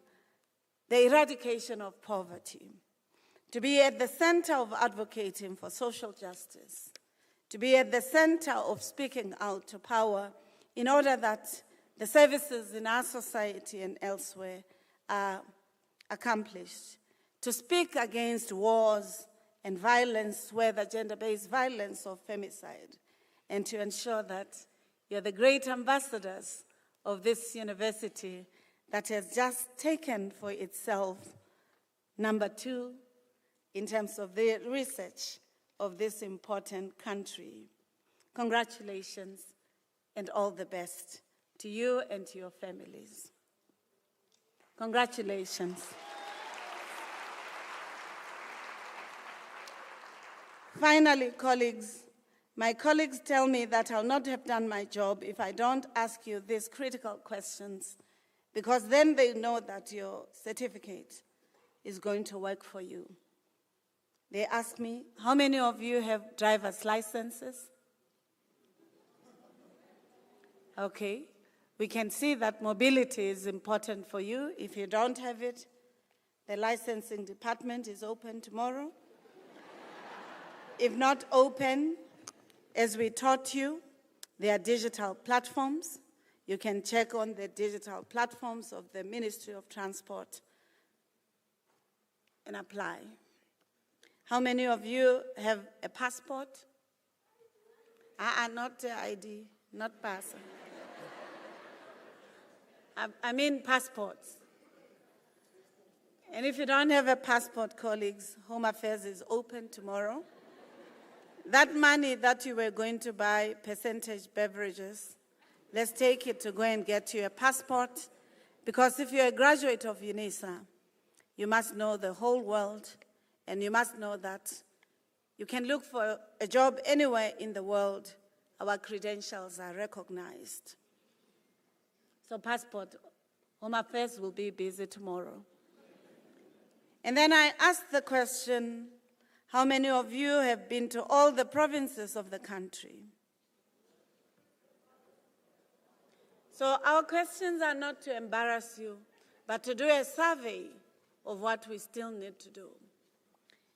the eradication of poverty. To be at the center of advocating for social justice. To be at the center of speaking out to power in order that the services in our society and elsewhere are accomplished. To speak against wars and violence, whether gender-based violence or femicide, and to ensure that you're the great ambassadors of this university that has just taken for itself number 2 in terms of the research of this important country. Congratulations and all the best to you and to your families. Congratulations. Finally, colleagues, my colleagues tell me that I'll not have done my job if I don't ask you these critical questions, because then they know that your certificate is going to work for you. They ask me, how many of you have driver's licenses? Okay, we can see that mobility is important for you. If you don't have it, the licensing department is open tomorrow. If not open, as we taught you, there are digital platforms. You can check on the digital platforms of the Ministry of Transport and apply. How many of you have a passport? Not the ID, not pass. I mean passports. And if you don't have a passport, colleagues, Home Affairs is open tomorrow. That money that you were going to buy percentage beverages, let's take it to go and get you a passport, because if you're a graduate of UNISA, you must know the whole world, and you must know that you can look for a job anywhere in the world. Our credentials are recognized. So passport, Home Affairs will be busy tomorrow. And then I asked the question, how many of you have been to all the provinces of the country? So our questions are not to embarrass you, but to do a survey of what we still need to do.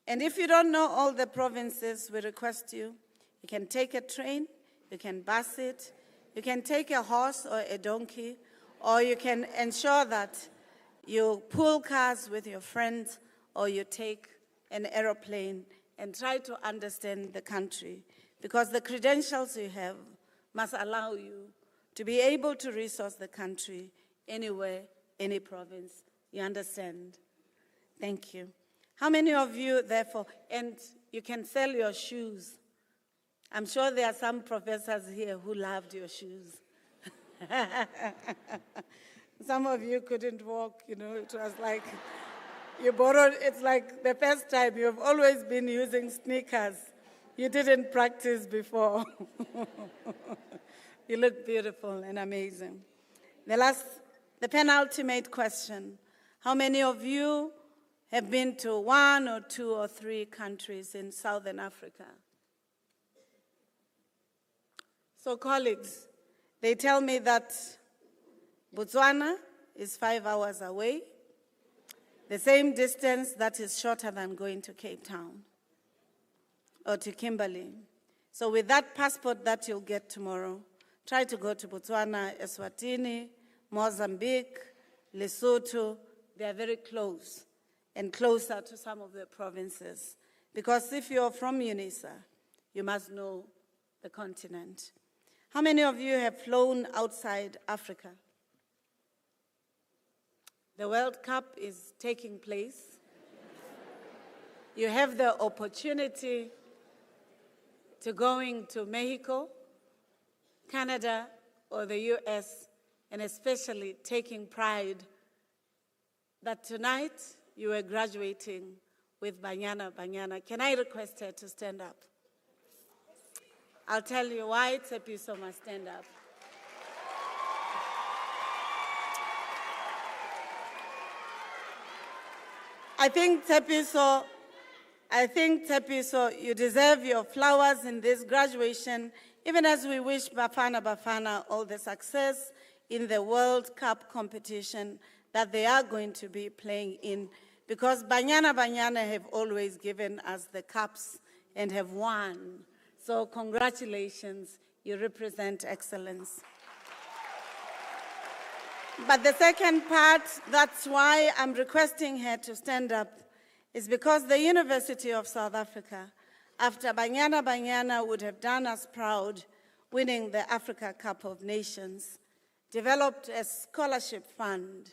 And if you don't know all the provinces, we request you can take a train, you can bus it, you can take a horse or a donkey, or you can ensure that you pool cars with your friends, or you take an aeroplane and try to understand the country, because the credentials you have must allow you to be able to resource the country anywhere, any province. You understand? Thank you. How many of you, therefore, and you can sell your shoes. I'm sure there are some professors here who loved your shoes. Some of you couldn't walk, it was like, you borrowed, it's like the first time you've always been using sneakers. You didn't practice before. You look beautiful and amazing. The penultimate question. How many of you have been to 1 or 2 or 3 countries in Southern Africa? So colleagues, they tell me that Botswana is 5 hours away, the same distance that is shorter than going to Cape Town or to Kimberley. So with that passport that you'll get tomorrow, try to go to Botswana, Eswatini, Mozambique, Lesotho. They are very close and closer to some of the provinces. Because if you're from UNISA, you must know the continent. How many of you have flown outside Africa? The World Cup is taking place. You have the opportunity to going to Mexico, Canada, or the US, and especially taking pride that tonight you are graduating with Banyana Banyana. Can I request her to stand up? I'll tell you why Tsepiso must stand up. I think Tsepiso, you deserve your flowers in this graduation, even as we wish Bafana Bafana all the success in the World Cup competition that they are going to be playing in, because Banyana Banyana have always given us the cups and have won. So congratulations, you represent excellence. But the second part, that's why I'm requesting her to stand up, is because the University of South Africa, after Banyana Banyana would have done us proud, winning the Africa Cup of Nations, developed a scholarship fund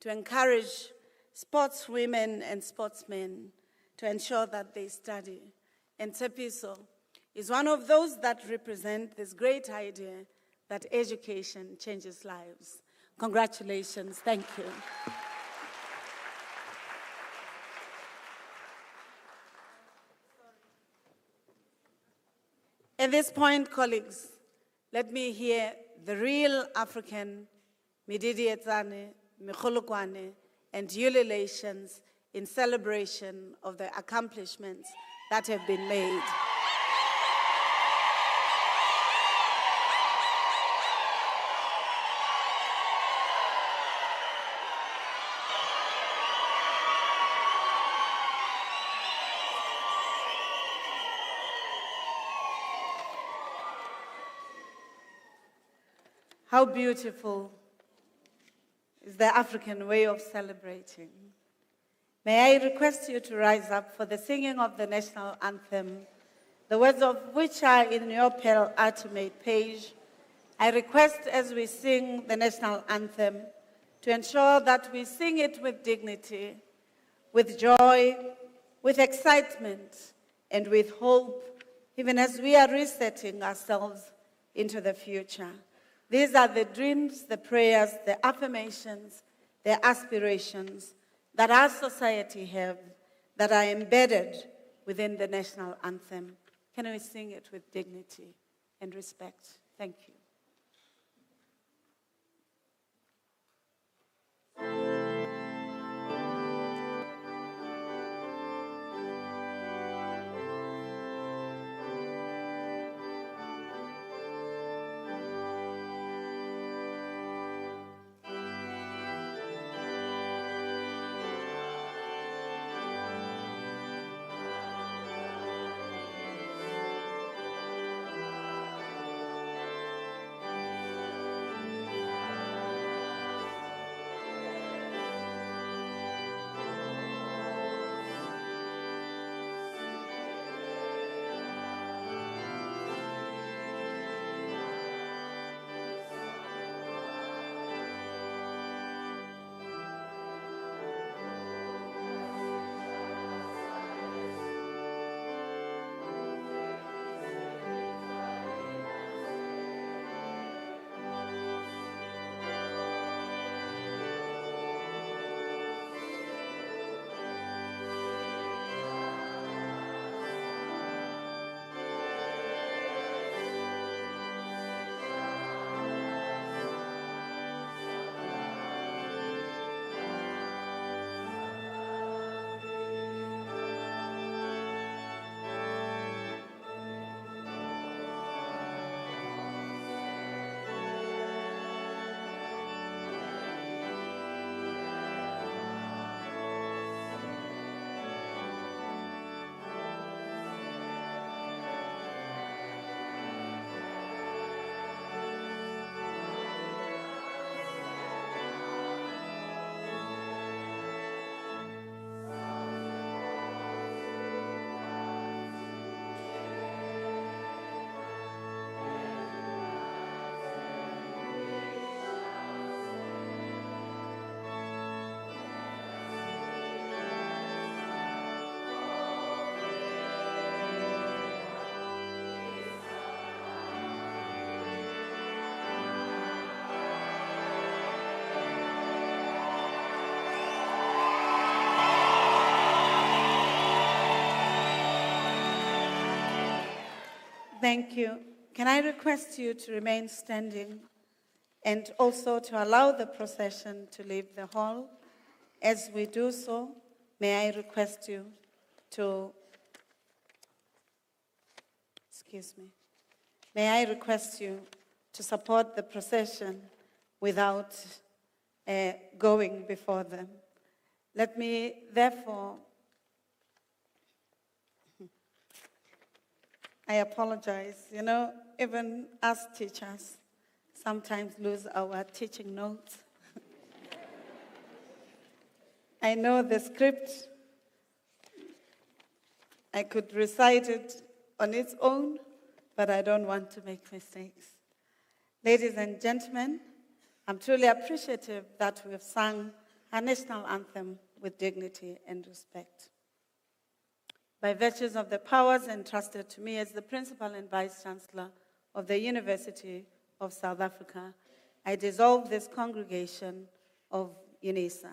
to encourage sportswomen and sportsmen to ensure that they study. And Tsepiso is one of those that represent this great idea that education changes lives. Congratulations, thank you. At this point, colleagues, let me hear the real African Mididi Etsane, Micholokwane, and ululations in celebration of the accomplishments that have been made. How beautiful is the African way of celebrating. May I request you to rise up for the singing of the national anthem, the words of which are in your pale ultimate page. I request as we sing the national anthem to ensure that we sing it with dignity, with joy, with excitement, and with hope, even as we are resetting ourselves into the future. These are the dreams, the prayers, the affirmations, the aspirations that our society have that are embedded within the national anthem. Can we sing it with dignity and respect? Thank you. Thank you. Can I request you to remain standing and also to allow the procession to leave the hall? As we do so, may I request you to, may I request you to support the procession without going before them. Let me therefore, I apologize. You know, even us teachers sometimes lose our teaching notes. I know the script. I could recite it on its own, but I don't want to make mistakes. Ladies and gentlemen, I'm truly appreciative that we have sung our national anthem with dignity and respect. By virtues of the powers entrusted to me as the Principal and Vice-Chancellor of the University of South Africa, I dissolve this congregation of UNISA.